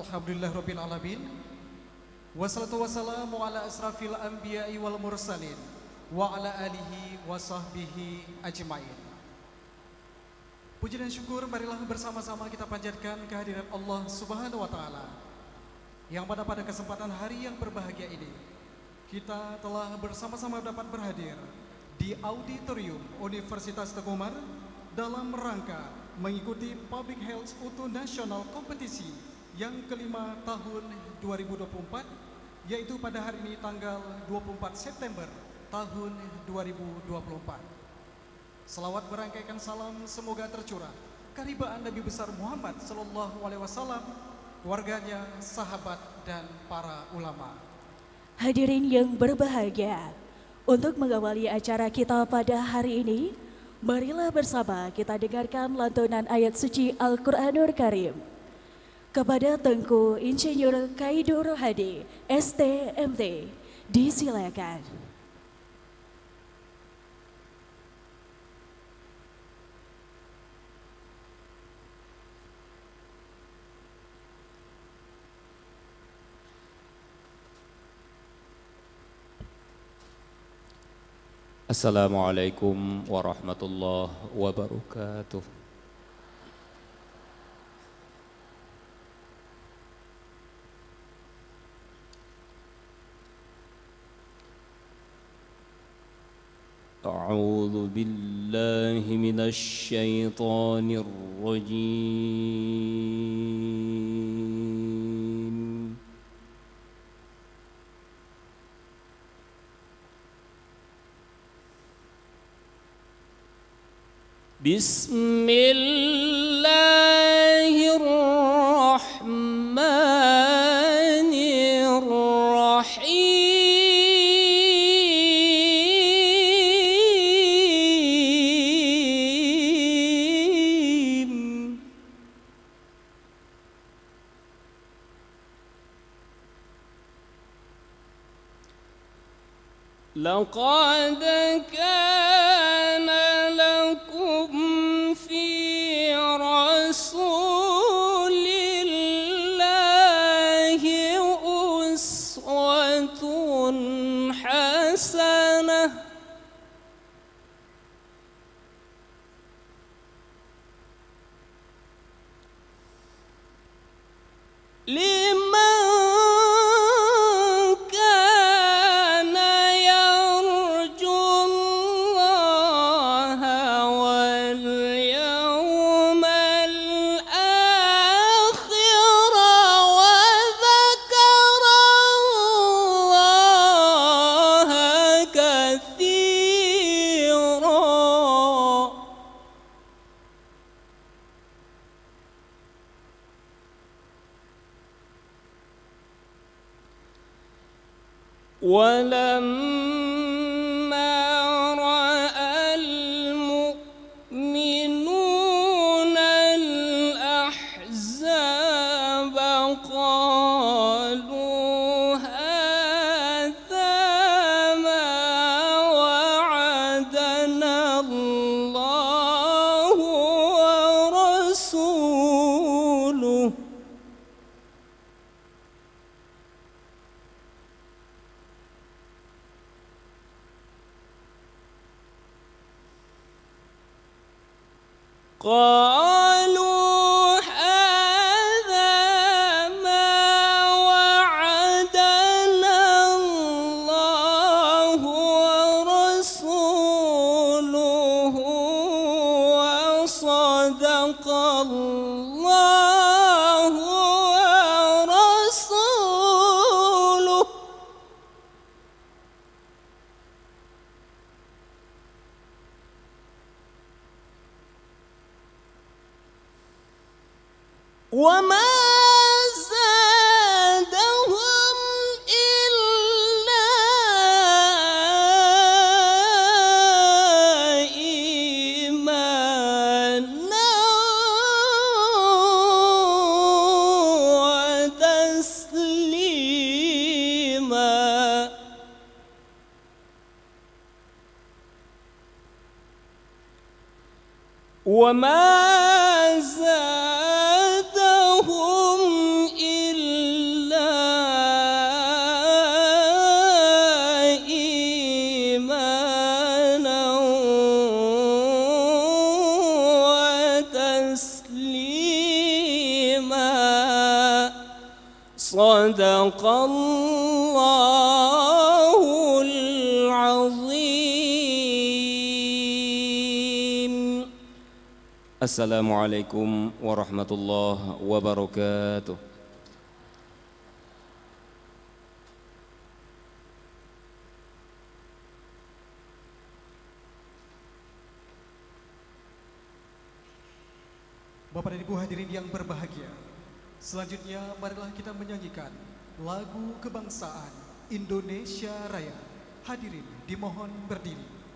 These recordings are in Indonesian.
Alhamdulillahirabbil alamin. Wassalatu wassalamu ala asrafil anbiya'i wal mursalin wa ala alihi wa sahbihi ajmain. Puji dan syukur marilah bersama-sama kita panjatkan kehadiran Allah Subhanahu wa taala yang pada kesempatan hari yang berbahagia ini kita telah bersama-sama dapat berhadir di auditorium Universitas Teguh Umar dalam rangka mengikuti Public Health UTU Nasional Kompetisi yang kelima tahun 2024, yaitu pada hari ini tanggal 24 September tahun 2024. Selawat berangkaikan salam semoga tercurah karibaan Nabi besar Muhammad sallallahu alaihi wasallam, keluarganya, sahabat dan para ulama. Hadirin yang berbahagia, untuk mengawali acara kita pada hari ini, marilah bersama kita dengarkan lantunan ayat suci Al-Quranul Karim kepada Tengku Insinyur Kaidur Hadi, STMT. Disilakan. Assalamualaikum warahmatullahi wabarakatuh. A'udzu billahi minasy syaithanir rajim. Bismillahirrahmanirrahim. Laqad kana lakum fi rasulillahi uswatun hasanah liman kana yarjullaha wal yawmal akhir wa dzakarallaha katsira. ولما رأى المؤمنون الأحزاب قالوا هذا ما وعدنا الله ورسوله قالوا هذا ما وعدنا الله ورسوله وصدق الله ورسوله. وما زادهم إلا إيمانا وتسليما. وما زادهم إلا Sadaqallahul azim. Assalamualaikum warahmatullahi wabarakatuh. Bapak dan Ibu hadirin yang berbahagia, selanjutnya marilah kita menyanyikan lagu kebangsaan Indonesia Raya. Hadirin dimohon berdiri.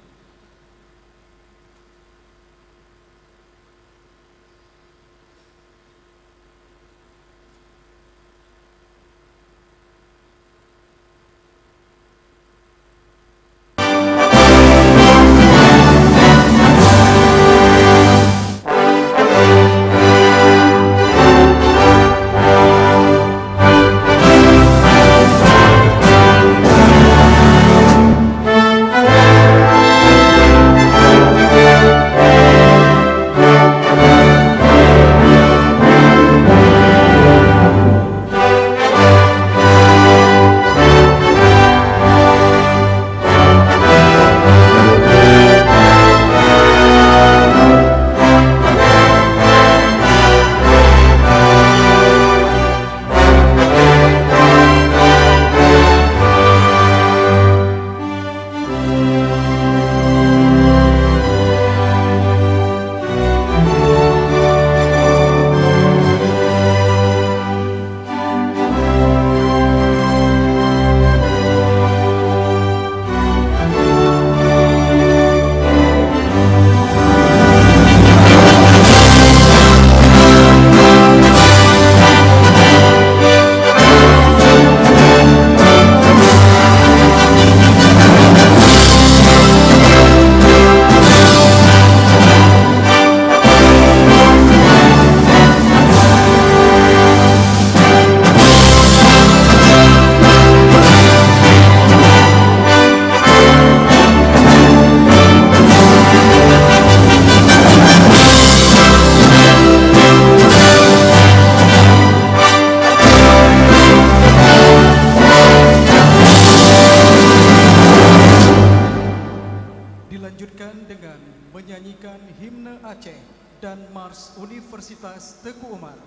Dengan menyanyikan himne Aceh dan Mars Universitas Teguh Umar.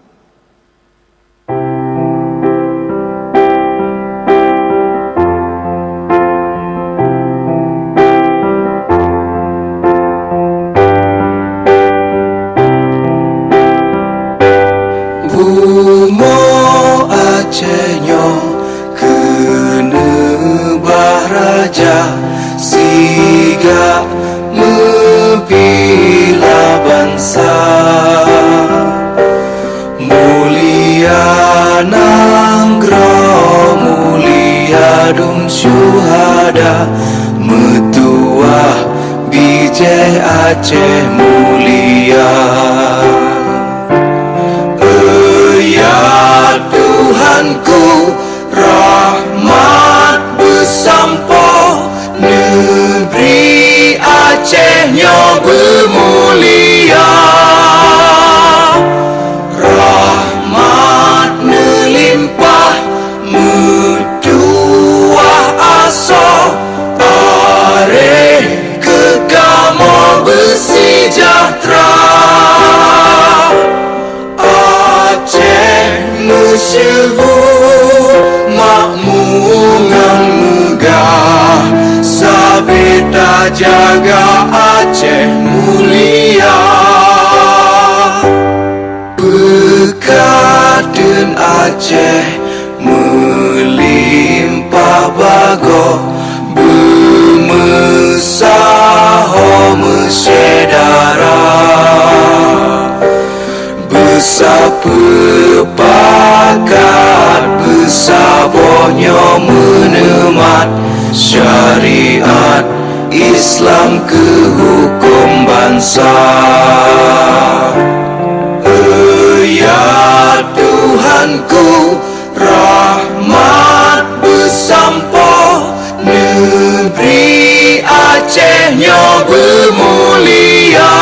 Bumo Acehnya kene baraja siga bila bangsa mulia nanggro mulia dum syuhada metua bijai Aceh mulia. Ya Tuhanku rahmat bersampo negeri Acehnya bermulia, rahmat melimpah metuah aso are kekamo bersejahtera. Aceh masyhur makmungan megah, sabeta jaga Aceh mulia. Bekaden Aceh melimpah bago, bermesaho mesedara, bersapaakat bersabonyo menemat syariat Islam ke hukum bangsa. Ya Tuhanku rahmat bersampo negeri Acehnya bermulia,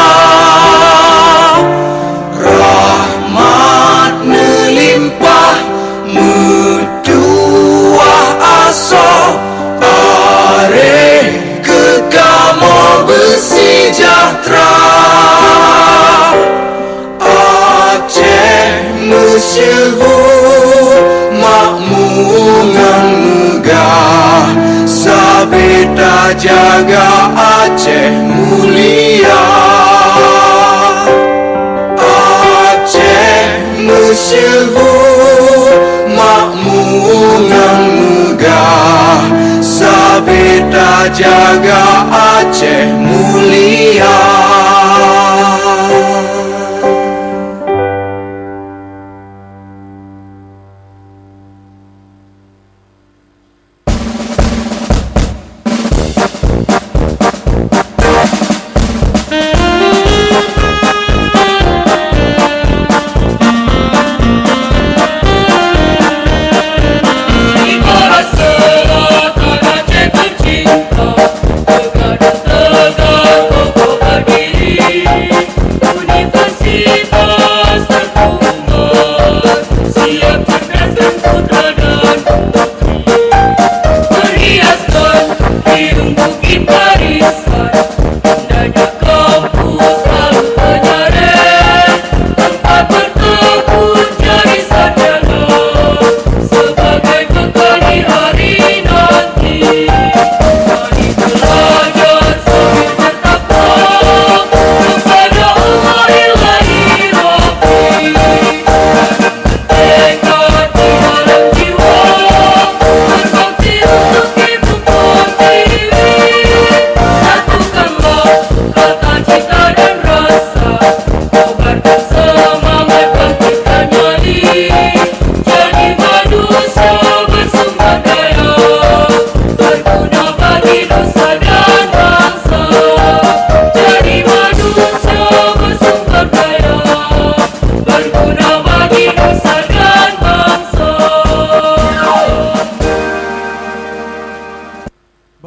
rahmat melimpah Sabeda jaga Aceh mulia, Aceh masyhur makmuran megah. Sabeda jaga Aceh mulia.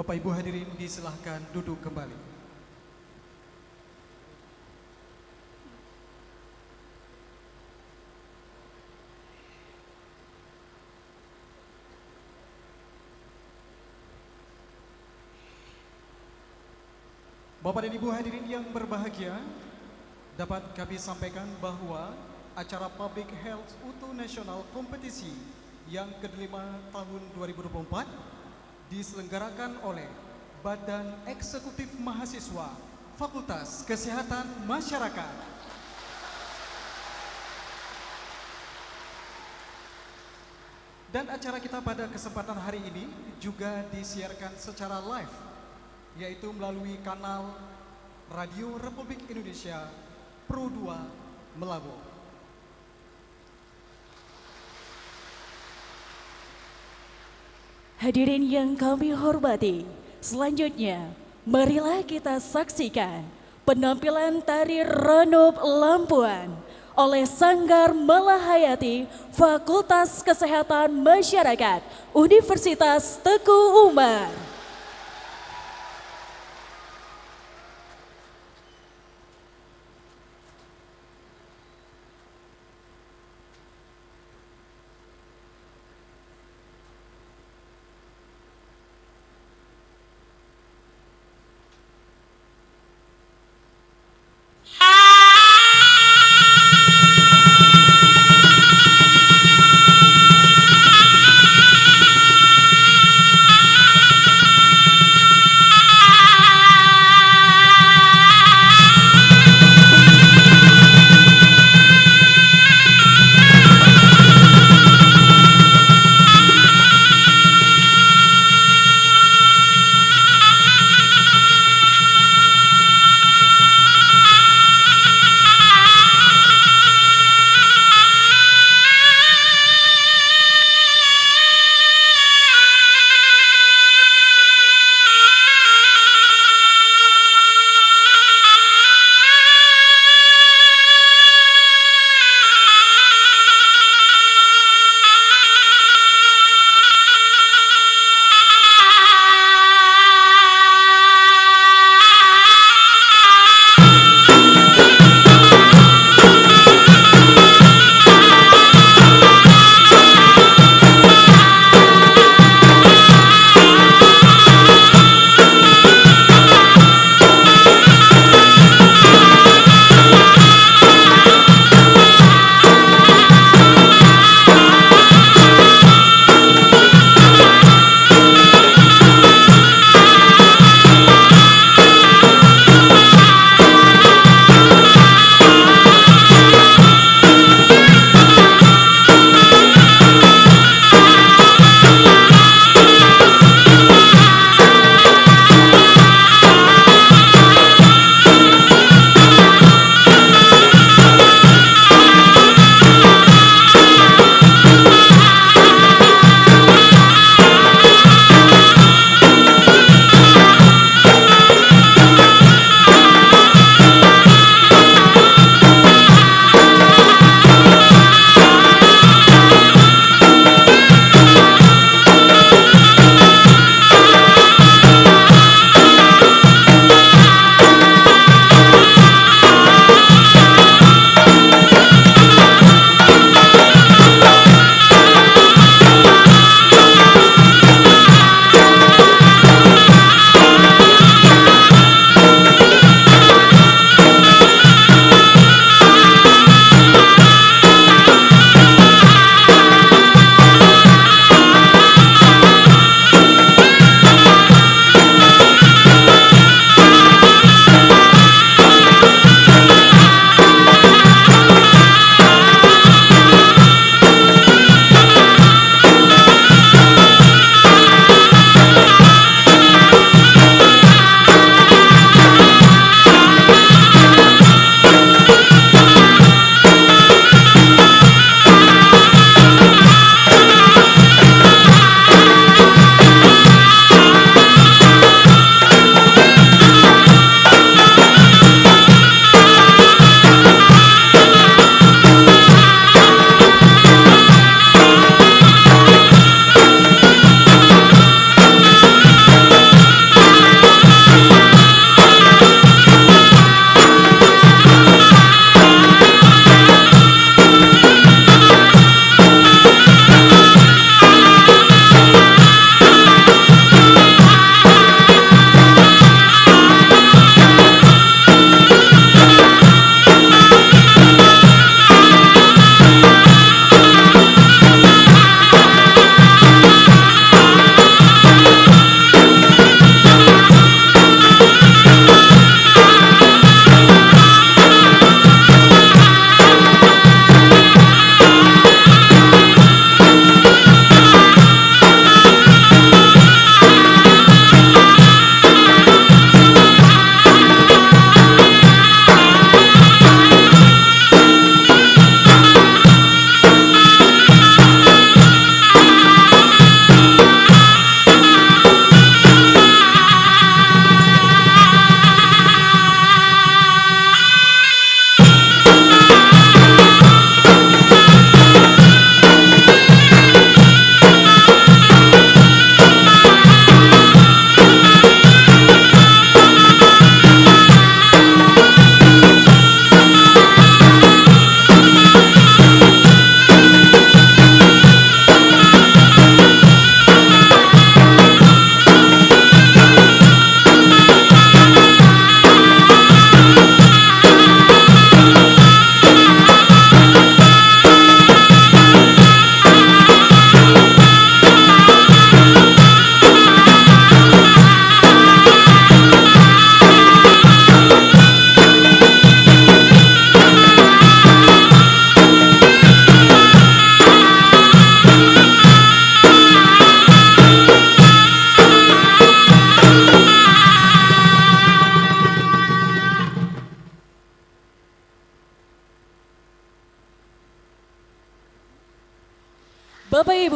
Bapak Ibu hadirin disilahkan duduk kembali. Bapak dan Ibu hadirin yang berbahagia, dapat kami sampaikan bahwa acara Public Health UTU Nasional Kompetisi yang ke-5 tahun 2024 diselenggarakan oleh Badan Eksekutif Mahasiswa Fakultas Kesehatan Masyarakat. Dan acara kita pada kesempatan hari ini juga disiarkan secara live, yaitu melalui kanal Radio Republik Indonesia Pro 2 Melabo. Hadirin yang kami hormati, selanjutnya marilah kita saksikan penampilan tari Renup Lampuan oleh Sanggar Malahayati Fakultas Kesehatan Masyarakat Universitas Teguh Umar.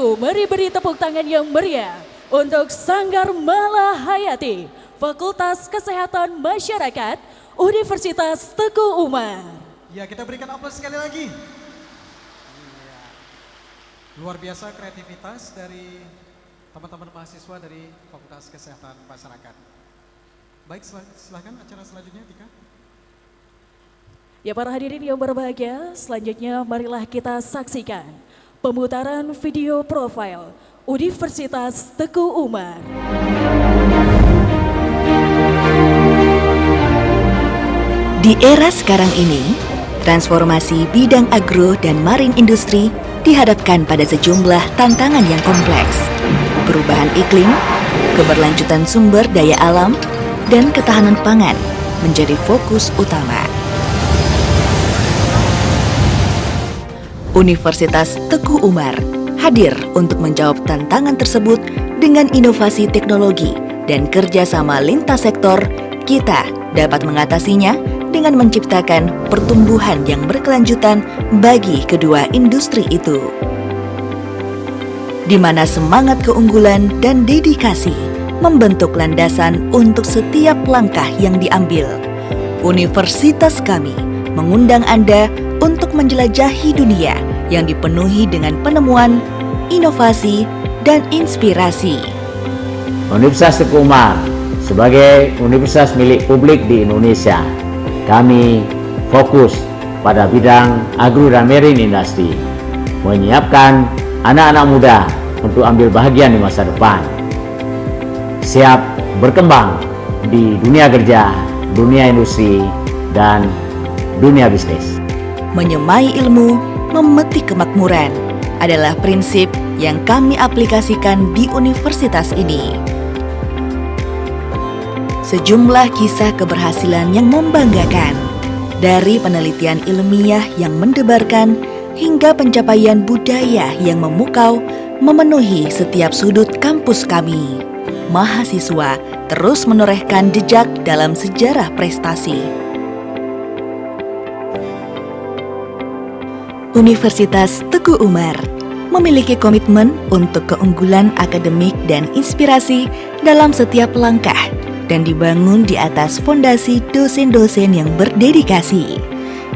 itu, mari beri tepuk tangan yang meriah untuk Sanggar Malahayati, Fakultas Kesehatan Masyarakat, Universitas Teguh Umar. Ya, kita berikan aplaus sekali lagi. Luar biasa kreativitas dari teman-teman mahasiswa dari Fakultas Kesehatan Masyarakat. Baik, silahkan acara selanjutnya, Tika. Ya, para hadirin yang berbahagia, selanjutnya marilah kita saksikan pemutaran video profil Universitas Teguh Umar. Di era sekarang ini, transformasi bidang agro dan marin industri dihadapkan pada sejumlah tantangan yang kompleks. Perubahan iklim, keberlanjutan sumber daya alam, dan ketahanan pangan menjadi fokus utama. Universitas Teguh Umar hadir untuk menjawab tantangan tersebut dengan inovasi teknologi dan kerjasama lintas sektor. Kita dapat mengatasinya dengan menciptakan pertumbuhan yang berkelanjutan bagi kedua industri itu, di mana semangat keunggulan dan dedikasi membentuk landasan untuk setiap langkah yang diambil. Universitas kami mengundang Anda untuk menjelajahi dunia yang dipenuhi dengan penemuan, inovasi, dan inspirasi. Universitas Teguh Umar sebagai universitas milik publik di Indonesia, kami fokus pada bidang agro dan marine industry, menyiapkan anak-anak muda untuk ambil bahagian di masa depan, siap berkembang di dunia kerja, dunia industri, dan dunia bisnis. Menyemai ilmu, memetik kemakmuran adalah prinsip yang kami aplikasikan di universitas ini. Sejumlah kisah keberhasilan yang membanggakan, dari penelitian ilmiah yang mendebarkan hingga pencapaian budaya yang memukau memenuhi setiap sudut kampus kami. Mahasiswa terus menorehkan jejak dalam sejarah prestasi. Universitas Teguh Umar memiliki komitmen untuk keunggulan akademik dan inspirasi dalam setiap langkah dan dibangun di atas fondasi dosen-dosen yang berdedikasi.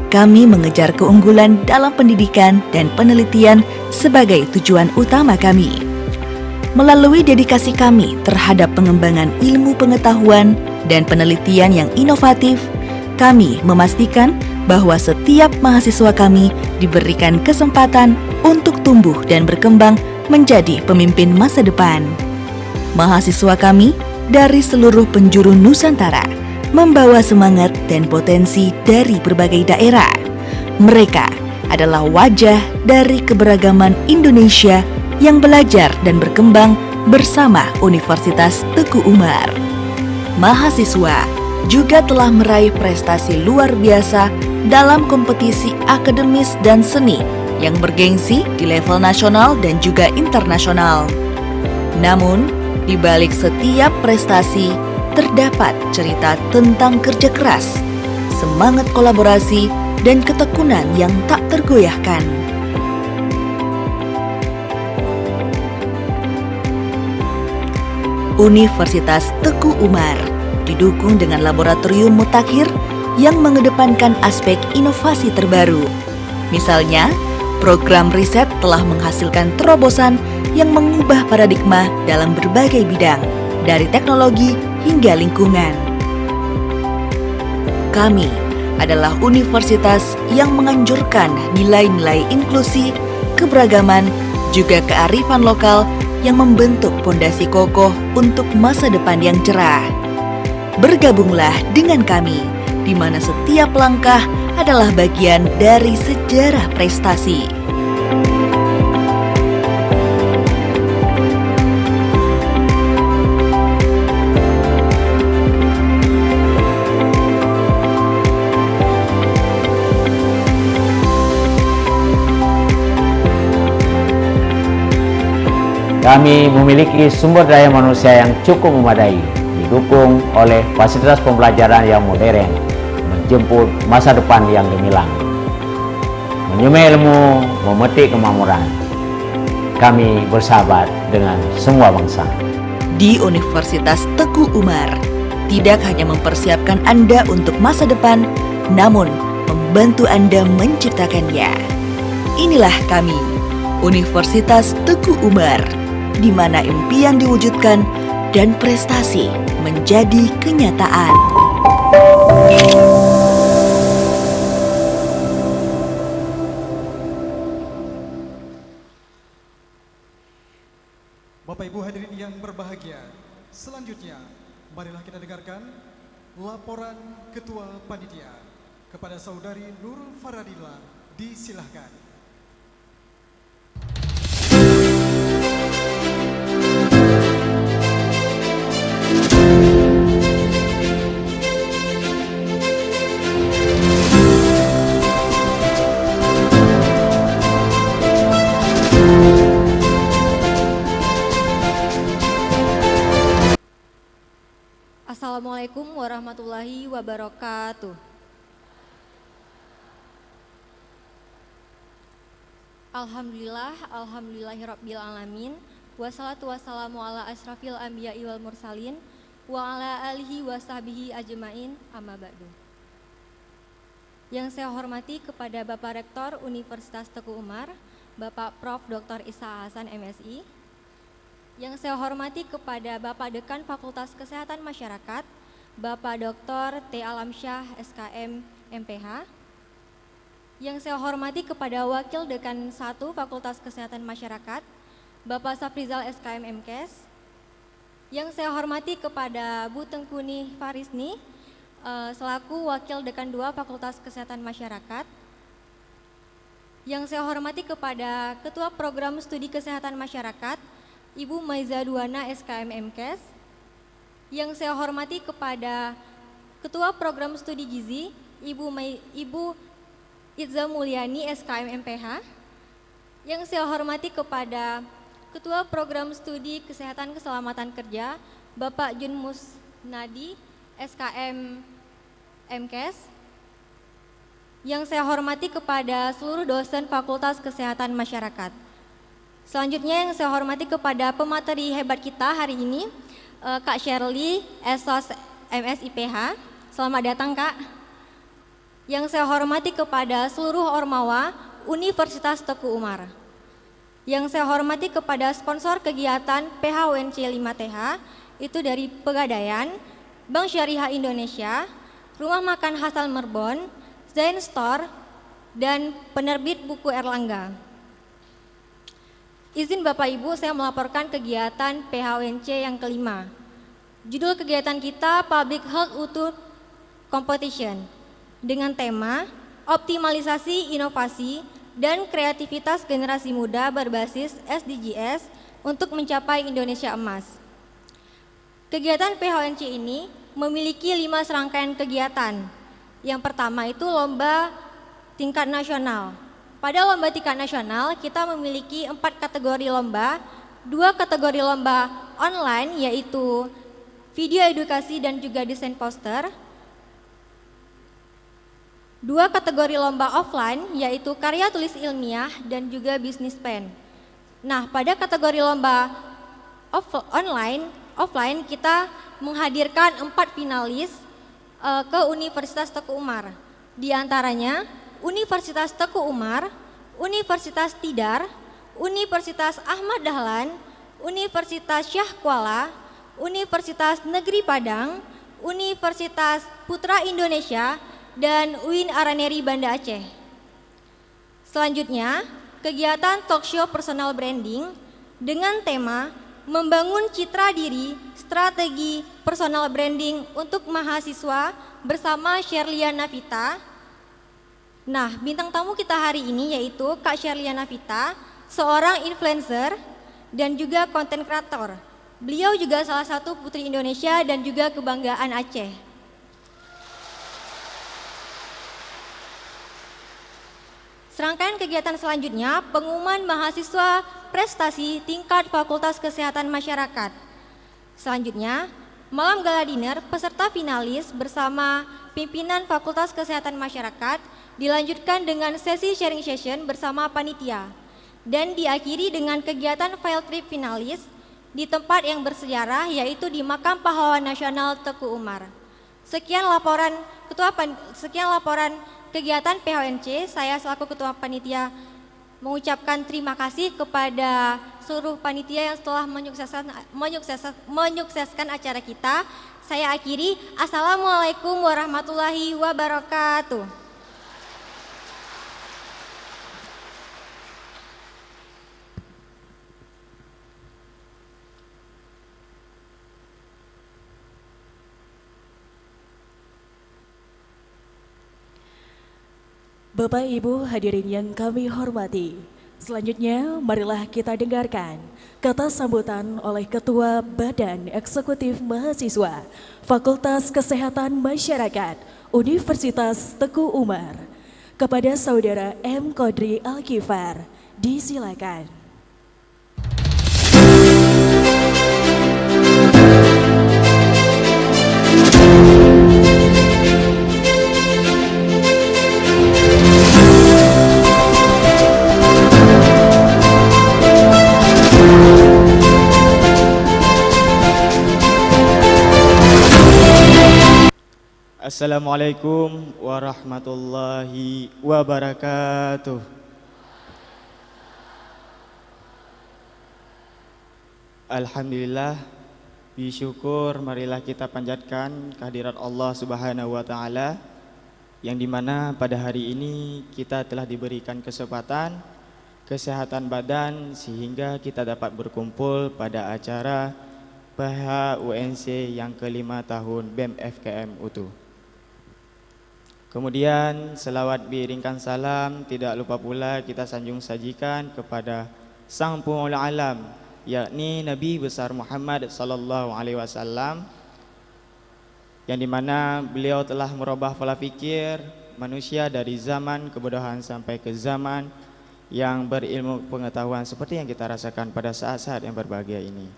Kami mengejar keunggulan dalam pendidikan dan penelitian sebagai tujuan utama kami. Melalui dedikasi kami terhadap pengembangan ilmu pengetahuan dan penelitian yang inovatif, kami memastikan bahwa setiap mahasiswa kami diberikan kesempatan untuk tumbuh dan berkembang menjadi pemimpin masa depan. Mahasiswa kami dari seluruh penjuru Nusantara membawa semangat dan potensi dari berbagai daerah. Mereka adalah wajah dari keberagaman Indonesia yang belajar dan berkembang bersama Universitas Teguh Umar. Mahasiswa juga telah meraih prestasi luar biasa dalam kompetisi akademis dan seni yang bergengsi di level nasional dan juga internasional. Namun, di balik setiap prestasi terdapat cerita tentang kerja keras, semangat kolaborasi, dan ketekunan yang tak tergoyahkan. Universitas Teguh Umar didukung dengan laboratorium mutakhir yang mengedepankan aspek inovasi terbaru. Misalnya, program riset telah menghasilkan terobosan yang mengubah paradigma dalam berbagai bidang, dari teknologi hingga lingkungan. Kami adalah universitas yang menganjurkan nilai-nilai inklusi, keberagaman, juga kearifan lokal yang membentuk pondasi kokoh untuk masa depan yang cerah. Bergabunglah dengan kami, di mana setiap langkah adalah bagian dari sejarah prestasi. Kami memiliki sumber daya manusia yang cukup memadai, didukung oleh fasilitas pembelajaran yang modern, menjemput masa depan yang gemilang. Menyemai ilmu, memetik kemakmuran. kami bersahabat dengan semua bangsa. Di Universitas Teguh Umar, tidak hanya mempersiapkan Anda untuk masa depan, namun membantu Anda menciptakannya. Inilah kami, Universitas Teguh Umar, di mana impian diwujudkan dan prestasi menjadi kenyataan. Bapak Ibu hadirin yang berbahagia, selanjutnya marilah kita dengarkan laporan Ketua Panitia kepada Saudari Nur Faradila. Disilahkan. Assalamualaikum warahmatullahi wabarakatuh. Alhamdulillahirabbil alamin. Wassalatu wassalamu ala asyrafil anbiya'i wal mursalin wa ala alihi wa sahbihi ajmain, amma ba'du. Yang saya hormati kepada Bapak Rektor Universitas Teguh Umar, Bapak Prof. Dr. Isa Hasan MSI. Yang saya hormati kepada Bapak Dekan Fakultas Kesehatan Masyarakat, Bapak Dr. T. Alamsyah SKM MPH. Yang saya hormati kepada Wakil Dekan 1 Fakultas Kesehatan Masyarakat, Bapak Safrizal SKM MKes. Yang saya hormati kepada Bu Tengkuni Farisni selaku Wakil Dekan 2 Fakultas Kesehatan Masyarakat. Yang saya hormati kepada Ketua Program Studi Kesehatan Masyarakat, Ibu Maiza Duana SKM MKes. Yang saya hormati kepada Ketua Program Studi Gizi, Ibu Itza Mulyani SKM MPH. Yang saya hormati kepada Ketua Program Studi Kesehatan Keselamatan Kerja, Bapak Jun Musnadi SKM MKes. Yang saya hormati kepada seluruh dosen Fakultas Kesehatan Masyarakat. Selanjutnya yang saya hormati kepada pemateri hebat kita hari ini, Kak Shirley, Esos MSIPH. Selamat datang Kak. Yang saya hormati kepada seluruh Ormawa Universitas Teguh Umar. Yang saya hormati kepada sponsor kegiatan PHUNC 5TH, itu dari Pegadaian, Bank Syariah Indonesia, Rumah Makan Hasan Merbon, Zain Store, dan penerbit buku Erlangga. Izin Bapak Ibu, saya melaporkan kegiatan PHUNC yang kelima. Judul kegiatan kita Public Health Utuh Competition dengan tema Optimalisasi Inovasi dan Kreativitas Generasi Muda berbasis SDGs untuk mencapai Indonesia Emas. Kegiatan PHUNC ini memiliki 5 serangkaian kegiatan. Yang pertama itu lomba tingkat nasional. Pada lomba tingkat nasional kita memiliki 4 kategori lomba, 2 kategori lomba online yaitu video edukasi dan juga desain poster, 2 kategori lomba offline yaitu karya tulis ilmiah dan juga bisnis pen. Nah, pada kategori lomba offline kita menghadirkan 4 finalis ke Universitas Teguh Umar. Di antaranya Universitas Teguh Umar, Universitas Tidar, Universitas Ahmad Dahlan, Universitas Syah Kuala, Universitas Negeri Padang, Universitas Putra Indonesia, dan UIN Araneri Banda Aceh. Selanjutnya, kegiatan talkshow personal branding dengan tema membangun citra diri, strategi personal branding untuk mahasiswa bersama Sherlia Navita. Nah, bintang tamu kita hari ini yaitu Kak Sherlia Navita, seorang influencer dan juga konten kreator. Beliau juga salah satu putri Indonesia dan juga kebanggaan Aceh. Serangkaian kegiatan selanjutnya, pengumuman mahasiswa prestasi tingkat Fakultas Kesehatan Masyarakat. Selanjutnya, malam gala dinner peserta finalis bersama pimpinan Fakultas Kesehatan Masyarakat dilanjutkan dengan sesi sharing session bersama panitia. dan diakhiri dengan kegiatan field trip finalis di tempat yang bersejarah yaitu di Makam Pahlawan Nasional Teku Umar. Sekian laporan kegiatan PHNC. Saya selaku Ketua Panitia mengucapkan terima kasih kepada seluruh panitia yang telah menyukseskan acara kita. Saya akhiri. Assalamualaikum warahmatullahi wabarakatuh. Bapak Ibu hadirin yang kami hormati, selanjutnya marilah kita dengarkan kata sambutan oleh Ketua Badan Eksekutif Mahasiswa Fakultas Kesehatan Masyarakat Universitas Teku Umar kepada Saudara M. Kodri Alkifar. Disilakan. Assalamualaikum warahmatullahi wabarakatuh. Alhamdulillah, bersyukur marilah kita panjatkan kehadirat Allah Subhanahu wa taala yang dimana pada hari ini kita telah diberikan kesempatan kesehatan badan sehingga kita dapat berkumpul pada acara PHUNC yang kelima tahun BEM FKM UTU. Kemudian selawat beriringkan salam tidak lupa pula kita sanjung sajikan kepada Sang Pengelola Alam, yakni Nabi besar Muhammad sallallahu alaihi wasallam, yang dimana beliau telah merubah pola pikir manusia dari zaman kebodohan sampai ke zaman yang berilmu pengetahuan seperti yang kita rasakan pada saat-saat yang berbahagia ini.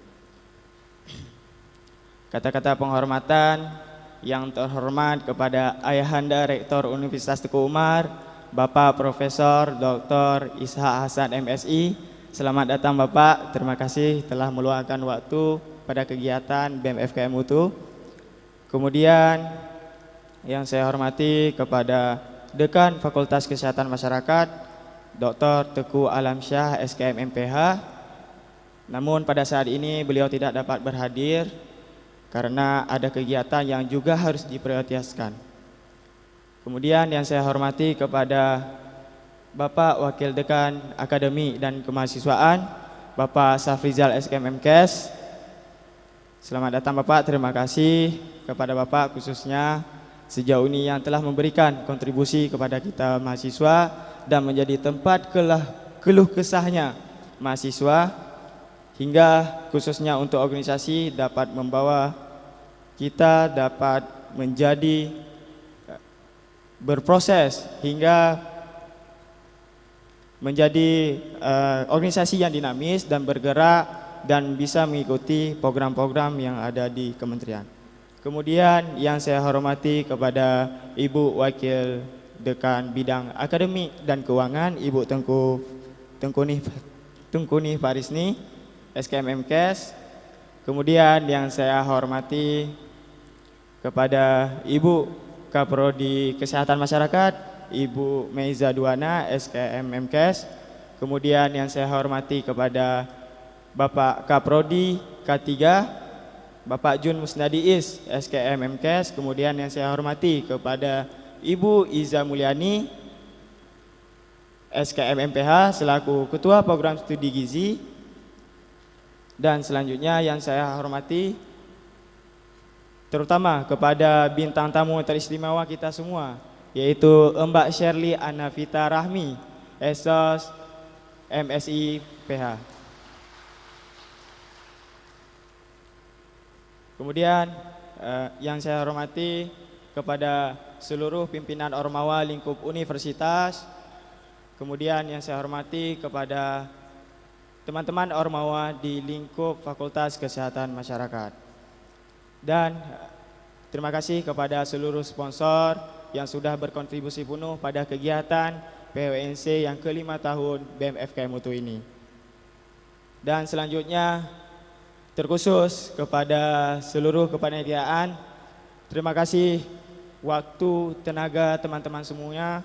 Kata-kata penghormatan yang terhormat kepada Ayahanda Rektor Universitas Teku Umar, Bapak Profesor Dr. Ishak Hasan MSI. Selamat datang Bapak, terima kasih telah meluangkan waktu pada kegiatan BEM FKM UTU. Kemudian yang saya hormati kepada Dekan Fakultas Kesehatan Masyarakat, Dr. Teku Alamsyah SKM MPH. Namun pada saat ini beliau tidak dapat berhadir karena ada kegiatan yang juga harus diprioritaskan. Kemudian yang saya hormati kepada Bapak Wakil Dekan Akademik dan Kemahasiswaan, Bapak Safrizal SKM MKes. Selamat datang Bapak, terima kasih kepada Bapak khususnya sejauh ini yang telah memberikan kontribusi kepada kita mahasiswa dan menjadi tempat keluh kesahnya mahasiswa, hingga khususnya untuk organisasi dapat membawa kita dapat menjadi berproses hingga menjadi organisasi yang dinamis dan bergerak dan bisa mengikuti program-program yang ada di kementerian. Kemudian yang saya hormati kepada Ibu Wakil Dekan Bidang Akademik dan Keuangan, Ibu Tengkunih Farisni SKM MKes. Kemudian yang saya hormati kepada Ibu Kaprodi Kesehatan Masyarakat, Ibu Meiza Duana SKM MKes. Kemudian yang saya hormati kepada Bapak Kaprodi K3, Bapak Jun Musnadiis SKM MKes. Kemudian yang saya hormati kepada Ibu Iza Mulyani SKM MPH selaku Ketua Program Studi Gizi. Dan selanjutnya yang saya hormati terutama kepada bintang tamu teristimewa kita semua, yaitu Mbak Shirley Anavita Rahmi, Esos MSI PH. Kemudian yang saya hormati kepada seluruh pimpinan Ormawa lingkup universitas. Kemudian yang saya hormati kepada teman-teman Ormawa di lingkup Fakultas Kesehatan Masyarakat. Dan terima kasih kepada seluruh sponsor yang sudah berkontribusi penuh pada kegiatan PWNC yang ke-5 tahun BEM FKM Mutu ini. Dan selanjutnya terkhusus kepada seluruh kepanitiaan, terima kasih waktu, tenaga teman-teman semuanya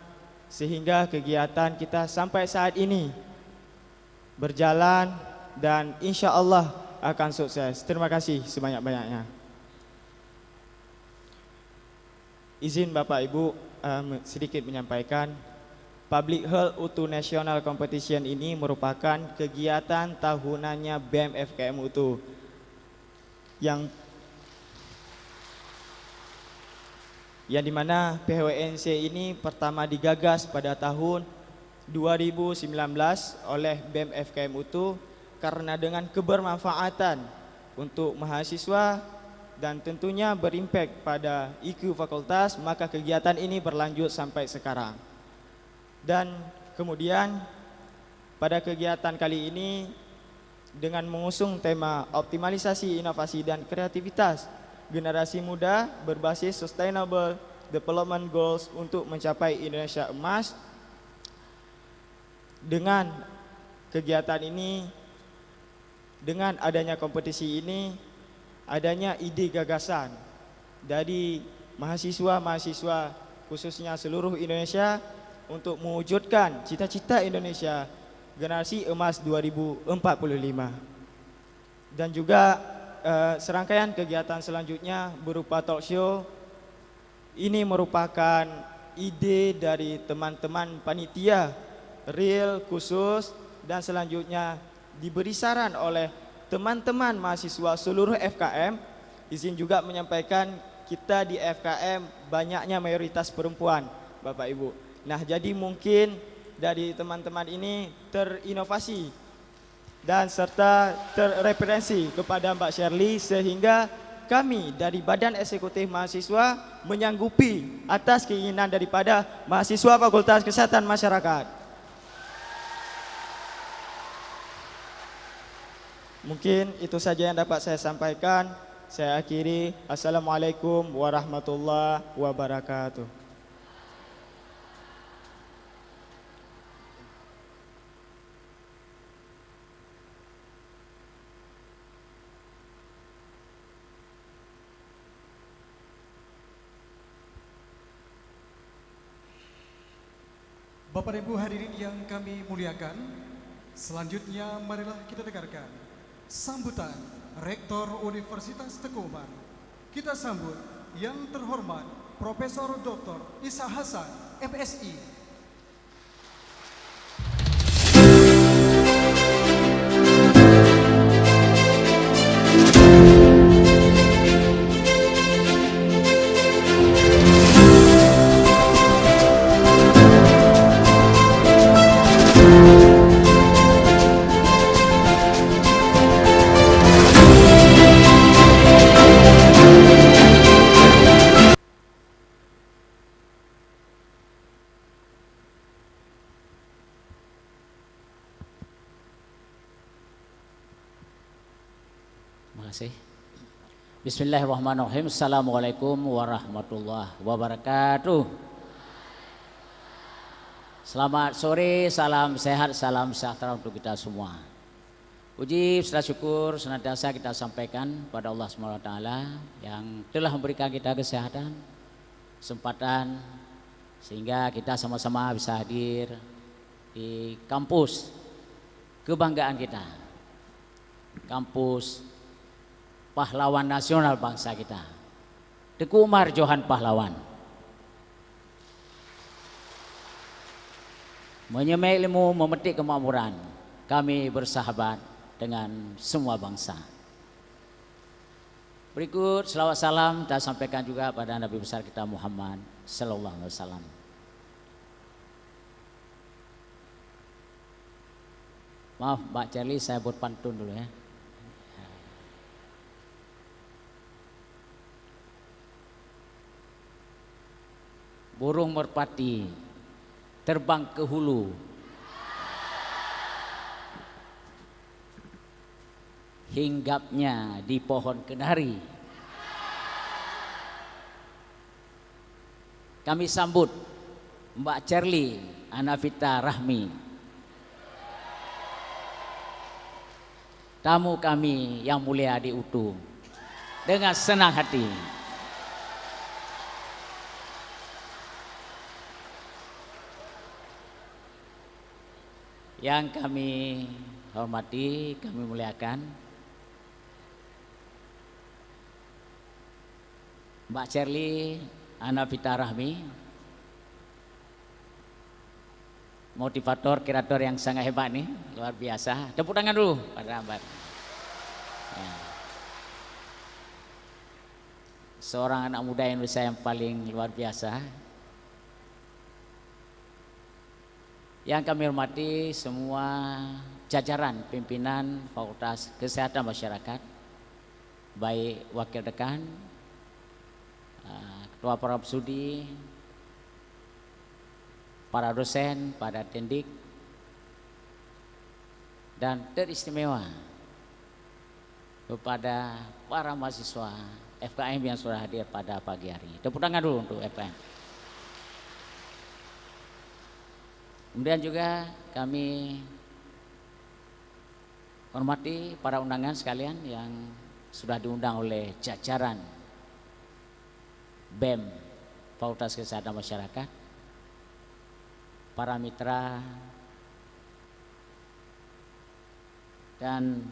sehingga kegiatan kita sampai saat ini berjalan dan insya Allah akan sukses. Terima kasih sebanyak-banyaknya. Izin Bapak Ibu sedikit menyampaikan, Public Health UTU National Competition ini merupakan kegiatan tahunannya BEM FKM UTU yang dimana PWNC ini pertama digagas pada tahun 2019 oleh BEM FKM UTU karena dengan kebermanfaatan untuk mahasiswa dan tentunya berimpak pada IQ fakultas, maka kegiatan ini berlanjut sampai sekarang. Dan kemudian pada kegiatan kali ini dengan mengusung tema optimalisasi inovasi dan kreativitas generasi muda berbasis Sustainable Development Goals untuk mencapai Indonesia Emas. Dengan kegiatan ini, dengan adanya kompetisi ini, adanya ide gagasan dari mahasiswa-mahasiswa khususnya seluruh Indonesia untuk mewujudkan cita-cita Indonesia generasi emas 2045. Dan juga serangkaian kegiatan selanjutnya berupa talk show. Ini merupakan ide dari teman-teman panitia real khusus dan selanjutnya diberi saran oleh teman-teman mahasiswa seluruh FKM. Izin juga menyampaikan kita di FKM banyaknya mayoritas perempuan, Bapak Ibu. Nah, jadi mungkin dari teman-teman ini terinovasi dan serta terreferensi kepada Mbak Shirley sehingga kami dari Badan Eksekutif Mahasiswa menyanggupi atas keinginan daripada mahasiswa Fakultas Kesehatan Masyarakat. Mungkin itu saja yang dapat saya sampaikan. Saya akhiri. Assalamualaikum warahmatullahi wabarakatuh. Bapak Ibu hadirin yang kami muliakan, selanjutnya marilah kita dengarkan sambutan Rektor Universitas Teguh Umar. Kita sambut yang terhormat Profesor Dr. Isa Hasan, MSI. Terima kasih. Bismillahirrahmanirrahim. Assalamualaikum warahmatullahi wabarakatuh. Selamat sore, salam sehat, salam sejahtera untuk kita semua. Puji serta syukur senantiasa kita sampaikan pada Allah SWT yang telah memberikan kita kesehatan, kesempatan sehingga kita sama-sama bisa hadir di kampus kebanggaan kita, kampus pahlawan nasional bangsa kita, Teguh Umar Johan Pahlawan. Menyemai ilmu, memetik kemakmuran, kami bersahabat dengan semua bangsa. Berikut selawat salam kita sampaikan juga pada Nabi besar kita Muhammad sallallahu alaihi wasallam. Maaf Mbak Charlie, saya buat pantun dulu ya. Burung merpati terbang ke hulu, hinggapnya di pohon kenari. Kami sambut Mbak Cherly Anavita Rahmi, tamu kami yang mulia di UTU, dengan senang hati yang kami hormati, kami muliakan Mbak Cherly Anavita Rahmi, motivator, kreator yang sangat hebat nih, luar biasa. Tepuk tangan dulu pada Mbak. Ya. Seorang anak muda Indonesia yang paling luar biasa. Yang kami hormati semua jajaran pimpinan Fakultas Kesehatan Masyarakat, baik wakil dekan, ketua program studi, para dosen, para tendik, dan teristimewa kepada para mahasiswa FKM yang sudah hadir pada pagi hari. Tepuk tangan dulu untuk FKM. Kemudian juga kami hormati para undangan sekalian yang sudah diundang oleh jajaran BEM Fakultas Kesehatan Masyarakat, para mitra, dan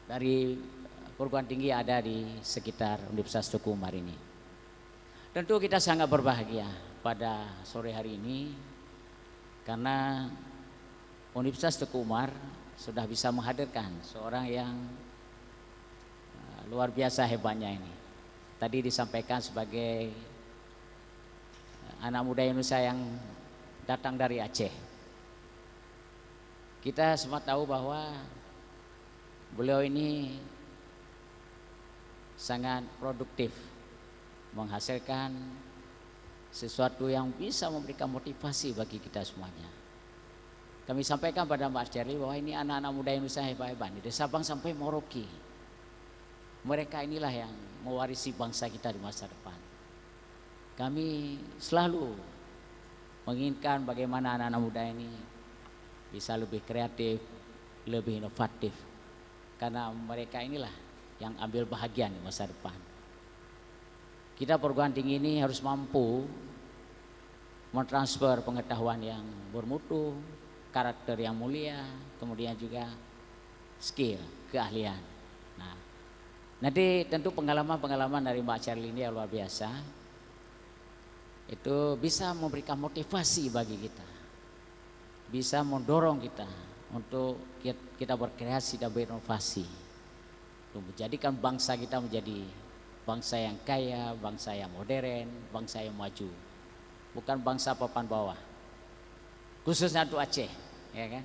dari perguruan tinggi ada di sekitar Universitas Teguh Umar ini. Tentu kita sangat berbahagia pada sore hari ini karena Universitas Teguh Umar sudah bisa menghadirkan seorang yang luar biasa hebatnya ini. Tadi disampaikan sebagai anak muda Indonesia yang datang dari Aceh. Kita semua tahu bahwa beliau ini sangat produktif, menghasilkan sesuatu yang bisa memberikan motivasi bagi kita semuanya. Kami sampaikan pada Mbak Cherly bahwa ini anak-anak muda Indonesia hebat-hebat dari Sabang sampai Merauke. Mereka inilah yang mewarisi bangsa kita di masa depan. Kami selalu menginginkan bagaimana anak-anak muda ini bisa lebih kreatif, lebih inovatif, karena mereka inilah yang ambil bahagian di masa depan. Kita perguruan tinggi ini harus mampu mentransfer pengetahuan yang bermutu, karakter yang mulia, kemudian juga skill, keahlian. Nah, nanti tentu pengalaman-pengalaman dari Mbak Cherly ini yang luar biasa. Itu bisa memberikan motivasi bagi kita, bisa mendorong kita untuk kita berkreasi dan berinovasi, untuk menjadikan bangsa kita menjadi bangsa yang kaya, bangsa yang modern, bangsa yang maju, bukan bangsa papan bawah. Khususnya untuk Aceh, ya kan?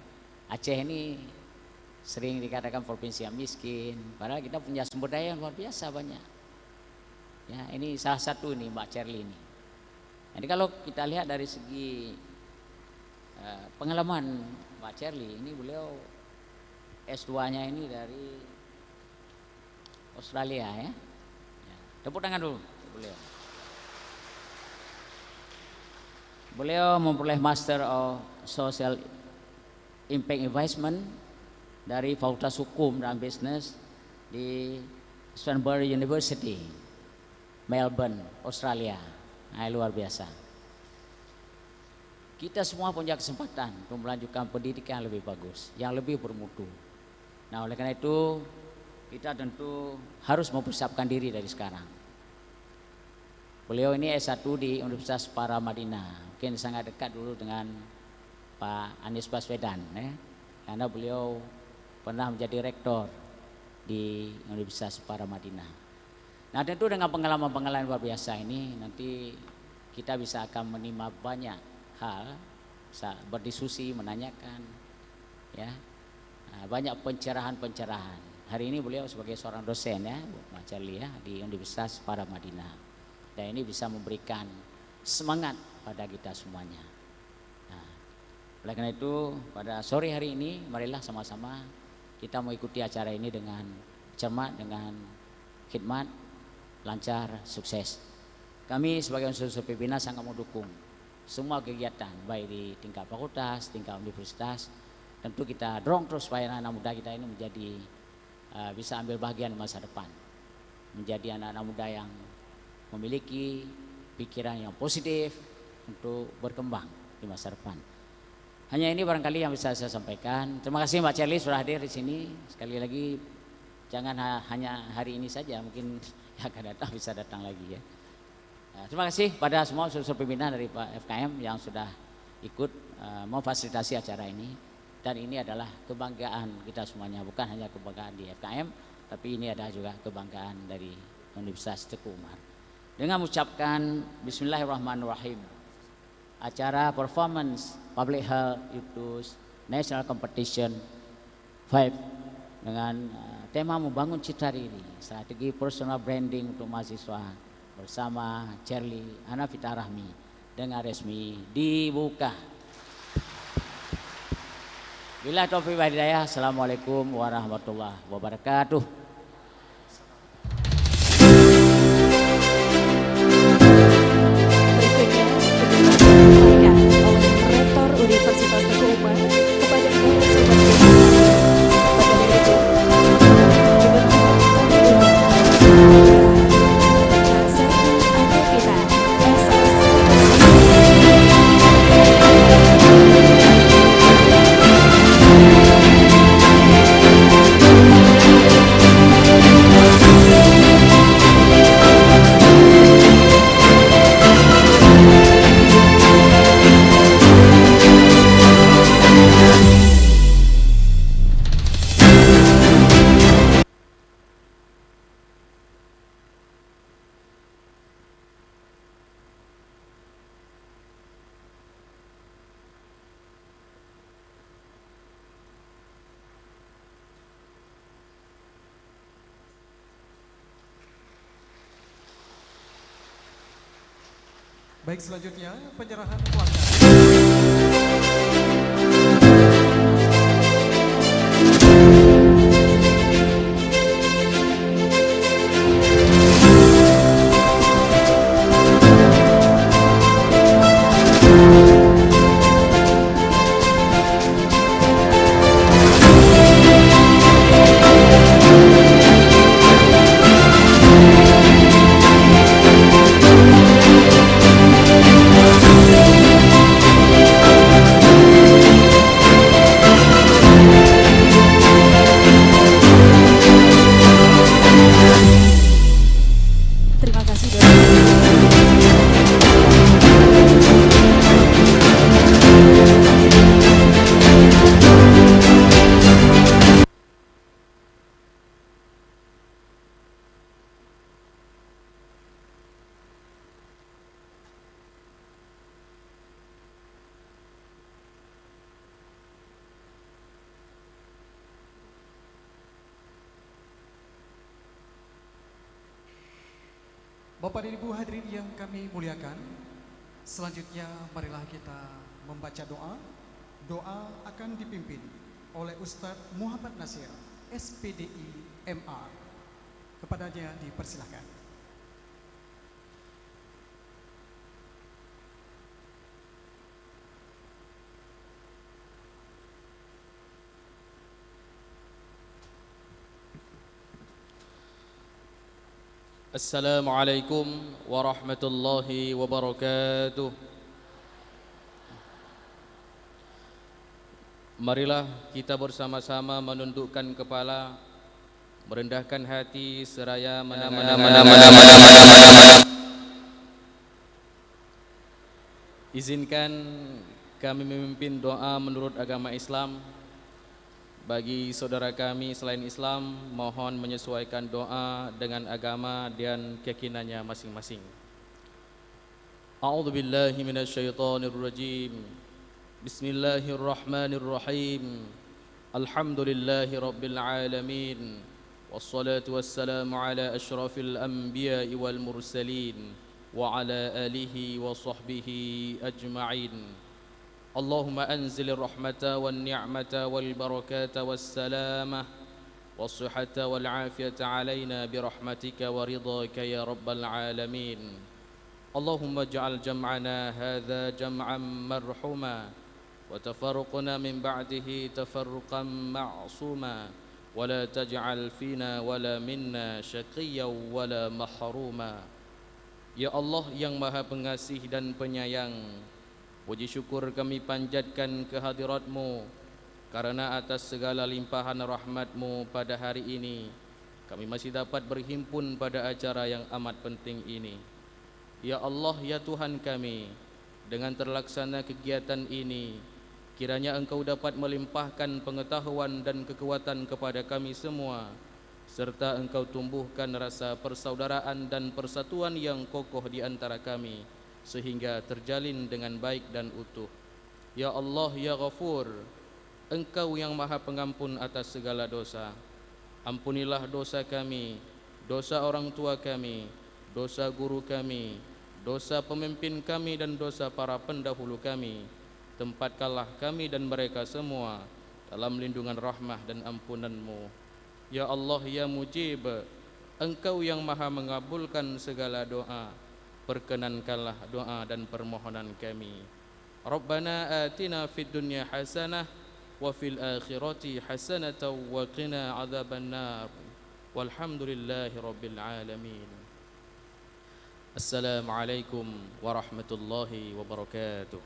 Aceh ini sering dikatakan provinsi yang miskin, padahal kita punya sumber daya yang luar biasa banyak. Ya, ini salah satu nih Mbak Cherly ini. Jadi kalau kita lihat dari segi pengalaman Mbak Cherly, ini beliau S2-nya ini dari Australia ya. Tepuk tangan dulu beliau. Beliau memperoleh Master of Social Impact Investment dari Fakultas Hukum dan Bisnis di Swansbury University, Melbourne, Australia. Nah, luar biasa. Kita semua punya kesempatan untuk melanjutkan pendidikan yang lebih bagus, yang lebih bermutu. Nah, oleh karena itu kita tentu harus mempersiapkan diri dari sekarang. Beliau ini S1 di Universitas Paramadina, mungkin sangat dekat dulu dengan Pak Anies Baswedan, karena beliau pernah menjadi rektor di Universitas Paramadina. Nah, tentu dengan pengalaman-pengalaman luar biasa ini nanti kita bisa akan menimba banyak hal, bisa berdiskusi, menanyakan, ya, banyak pencerahan-pencerahan. Hari ini beliau sebagai seorang dosen ya, Mbak Cherly ya, di Universitas Paramadina. Dan ini bisa memberikan semangat pada kita semuanya. Nah, oleh karena itu pada sore hari ini marilah sama-sama kita mengikuti acara ini dengan cermat, dengan khidmat, lancar, sukses. Kami sebagai unsur pimpinan sangat mendukung semua kegiatan baik di tingkat fakultas, tingkat universitas. Tentu kita dorong terus supaya anak-anak muda kita ini menjadi bisa ambil bagian di masa depan, menjadi anak-anak muda yang memiliki pikiran yang positif untuk berkembang di masa depan. Hanya ini barangkali yang bisa saya sampaikan. Terima kasih Mbak Charlie sudah hadir di sini. Sekali lagi jangan hanya hari ini saja, mungkin yang akan datang bisa datang lagi ya. Terima kasih pada semua unsur pimpinan dari Pak FKM yang sudah ikut memfasilitasi acara ini. Dan ini adalah kebanggaan kita semuanya, bukan hanya kebanggaan di FKM, tapi ini ada juga kebanggaan dari Universitas Teguh Umar. Dengan mengucapkan Bismillahirrahmanirrahim, acara performance Public Health Youth National Competition 5 dengan tema membangun citra diri, strategi personal branding untuk mahasiswa bersama Charlie Anafita Rahmi dengan resmi dibuka. Bila taufiq wal hidayah, assalamualaikum warahmatullahi wabarakatuh. Berikutnya, disampaikan oleh Rektor Universitas Teguh Umar kepada Baik, selanjutnya penyerahan pelanggan. Bapak dan Ibu hadirin yang kami muliakan, selanjutnya marilah kita membaca doa. Doa akan dipimpin oleh Ustadz Muhammad Nasir, SPDI MA. Kepadanya dipersilahkan. Assalamualaikum warahmatullahi wabarakatuh. Marilah kita bersama-sama menundukkan kepala, merendahkan hati seraya izinkan kami memimpin doa menurut agama Islam. Bagi saudara kami selain Islam, mohon menyesuaikan doa dengan agama dan keyakinannya masing-masing. A'udzu billahi minasyaitonir rajim. Bismillahirrahmanirrahim. Alhamdulillahi rabbil alamin. Wassalatu wassalamu ala asyrafil anbiya'i wal mursalin wa ala alihi wa sahbihi ajma'in. اللهم أنزل الرحمة والنعمة والبركات والسلامة والصحة والعافية علينا برحمتك ورضاك يا رب العالمين. اللهم اجعل جمعنا هذا جمعا مرحوما وتفرقنا من بعده تفرقا معصوما ولا تجعل فينا ولا منا شقيا ولا محروما. Ya Allah yang Maha Pengasih dan Penyayang, puji syukur kami panjatkan kehadirat-Mu karena atas segala limpahan rahmat-Mu pada hari ini kami masih dapat berhimpun pada acara yang amat penting ini. Ya Allah, ya Tuhan kami, dengan terlaksana kegiatan ini kiranya Engkau dapat melimpahkan pengetahuan dan kekuatan kepada kami semua, serta Engkau tumbuhkan rasa persaudaraan dan persatuan yang kokoh di antara kami sehingga terjalin dengan baik dan utuh. Ya Allah, ya Ghafur, Engkau yang Maha Pengampun atas segala dosa. Ampunilah dosa kami, dosa orang tua kami, dosa guru kami, dosa pemimpin kami dan dosa para pendahulu kami. Tempatkanlah kami dan mereka semua dalam lindungan rahmah dan ampunan-Mu. Ya Allah, ya Mujib, Engkau yang Maha mengabulkan segala doa, perkenankanlah doa dan permohonan kami. Rabbana atina fid dunya hasanah wa fil akhirati hasanatan wa qina adzaban nar. Walhamdulillahi rabbil alamin. Assalamualaikum warahmatullahi wabarakatuh.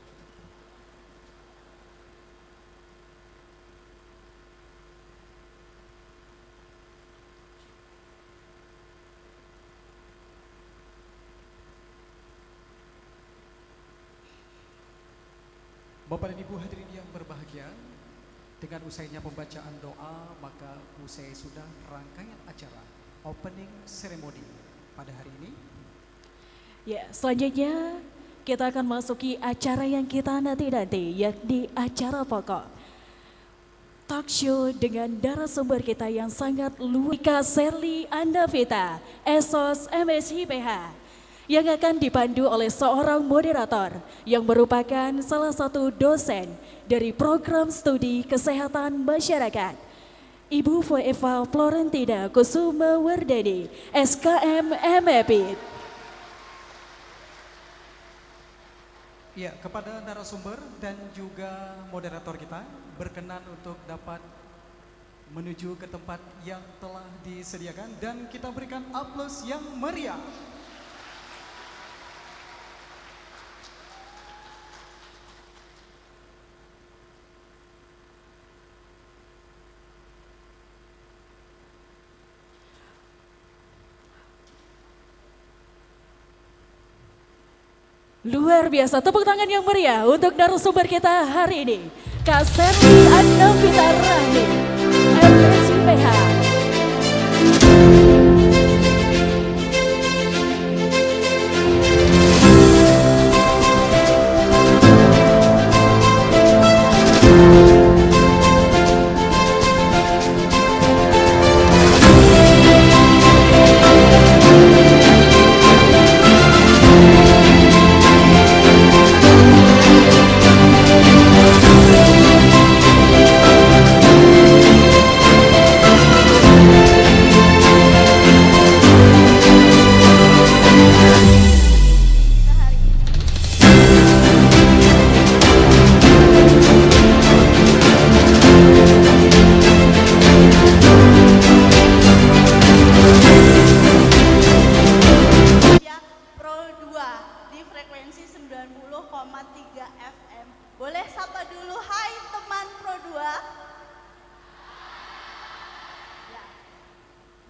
Bapak dan Ibu hadirin yang berbahagia, dengan usainya pembacaan doa, maka usai sudah rangkaian acara opening ceremony pada hari ini. Ya, selanjutnya kita akan masuki acara yang kita nanti-nanti, yakni acara pokok. Talk show dengan narasumber kita yang sangat luar biasa, Serly Andavita, Esos MSIPH, yang akan dipandu oleh seorang moderator yang merupakan salah satu dosen dari program studi kesehatan masyarakat, Ibu Eva Florentina Kusuma Wardani, SKM MEPIT. Ya, kepada narasumber dan juga moderator kita berkenan untuk dapat menuju ke tempat yang telah disediakan dan kita berikan aplaus yang meriah. Luar biasa, tepuk tangan yang meriah untuk narasumber kita hari ini, Kak Serly Andavita Rahmi, MSIPH.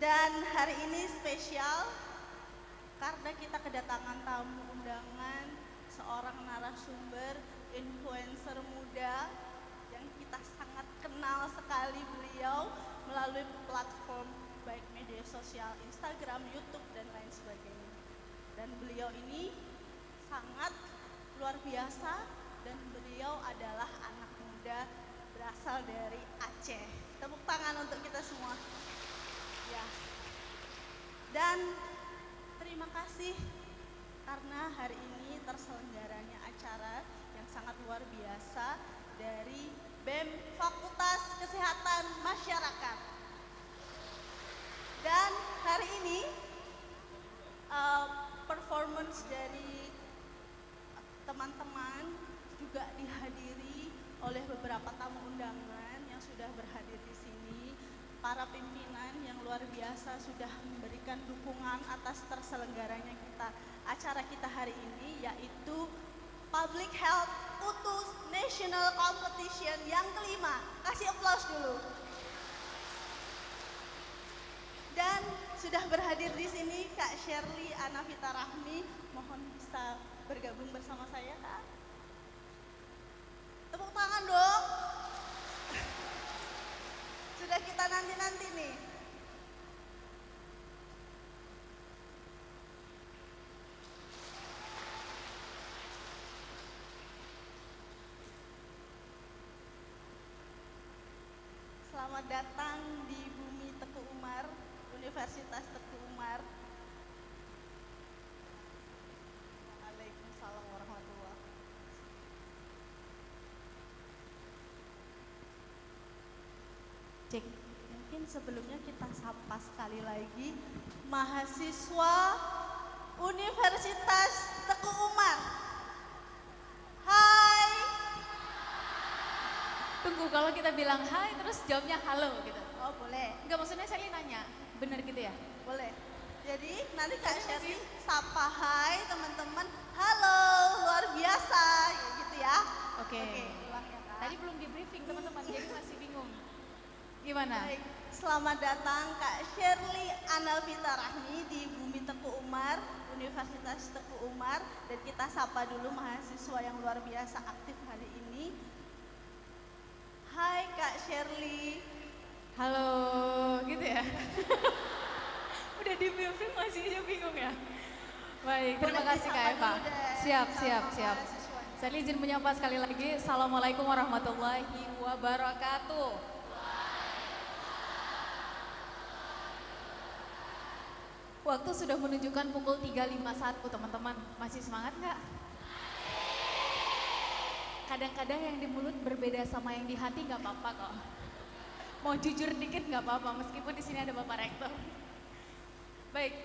Dan hari ini spesial karena kita kedatangan tamu undangan, seorang narasumber, influencer muda yang kita sangat kenal sekali beliau melalui platform baik media sosial, Instagram, YouTube, dan lain sebagainya. Dan beliau ini sangat luar biasa dan beliau adalah anak muda berasal dari Aceh. Tepuk tangan untuk kita semua. Ya. Dan terima kasih karena hari ini terselenggaranya acara yang sangat luar biasa dari BEM Fakultas Kesehatan Masyarakat. Dan hari ini performer announce dari teman-teman juga dihadiri oleh beberapa tamu undangan yang sudah berhadir di sini. Para pimpinan yang luar biasa sudah memberikan dukungan atas terselenggaranya acara kita hari ini, yaitu Public Health UTUS National Competition yang kelima. Kasih aplaus dulu. Dan sudah berhadir di sini Kak Shirley Anavita Rahmi, mohon bisa bergabung bersama saya, Kak. Tepuk tangan dong. Sudah kita nanti-nanti nih. Selamat datang di bumi Teguh Umar, Universitas Teguh Umar. Waalaikumsalam warahmatullahi wabarakatuh. Cek, mungkin sebelumnya kita sapa sekali lagi mahasiswa Universitas Teguh Umar. Hai. Tunggu, kalau kita bilang hai terus jawabnya halo gitu. Oh boleh. Enggak, maksudnya saya nanya, benar gitu ya? Boleh. Jadi nanti Kak Shirley sapa hai teman-teman. Halo, luar biasa gitu ya. Oke. Ulang ya Kak. Tadi belum di briefing teman-teman, jadi masih bingung. Gimana? Baik, selamat datang Kak Shirley Anavita Rahmi di bumi Teguh Umar, Universitas Teguh Umar. Dan kita sapa dulu mahasiswa yang luar biasa aktif hari ini. Hai Kak Shirley. Halo, gitu ya? Udah di briefing masih aja bingung ya? Baik, terima kasih Kak Eva. Siap. Saya izin menyapa sekali lagi. Assalamualaikum warahmatullahi wabarakatuh. Waktu sudah menunjukkan pukul 3.51 teman-teman. Masih semangat nggak? Kadang-kadang yang di mulut berbeda sama yang di hati nggak apa-apa kok. Mau jujur dikit nggak apa-apa, meskipun di sini ada Bapak Rektor. Baik,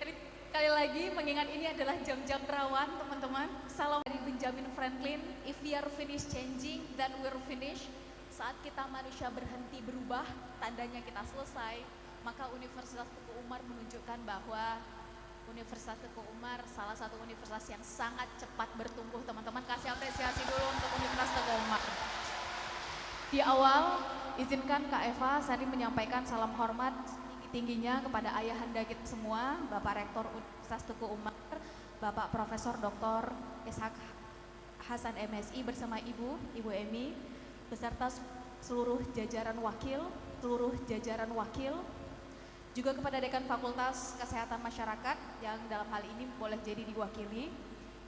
sekali lagi mengingat ini adalah jam-jam rawan teman-teman. Salam dari Benjamin Franklin, if we are finished changing, then we're finished. Saat kita manusia berhenti berubah, tandanya kita selesai. Maka Universitas Teguh Umar menunjukkan bahwa Universitas Teguh Umar salah satu universitas yang sangat cepat bertumbuh teman-teman. Kasih apresiasi dulu untuk Universitas Teguh Umar. Di awal, izinkan Kak Eva saya menyampaikan salam hormat tingginya kepada ayahanda kita semua, Bapak Rektor Universitas Teguh Umar, Bapak Profesor Dr. Ishak Hasan MSI bersama Ibu Emi, beserta seluruh jajaran wakil, juga kepada Dekan Fakultas Kesehatan Masyarakat yang dalam hal ini boleh jadi diwakili,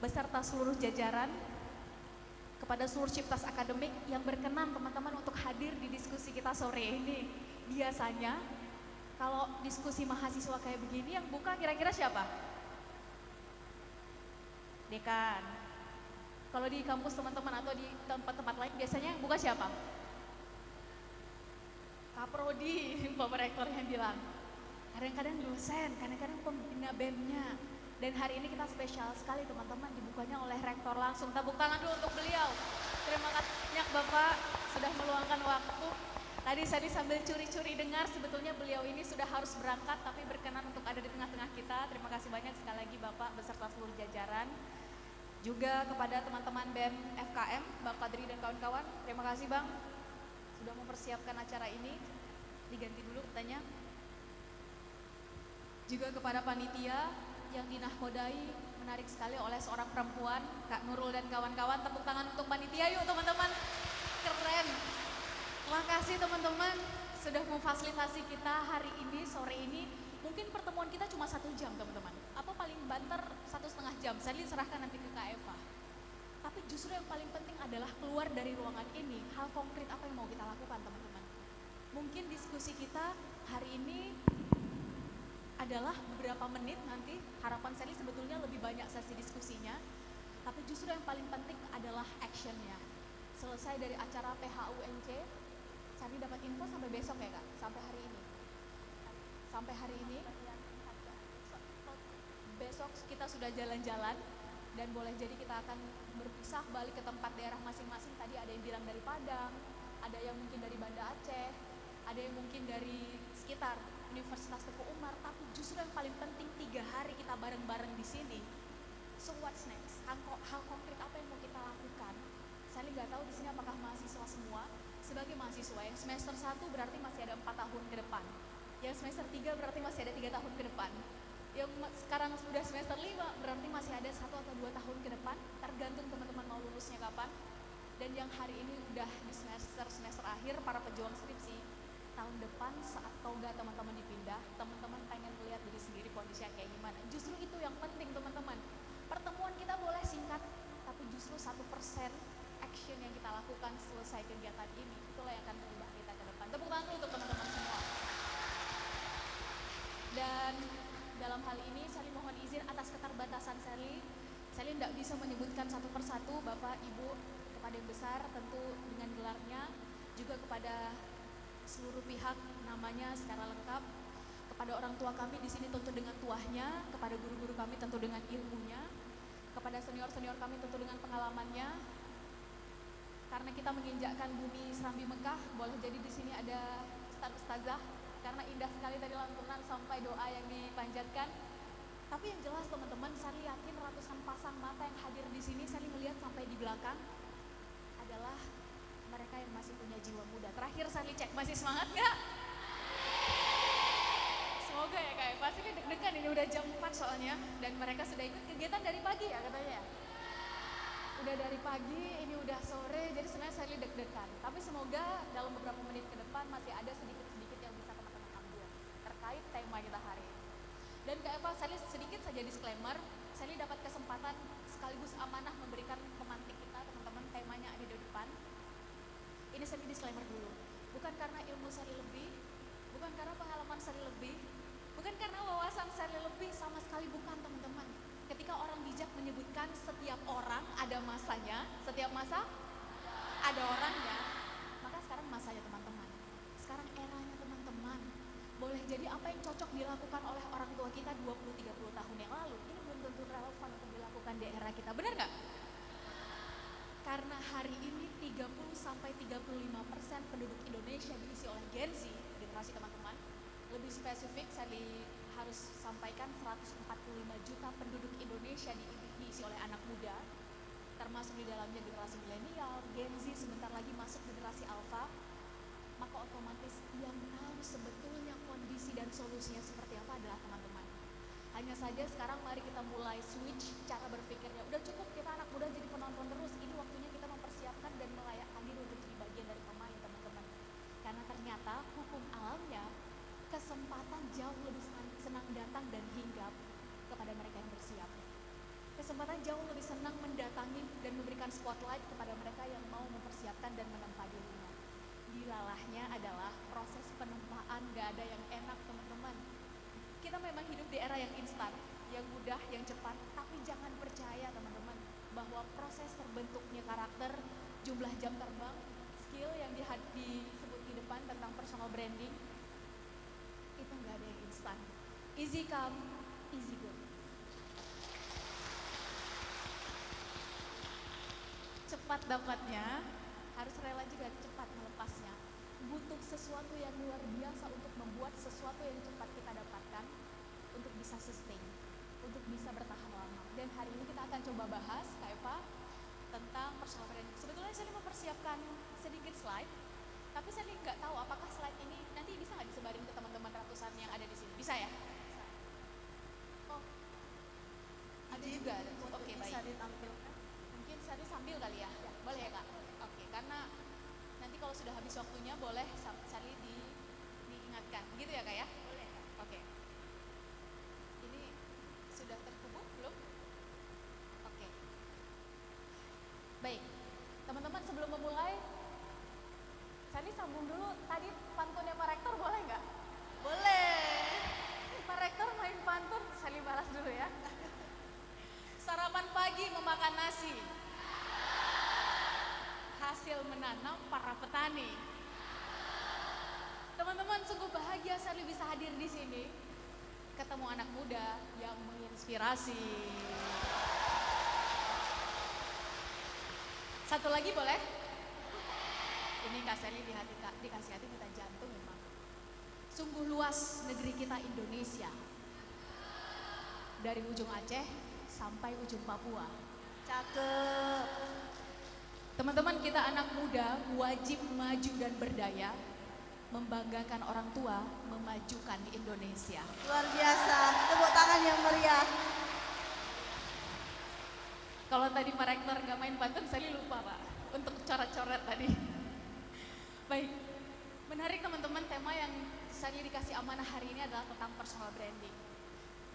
beserta seluruh jajaran, kepada seluruh Ciptas Akademik yang berkenan teman-teman untuk hadir di diskusi kita sore ini. Biasanya kalau diskusi mahasiswa kayak begini yang buka kira-kira siapa? Dekan. Kalau di kampus teman-teman atau di tempat-tempat lain biasanya yang buka siapa? Kaprodi, Bapak Rektor yang bilang. Kadang-kadang dosen, kadang-kadang pembina BEM-nya. Dan hari ini kita spesial sekali teman-teman, dibukanya oleh Rektor langsung. Tepuk tangan dulu untuk beliau. Terima kasih banyak Bapak sudah meluangkan waktu. Tadi saya sambil curi-curi dengar sebetulnya beliau ini sudah harus berangkat tapi berkenan untuk ada di tengah-tengah kita. Terima kasih banyak sekali lagi Bapak beserta seluruh jajaran. Juga kepada teman-teman BEM FKM, Bang Padri dan kawan-kawan. Terima kasih Bang sudah mempersiapkan acara ini. Diganti dulu katanya. Juga kepada panitia yang dinahkodai menarik sekali oleh seorang perempuan, Kak Nurul dan kawan-kawan. Tepuk tangan untuk panitia yuk teman-teman. Keren. Terima kasih teman-teman sudah memfasilitasi kita hari ini, sore ini. Mungkin pertemuan kita cuma 1 jam teman-teman. Apa paling banter 1,5 jam, saya serahkan nanti ke Kak Eva. Tapi justru yang paling penting adalah keluar dari ruangan ini, hal konkret apa yang mau kita lakukan teman-teman. Mungkin diskusi kita hari ini adalah beberapa menit nanti, harapan saya sebetulnya lebih banyak sesi diskusinya, tapi justru yang paling penting adalah actionnya. Selesai dari acara PHUNC, saya dapat info sampai besok ya Kak, sampai hari ini. Sampai hari ini, besok kita sudah jalan-jalan, Dan boleh jadi kita akan berpisah balik ke tempat daerah masing-masing. Tadi ada yang bilang dari Padang, ada yang mungkin dari Banda Aceh, ada yang mungkin dari sekitar Universitas Teguh Umar. Tapi justru yang paling penting 3 hari kita bareng-bareng di sini. So what's next? Hal konkret apa yang mau kita lakukan? Saya nggak tahu di sini apakah mahasiswa semua. Sebagai mahasiswa yang semester 1 berarti masih ada 4 tahun ke depan. Yang semester 3 berarti masih ada 3 tahun ke depan. Yang sekarang sudah semester 5 berarti masih ada 1 atau 2 tahun ke depan, tergantung teman-teman mau lulusnya kapan. Dan yang hari ini udah di semester akhir, para pejuang skripsi, tahun depan saat toga teman-teman dipindah, teman-teman pengen melihat diri sendiri kondisinya kayak gimana. Justru itu yang penting teman-teman. Pertemuan kita boleh singkat, tapi justru 1% action yang kita lakukan selesai kegiatan ini, itulah yang akan merubah kita ke depan. Tepuk tangan untuk teman-teman semua. Dan dalam hal ini Sally mohon izin atas keterbatasan Sally tidak bisa menyebutkan satu persatu Bapak, Ibu, kepada yang besar tentu dengan gelarnya, juga kepada seluruh pihak namanya secara lengkap, kepada orang tua kami di sini tentu dengan tuahnya, kepada guru-guru kami tentu dengan ilmunya, kepada senior-senior kami tentu dengan pengalamannya. Karena kita menginjakkan bumi Serambi Mekah, boleh jadi di sini ada ustaz-ustazah, karena indah sekali tadi lantunan sampai doa yang dipanjatkan. Tapi yang jelas teman-teman, saya yakin ratusan pasang mata yang hadir di sini, saya melihat sampai di belakang adalah mereka yang masih punya jiwa muda. Terakhir saya cek, masih semangat nggak? Semoga ya Kak, pasti deg-degan ini udah jam 4 soalnya, dan mereka sudah ikut kegiatan dari pagi ya katanya. Udah dari pagi, ini udah sore, jadi sebenarnya saya deg-degan. Tapi semoga dalam beberapa menit ke depan masih ada sedikit-sedikit yang bisa teman-teman ambil terkait tema kita hari ini. Dan Kak Eva, saya sedikit saja disclaimer, saya dapat kesempatan sekaligus amanah memberikan pemantik kita, teman-teman, temanya ada di depan. Ini saya disclaimer dulu, bukan karena ilmu saya lebih, bukan karena pengalaman saya lebih, bukan karena wawasan saya lebih, sama sekali bukan teman-teman. Ketika orang bijak menyebutkan setiap orang ada masanya, setiap masa ada orangnya, maka sekarang masanya teman-teman. Sekarang eranya teman-teman. Boleh jadi apa yang cocok dilakukan oleh orang tua kita 20-30 tahun yang lalu, ini belum tentu relevan untuk dilakukan di era kita, benar nggak? Karena hari ini 30-35% penduduk Indonesia diisi oleh Gen Z, generasi teman-teman. Lebih spesifik, saya harus sampaikan 145 juta penduduk Indonesia diisi oleh anak muda, termasuk di dalamnya generasi milenial, Gen Z, sebentar lagi masuk generasi alpha. Maka otomatis yang tahu sebetulnya kondisi dan solusinya seperti apa adalah teman-teman. Hanya saja sekarang mari kita mulai switch cara berpikirnya. Udah cukup kita anak muda jadi penonton terus, ini waktunya kita mempersiapkan dan melayakkan diri untuk jadi bagian dari pemain teman-teman. Karena ternyata hukum alamnya, kesempatan jauh lebih senang datang dan hinggap kepada mereka yang bersiap. Kesempatan jauh lebih senang mendatangi dan memberikan spotlight kepada mereka yang mau mempersiapkan dan menempa dirinya. Dilalahnya adalah proses penempaan, gak ada yang enak teman-teman. Kita memang hidup di era yang instan, yang mudah, yang cepat, tapi jangan percaya teman-teman bahwa proses terbentuknya karakter, jumlah jam terbang, skill yang disebut di depan tentang personal branding, itu gak ada yang instan. Easy come, easy go. Cepat dapatnya, harus rela juga cepat melepasnya. Butuh sesuatu yang luar biasa untuk membuat sesuatu yang cepat kita dapatkan untuk bisa sustain, untuk bisa bertahan lama. Dan hari ini kita akan coba bahas, Kak Eva, tentang personal branding. Sebetulnya saya mempersiapkan sedikit slide, tapi saya nggak tahu apakah slide ini nanti bisa nggak disebarin ke teman-teman ratusan yang ada di sini. Bisa ya? Oh, ada juga. Oke, baik. Bisa ditampilkan. Mungkin saya sambil kali ya? Boleh ya Kak? Oke, karena nanti kalau sudah habis waktunya boleh Sally diingatkan, gitu ya Kak ya? Boleh. Oke. Ini sudah terhubung belum? Oke. Baik, teman-teman sebelum memulai, Sally sambung dulu tadi pantunnya Pak Rektor, boleh nggak? Boleh. Pak Rektor main pantun, Sally balas dulu ya. Sarapan pagi memakan nasi, hasil menanam para petani. Teman-teman, sungguh bahagia saya bisa hadir di sini, ketemu anak muda yang menginspirasi. Satu lagi boleh? Ini Kak Sally dikasih hati minta jantung memang. Sungguh luas negeri kita Indonesia. Dari ujung Aceh sampai ujung Papua. Cakep. Teman-teman, kita anak muda wajib maju dan berdaya, membanggakan orang tua, memajukan Indonesia. Luar biasa, tepuk tangan yang meriah. Kalau tadi Pak Rektor nggak main pantun, saya lupa Pak, untuk coret-coret tadi. Baik, menarik teman-teman, tema yang saya dikasih amanah hari ini adalah tentang personal branding.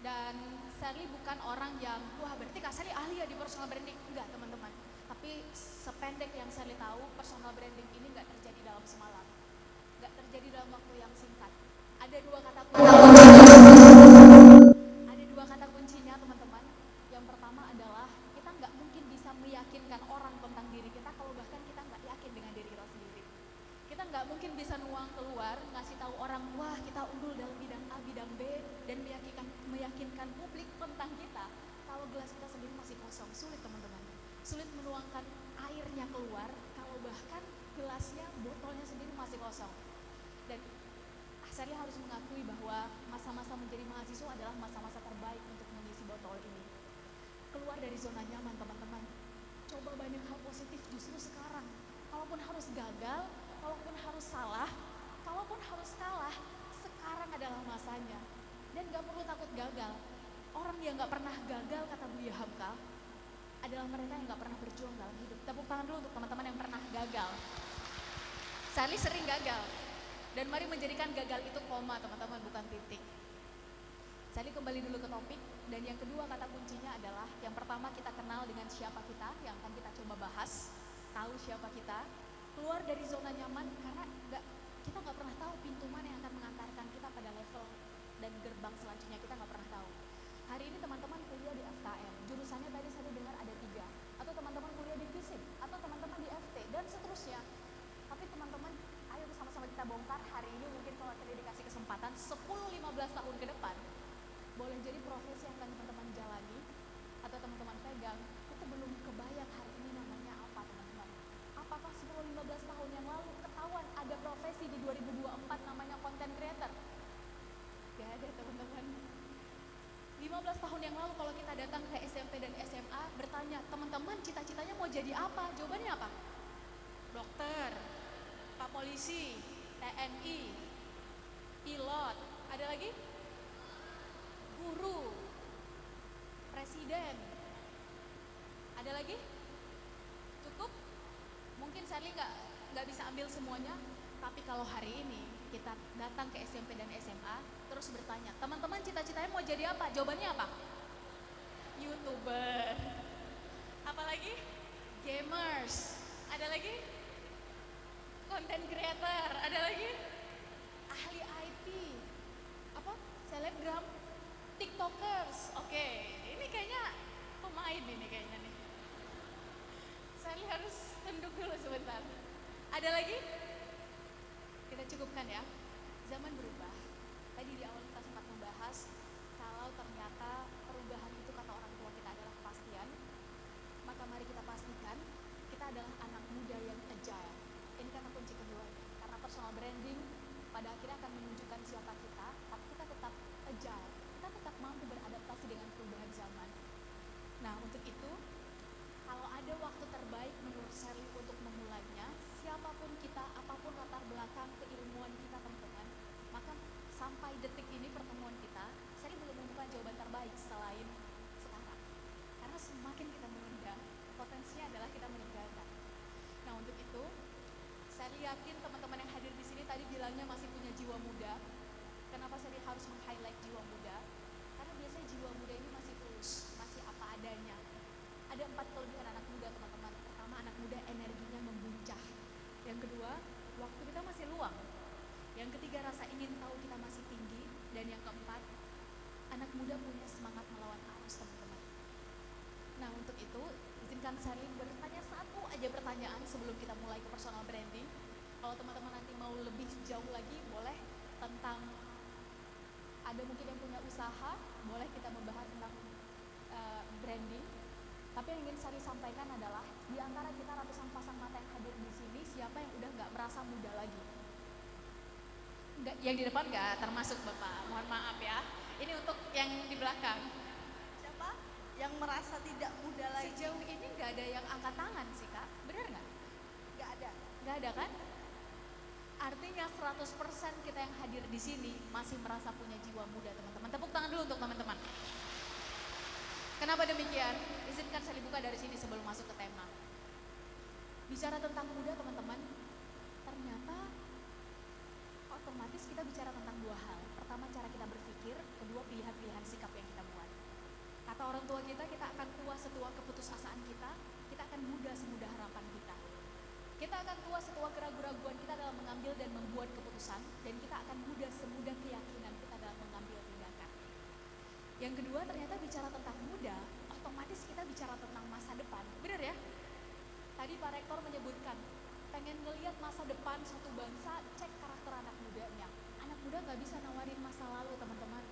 Dan Sally bukan orang yang, wah berarti Kak Sally ahli ya di personal branding. Enggak teman-teman, tapi sependek yang Sally tahu, personal branding ini nggak terjadi dalam semalam. Nggak terjadi dalam waktu yang singkat. Ada dua kata kuncinya teman-teman. Yang pertama adalah kita nggak mungkin bisa meyakinkan orang tentang diri kita kalau bahkan kita nggak yakin dengan diri kita sendiri. Kita nggak mungkin bisa nuang keluar, ngasih tahu orang, wah kita unggul dalam bidang A, bidang B, dan meyakinkan publik tentang kita kalau gelas kita sendiri masih kosong. Sulit teman-teman. Sulit menuangkan airnya keluar kalau bahkan gelasnya, botolnya sendiri masih kosong. Dan saya harus mengakui bahwa masa-masa menjadi mahasiswa adalah masa-masa terbaik untuk mengisi botol ini. Keluar dari zona nyaman teman-teman. Coba banyak hal positif justru sekarang. Kalaupun harus gagal, kalaupun harus salah, kalaupun harus kalah, sekarang adalah masanya. Dan gak perlu takut gagal. Orang yang gak pernah gagal, kata Buya Hamka, adalah mereka yang gak pernah berjuang dalam hidup. Tepuk tangan dulu untuk teman-teman yang pernah gagal. Sally sering gagal. Dan mari menjadikan gagal itu koma teman-teman, bukan titik. Sally kembali dulu ke topik. Dan yang kedua kata kuncinya adalah, yang pertama kita kenal dengan siapa kita, yang akan kita coba bahas. Tahu siapa kita, keluar dari zona nyaman, karena kita nggak pernah tahu pintu mana yang akan mengantarkan kita pada level dan gerbang selanjutnya, kita nggak pernah tahu. Hari ini teman-teman kuliah di FKM, jurusannya tadi saya dengar ada 3, atau teman-teman kuliah di FISIP, atau teman-teman di FT, dan seterusnya. Tapi teman-teman, ayo sama-sama kita bongkar hari ini, mungkin kalau tadi dikasih kesempatan 10-15 tahun ke depan, boleh jadi profesi yang akan teman-teman jalani, atau teman-teman pegang, itu belum kebayang hari ini namanya apa teman-teman. Apakah 10-15 tahun yang lalu ketahuan ada profesi di 2024 namanya content creator? Gak ada teman-teman. 15 tahun yang lalu kalau kita datang ke SMP dan SMA bertanya, teman-teman cita-citanya mau jadi apa? Jawabannya apa? Dokter, Pak Polisi, TNI, pilot, ada lagi? Guru, presiden, ada lagi? Cukup? Mungkin Sally nggak bisa ambil semuanya, tapi kalau hari ini kita datang ke SMP dan SMA terus bertanya, teman-teman cita-citanya mau jadi apa? Jawabannya apa? YouTuber. Apalagi? Gamers. Ada lagi? Content creator. Ada lagi? Ahli IT. Apa? Selebgram. TikTokers. Oke, ini kayaknya pemain ini kayaknya nih. Saya harus tunduk dulu sebentar. Ada lagi? Kita cukupkan ya. Zaman berubah. Tadi di awal kita sempat membahas kalau ternyata perubahan itu kata orang tua kita adalah kepastian, maka mari kita pastikan kita adalah anak muda yang agile. Ini kata kunci kedua. Karena personal branding pada akhirnya akan menunjukkan siapa kita, tapi kita tetap agile. Kita tetap mampu beradaptasi dengan perubahan zaman. Nah, untuk itu, kalau ada waktu terbaik menurut Sally untuk memulainya, siapapun kita, apapun latar belakang keilmuan kita teman-teman, maka sampai detik ini pertemuan kita, Sally belum menemukan jawaban terbaik selain sekarang. Karena semakin kita menunda, potensinya adalah kita meninggalkan. Nah, untuk itu, Sally yakin teman-teman yang hadir di sini tadi bilangnya masih punya jiwa muda. Kenapa Sally harus meng-highlight jiwa muda? Karena biasanya jiwa muda ini masih tulus, masih apa adanya. Ada 4 kelebihan anak muda teman-teman. Pertama, anak muda energinya membuncah. Yang kedua, waktu kita masih luang. Yang ketiga, rasa ingin tahu kita masih tinggi. Dan yang keempat, anak muda punya semangat melawan arus teman-teman. Nah, untuk itu, izinkan Sally bertanya satu aja pertanyaan sebelum kita mulai ke personal branding. Kalau teman-teman nanti mau lebih jauh lagi, boleh tentang ada mungkin yang punya usaha, boleh kita membahas tentang branding. Tapi yang ingin Sally sampaikan adalah di antara kita ratusan pasang mata yang hadir di sini, siapa yang udah nggak merasa muda lagi? Nggak, yang di depan nggak termasuk Bapak, mohon maaf ya. Ini untuk yang di belakang. Siapa yang merasa tidak muda lagi? Sejauh ini nggak ada yang angkat tangan sih Kak, benar nggak? Nggak ada. Nggak ada kan? Artinya 100% kita yang hadir di sini masih merasa punya jiwa muda teman-teman. Tepuk tangan dulu untuk teman-teman. Kenapa demikian? Izinkan saya dibuka dari sini sebelum masuk ke tema. Bicara tentang muda teman-teman, ternyata otomatis kita bicara tentang dua hal. Pertama cara kita berpikir, kedua pilihan-pilihan sikap yang kita buat. Kata orang tua kita akan tua setua keputusasaan kita akan muda semudah harapan kita. Kita akan tua setua keraguan-raguan kita dalam mengambil dan membuat keputusan, dan kita akan muda semudah keyakinan kita dalam mengambil tindakan. Yang kedua, ternyata bicara tentang muda, otomatis kita bicara tentang masa depan. Benar ya? Tadi Pak Rektor menyebutkan, pengen ngelihat masa depan suatu bangsa, cek karakter anak mudanya. Anak muda nggak bisa nawarin masa lalu teman-teman.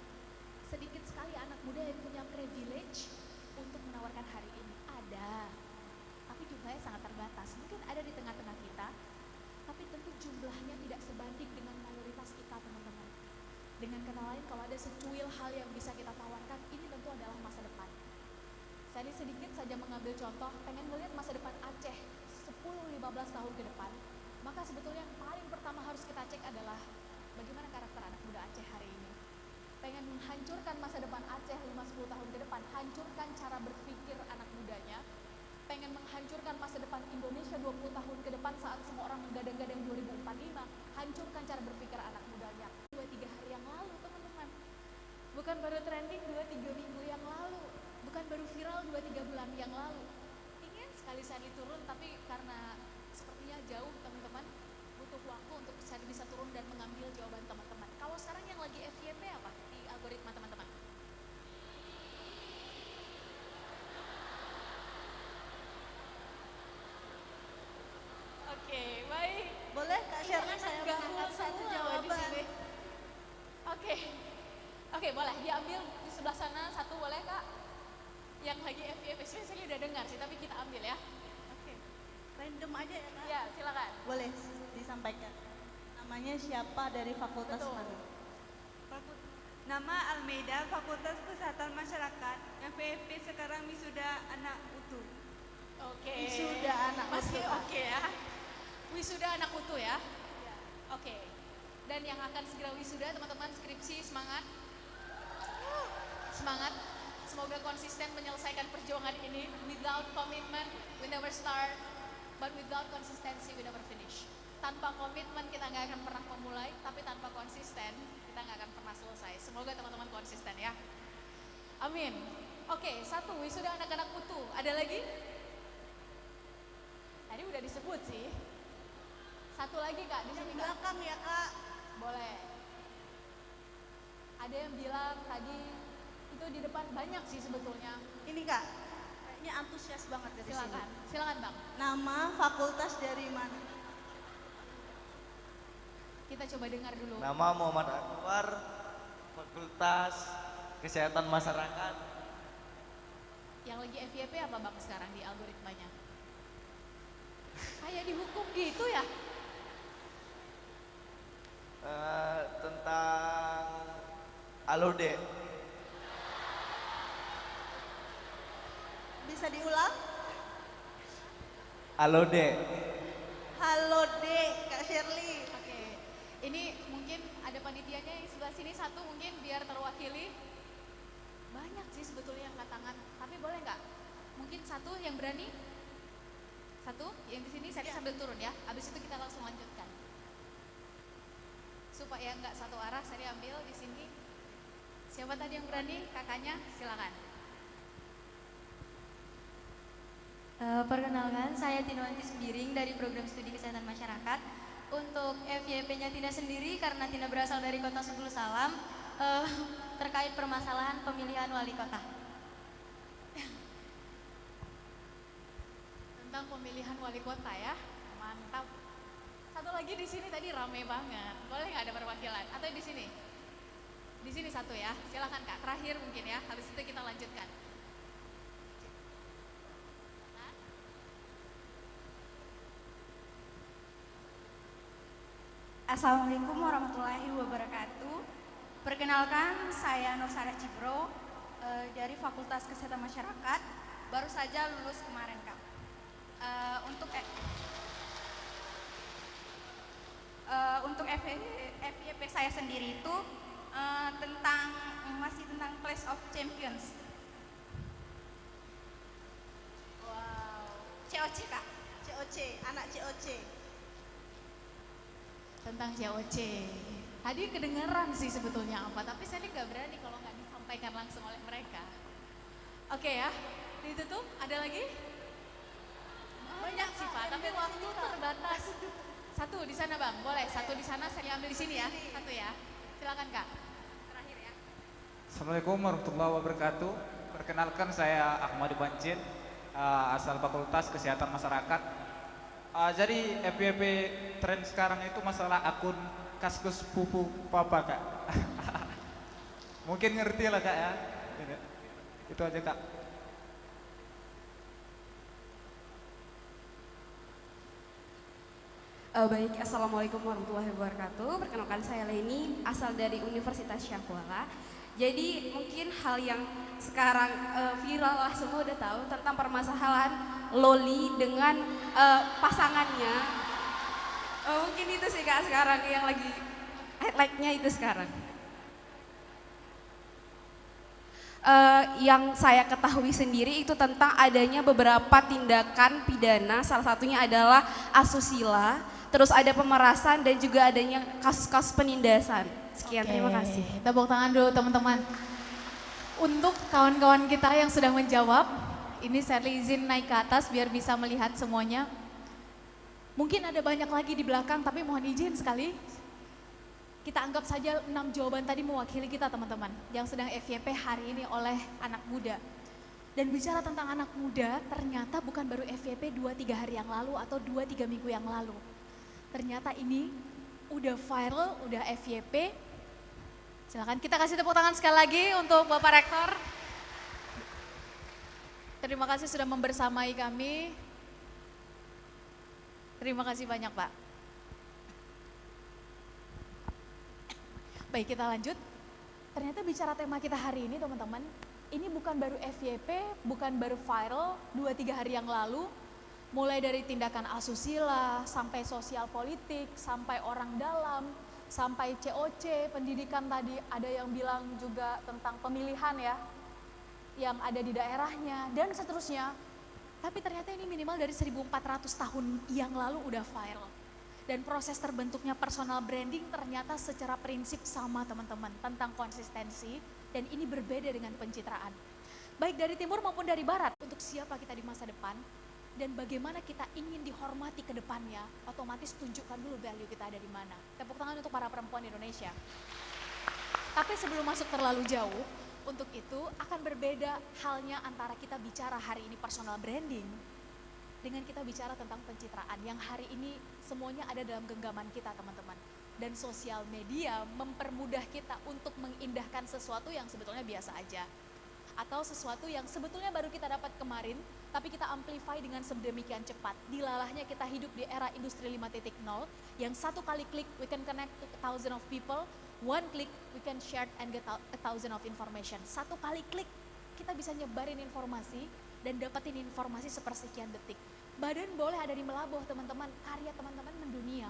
Sedikit sekali anak muda yang punya privilege untuk menawarkan hari ini. Ada, tapi jumlahnya sangat terbatas. Mungkin ada di tengah-tengah kita, tapi tentu jumlahnya tidak sebanding dengan mayoritas kita teman-teman. Dengan kata lain, kalau ada secuil hal yang bisa kita tawarkan, ini tentu adalah masa depan. Saya sedikit saja mengambil contoh, pengen melihat masa depan Aceh 10-15 tahun ke depan, maka sebetulnya yang paling pertama harus kita cek adalah bagaimana karakter anak muda Aceh hari ini. Pengen menghancurkan masa depan Aceh 5-10 tahun ke depan, hancurkan cara berpikir anak mudanya. Pengen menghancurkan masa depan Indonesia 20 tahun ke depan saat semua orang menggadang-gadang 2045, hancurkan cara berpikir anak mudanya. 2-3 hari yang lalu teman-teman, bukan baru trending 2-3 minggu yang lalu, bukan baru viral 2-3 bulan yang lalu. Ingin sekali saya turun, tapi karena sepertinya jauh teman-teman, butuh waktu untuk saya bisa turun dan mengambil jawaban teman-teman. Kalau sekarang yang lagi FYP apa di algoritma teman-teman? Oke, baik. Boleh Kak Shirley saya Gak mengangkat satu di jawaban? sini. Oke, boleh diambil di sebelah sana satu, boleh Kak? Yang lagi FYP, saya udah dengar sih, tapi kita ambil ya. Oke, random aja ya Kak? Ya, silakan. Boleh disampaikan. Namanya siapa dari fakultas Betul. mana? Nama Almeida, Fakultas Kesehatan Masyarakat. FYP sekarang wisuda anak utuh. Oke. Wisuda anak Masih utuh. oke ya. Wisuda anak utuh ya. Oke. Dan yang akan segera wisuda teman-teman skripsi semangat. Semangat. Semoga konsisten menyelesaikan perjuangan ini. Without commitment we never start, but without consistency we never finish. Tanpa komitmen kita nggak akan pernah memulai, tapi tanpa konsisten kita nggak akan pernah selesai. Semoga teman-teman konsisten ya. Amin. Oke, satu wisuda anak-anak utuh. Ada lagi? Tadi udah disebut sih. Satu lagi Kak, di sini Kak. Belakang ya Kak. Boleh. Ada yang bilang tadi itu di depan banyak sih sebetulnya. Ini Kak, kayaknya antusias banget dari Silakan, sini. silakan Bang. Nama fakultas dari mana? Kita coba dengar dulu. Nama Muhammad Anwar, Fakultas Kesehatan Masyarakat. Yang lagi FYP apa Bang sekarang di algoritmanya? Kayak dihukum gitu ya? Tentang Alode. Bisa diulang? Alode. Halo Dek, Kak Shirley. Oke. Ini mungkin ada panitianya yang sebelah sini satu mungkin biar terwakili. Banyak sih sebetulnya yang angkat tangan, tapi boleh nggak? Mungkin satu yang berani? Satu, yang di sini saya sambil turun ya. Habis itu kita langsung lanjutkan. Supaya nggak satu arah, saya ambil di sini. Siapa tadi yang berani? Kakaknya, silakan. Perkenalkan, saya Tinwanti Sembiring dari Program Studi Kesehatan Masyarakat. Untuk FYP-nya Tina sendiri, karena Tina berasal dari Kota Sugul Salam, terkait permasalahan pemilihan wali kota. Tentang pemilihan wali kota ya, mantap. Satu lagi di sini tadi rame banget. Boleh nggak ada perwakilan? Atau di sini? Di sini satu ya. Silakan Kak. Terakhir mungkin ya. Habis itu kita lanjutkan. Assalamualaikum warahmatullahi wabarakatuh. Perkenalkan, saya Nur Sarah Cibro dari Fakultas Kesehatan Masyarakat. Baru saja lulus kemarin, Kak. Untuk FYP saya sendiri itu masih tentang Clash of Champions. Wow, COC, Kak. COC, anak COC. Tentang COC. Tadi kedengeran sih sebetulnya apa, tapi saya nggak berani kalau nggak disampaikan langsung oleh mereka. Oke ya, ditutup. Ada lagi? Banyak sih Pak, tapi waktu terbatas. Satu di sana Bang, boleh. Satu di sana, saya ambil di sini ya. Satu ya. Silakan Kak. Terakhir ya. Assalamualaikum warahmatullahi wabarakatuh. Perkenalkan saya Ahmad Bancin, asal Fakultas Kesehatan Masyarakat. Jadi FYP tren sekarang itu masalah akun Kaskus Pupu Papa, Kak. Mungkin ngerti lah, Kak ya. Itu aja, Kak. Baik, Assalamualaikum warahmatullahi wabarakatuh. Perkenalkan, saya Leni, asal dari Universitas Syahkuala. Jadi mungkin hal yang sekarang viral lah, semua udah tahu tentang permasalahan Loli dengan pasangannya. Mungkin itu sih Kak sekarang yang lagi highlight-nya itu sekarang. Yang saya ketahui sendiri itu tentang adanya beberapa tindakan pidana, salah satunya adalah asusila, terus ada pemerasan dan juga adanya kasus-kasus penindasan. Sekian, terima kasih. Tepuk tangan dulu teman-teman. Untuk kawan-kawan kita yang sudah menjawab, ini saya izin naik ke atas biar bisa melihat semuanya. Mungkin ada banyak lagi di belakang, tapi mohon izin sekali. Kita anggap saja 6 jawaban tadi mewakili kita teman-teman, yang sedang FYP hari ini oleh anak muda. Dan bicara tentang anak muda, ternyata bukan baru FYP 2-3 hari yang lalu atau 2-3 minggu yang lalu. Ternyata ini udah viral, udah FYP. Silakan kita kasih tepuk tangan sekali lagi untuk Bapak Rektor. Terima kasih sudah membersamai kami. Terima kasih banyak Pak. Baik, kita lanjut. Ternyata bicara tema kita hari ini teman-teman, ini bukan baru FYP, bukan baru viral 2-3 hari yang lalu. Mulai dari tindakan asusila, sampai sosial politik, sampai orang dalam, sampai COC, pendidikan tadi ada yang bilang juga tentang pemilihan ya, yang ada di daerahnya, dan seterusnya. Tapi ternyata ini minimal dari 1400 tahun yang lalu udah viral. Dan proses terbentuknya personal branding ternyata secara prinsip sama teman-teman, tentang konsistensi, dan ini berbeda dengan pencitraan. Baik dari timur maupun dari barat, untuk siapa kita di masa depan, dan bagaimana kita ingin dihormati ke depannya, otomatis tunjukkan dulu value kita ada di mana. Tepuk tangan untuk para perempuan Indonesia. Tapi sebelum masuk terlalu jauh, untuk itu akan berbeda halnya antara kita bicara hari ini personal branding dengan kita bicara tentang pencitraan yang hari ini semuanya ada dalam genggaman kita teman-teman. Dan sosial media mempermudah kita untuk mengindahkan sesuatu yang sebetulnya biasa aja. Atau sesuatu yang sebetulnya baru kita dapat kemarin, tapi kita amplify dengan sedemikian cepat. Dilalahnya kita hidup di era industri 5.0, yang satu kali klik we can connect to 1,000 of people, one click we can share and get 1,000 of information. Satu kali klik kita bisa nyebarin informasi dan dapetin informasi sepersekian detik. Badan boleh ada di Melabuh teman-teman, karya teman-teman mendunia.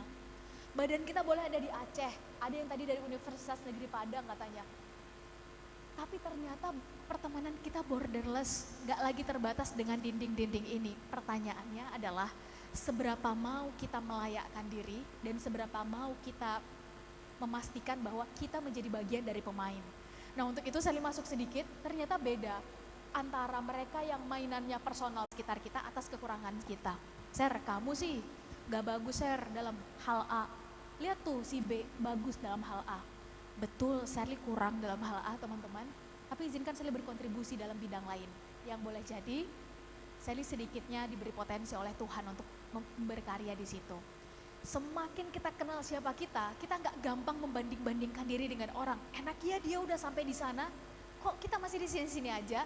Badan kita boleh ada di Aceh, ada yang tadi dari Universitas Negeri Padang katanya. Tapi ternyata pertemanan kita borderless, gak lagi terbatas dengan dinding-dinding ini. Pertanyaannya adalah seberapa mau kita melayakkan diri dan seberapa mau kita memastikan bahwa kita menjadi bagian dari pemain. Nah untuk itu saya masuk sedikit, ternyata beda antara mereka yang mainannya personal sekitar kita atas kekurangan kita. Ser, kamu sih gak bagus Ser dalam hal A. Lihat tuh si B bagus dalam hal A. Betul, Sherly kurang dalam hal A teman-teman, tapi izinkan Sherly berkontribusi dalam bidang lain. Yang boleh jadi, Sherly sedikitnya diberi potensi oleh Tuhan untuk berkarya di situ. Semakin kita kenal siapa kita nggak gampang membanding-bandingkan diri dengan orang. Enak ya dia udah sampai di sana, kok kita masih di sini-sini aja?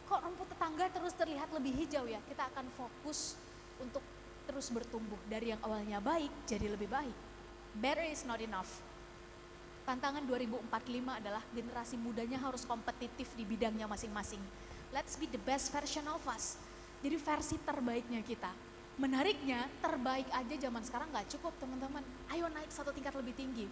Kok rumput tetangga terus terlihat lebih hijau ya? Kita akan fokus untuk terus bertumbuh dari yang awalnya baik jadi lebih baik. better is not enough. Tantangan 2045 adalah generasi mudanya harus kompetitif di bidangnya masing-masing. Let's be the best version of us. Jadi versi terbaiknya kita. Menariknya, terbaik aja zaman sekarang gak cukup teman-teman. Ayo naik satu tingkat lebih tinggi.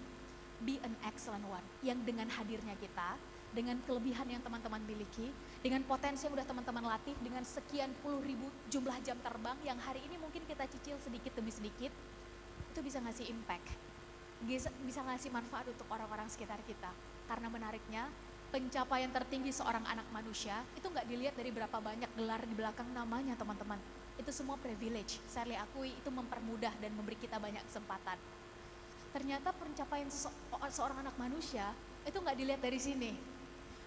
Be an excellent one. Yang dengan hadirnya kita, dengan kelebihan yang teman-teman miliki, dengan potensi yang udah teman-teman latih, dengan sekian puluh ribu jumlah jam terbang yang hari ini mungkin kita cicil sedikit demi sedikit, itu bisa ngasih impact, bisa ngasih manfaat untuk orang-orang sekitar kita. Karena menariknya, pencapaian tertinggi seorang anak manusia itu nggak dilihat dari berapa banyak gelar di belakang namanya teman-teman. Itu semua privilege, saya akui itu mempermudah dan memberi kita banyak kesempatan. Ternyata pencapaian seorang anak manusia itu nggak dilihat dari sini.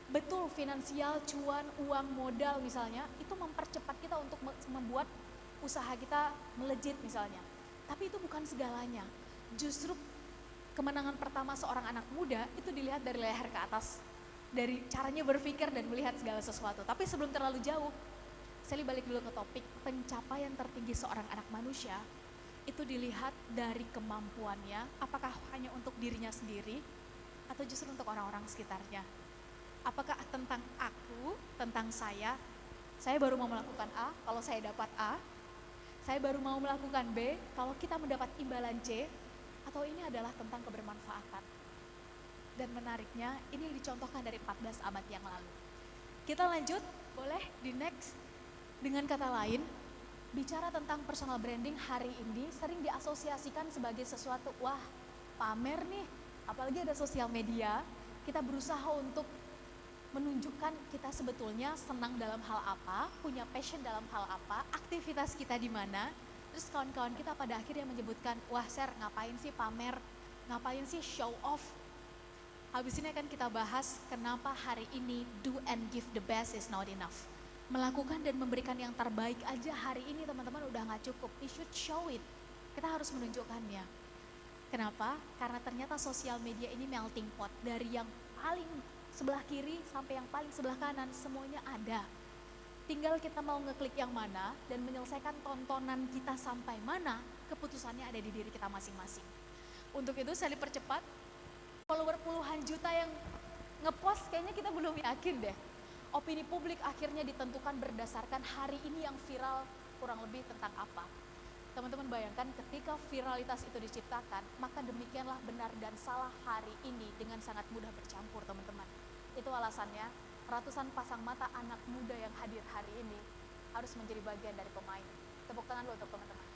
Betul, finansial, cuan, uang, modal misalnya, itu mempercepat kita untuk membuat usaha kita melejit misalnya. Tapi itu bukan segalanya. Justru kemenangan pertama seorang anak muda itu dilihat dari leher ke atas. Dari caranya berpikir dan melihat segala sesuatu. Tapi sebelum terlalu jauh, saya balik dulu ke topik pencapaian tertinggi seorang anak manusia itu dilihat dari kemampuannya, apakah hanya untuk dirinya sendiri atau justru untuk orang-orang sekitarnya. Apakah tentang aku, tentang saya baru mau melakukan A, kalau saya dapat A, saya baru mau melakukan B, kalau kita mendapat imbalan C, atau ini adalah tentang kebermanfaatan. Dan menariknya, ini dicontohkan dari 14 abad yang lalu. Kita lanjut, boleh di next. Dengan kata lain, bicara tentang personal branding hari ini sering diasosiasikan sebagai sesuatu, wah pamer nih, apalagi ada sosial media, kita berusaha untuk menunjukkan kita sebetulnya senang dalam hal apa, punya passion dalam hal apa, aktivitas kita di mana. Terus kawan-kawan kita pada akhirnya menyebutkan, wah Ser, ngapain sih pamer, ngapain sih show off. Habis ini akan kita bahas kenapa hari ini do and give the best is not enough. Melakukan dan memberikan yang terbaik aja hari ini teman-teman udah gak cukup, we should show it. Kita harus menunjukkannya. Kenapa? Karena ternyata sosial media ini melting pot, dari yang paling sebelah kiri sampai yang paling sebelah kanan semuanya ada. Tinggal kita mau ngeklik yang mana dan menyelesaikan tontonan kita sampai mana, keputusannya ada di diri kita masing-masing. Untuk itu saya dipercepat, follower puluhan juta yang ngepost kayaknya kita belum yakin deh. Opini publik akhirnya ditentukan berdasarkan hari ini yang viral kurang lebih tentang apa. Teman-teman bayangkan ketika viralitas itu diciptakan, maka demikianlah benar dan salah hari ini dengan sangat mudah bercampur teman-teman. Itu alasannya ratusan pasang mata anak muda yang hadir hari ini harus menjadi bagian dari pemain. Tepuk tangan dulu untuk teman-teman.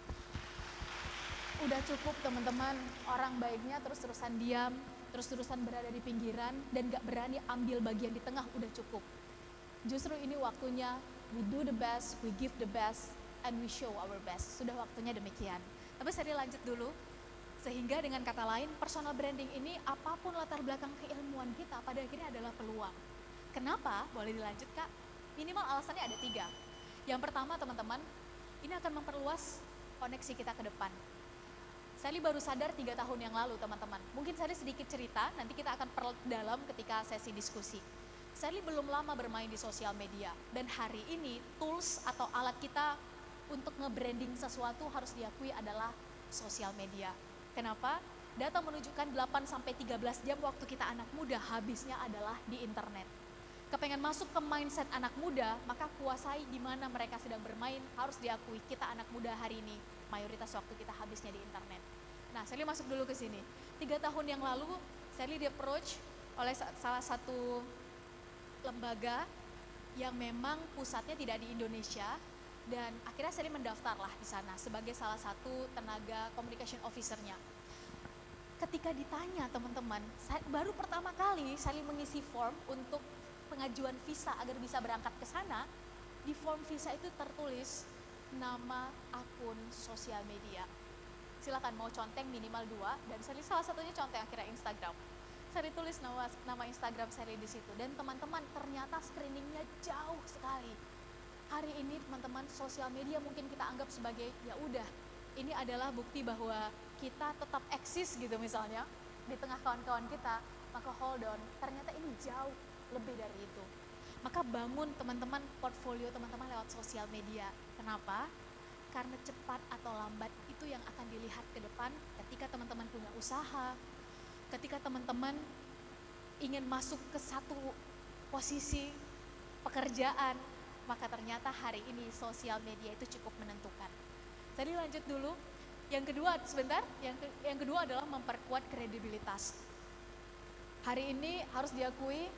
Udah cukup teman-teman, orang baiknya terus-terusan diam, terus-terusan berada di pinggiran dan gak berani ambil bagian di tengah, udah cukup. Justru ini waktunya we do the best, we give the best, and we show our best. Sudah waktunya demikian. Tapi saya lanjut dulu. Sehingga dengan kata lain, personal branding ini apapun latar belakang keilmuan kita pada akhirnya adalah peluang. Kenapa? Boleh dilanjut Kak? Minimal alasannya ada 3. Yang pertama teman-teman, ini akan memperluas koneksi kita ke depan. Sally baru sadar 3 tahun yang lalu teman-teman. Mungkin Sally sedikit cerita, nanti kita akan perdalam ketika sesi diskusi. Sally belum lama bermain di sosial media, dan hari ini tools atau alat kita untuk nge-branding sesuatu harus diakui adalah sosial media. Kenapa? Data menunjukkan 8-13 jam waktu kita anak muda habisnya adalah di internet. Kepengen masuk ke mindset anak muda, maka kuasai di mana mereka sedang bermain, harus diakui kita anak muda hari ini, mayoritas waktu kita habisnya di internet. Nah, Sally masuk dulu ke sini. 3 tahun yang lalu, Sally di-approach oleh salah satu lembaga yang memang pusatnya tidak di Indonesia, dan akhirnya Sally mendaftarlah di sana sebagai salah satu tenaga communication officer-nya. Ketika ditanya teman-teman, baru pertama kali Sally mengisi form untuk pengajuan visa agar bisa berangkat ke sana. Di form visa itu tertulis nama akun sosial media. Silakan mau conteng minimal 2, dan Sally salah satunya conteng akhirnya Instagram. Saya tulis nama Instagram Sally di situ, dan teman-teman ternyata screeningnya jauh sekali. Hari ini teman-teman sosial media mungkin kita anggap sebagai ya udah, ini adalah bukti bahwa kita tetap eksis gitu misalnya di tengah kawan-kawan kita, maka hold on, ternyata ini jauh lebih dari itu. Maka bangun teman-teman portfolio teman-teman lewat sosial media. Kenapa? Karena cepat atau lambat itu yang akan dilihat ke depan ketika teman-teman punya usaha, ketika teman-teman ingin masuk ke satu posisi pekerjaan, maka ternyata hari ini sosial media itu cukup menentukan. Jadi lanjut dulu. Yang kedua, sebentar, yang kedua adalah memperkuat kredibilitas. Hari ini harus diakui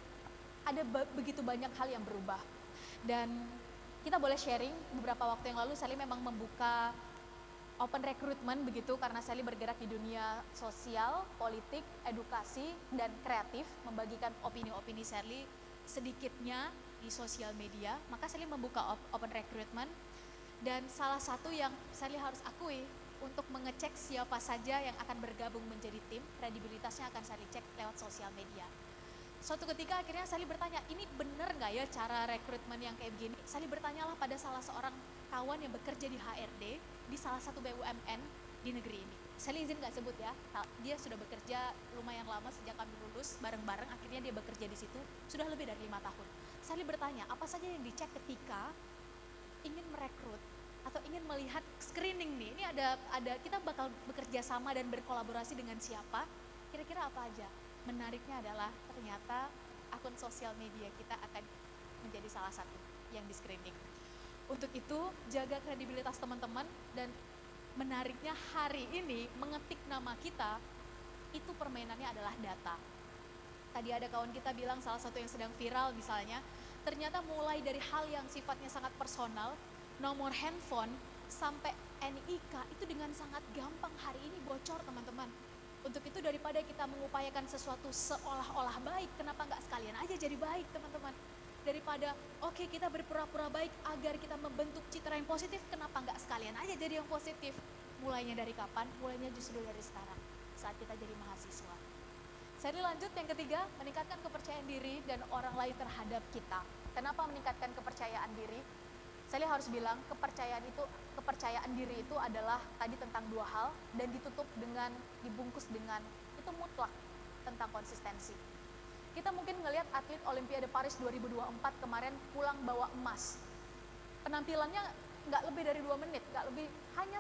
ada begitu banyak hal yang berubah. Dan kita boleh sharing, beberapa waktu yang lalu Sally memang membuka open recruitment begitu karena Sally bergerak di dunia sosial, politik, edukasi, dan kreatif, membagikan opini-opini Sally sedikitnya di sosial media, maka Sally membuka open recruitment. Dan salah satu yang Sally harus akui, untuk mengecek siapa saja yang akan bergabung menjadi tim, kredibilitasnya akan Sally cek lewat sosial media. Suatu ketika akhirnya Sally bertanya, ini benar nggak ya cara rekrutmen yang kayak begini? Sally bertanyalah pada salah seorang kawan yang bekerja di HRD di salah satu BUMN di negeri ini. Sally izin nggak sebut ya, dia sudah bekerja lumayan lama sejak kami lulus bareng-bareng, akhirnya dia bekerja di situ sudah lebih dari 5 tahun. Sally bertanya, apa saja yang dicek ketika ingin merekrut atau ingin melihat screening nih, ini ada kita bakal bekerja sama dan berkolaborasi dengan siapa, kira-kira apa aja? Menariknya adalah ternyata akun sosial media kita akan menjadi salah satu yang di screening. Untuk itu jaga kredibilitas teman-teman, dan menariknya hari ini mengetik nama kita, itu permainannya adalah data. Tadi ada kawan kita bilang salah satu yang sedang viral misalnya, ternyata mulai dari hal yang sifatnya sangat personal, nomor handphone sampai NIK itu dengan sangat gampang hari ini bocor teman-teman. Untuk itu daripada kita mengupayakan sesuatu seolah-olah baik, kenapa nggak sekalian aja jadi baik teman-teman? Daripada oke, kita berpura-pura baik agar kita membentuk citra yang positif, kenapa nggak sekalian aja jadi yang positif? Mulainya dari kapan? Mulainya justru dari sekarang, saat kita jadi mahasiswa. Saya lanjut yang ketiga, meningkatkan kepercayaan diri dan orang lain terhadap kita. Kenapa meningkatkan kepercayaan diri? Saya harus bilang kepercayaan diri itu adalah tadi tentang dua hal dan dibungkus dengan itu mutlak tentang konsistensi. Kita mungkin ngelihat atlet Olimpiade Paris 2024 kemarin pulang bawa emas. Penampilannya nggak lebih dari 2 menit, nggak lebih, hanya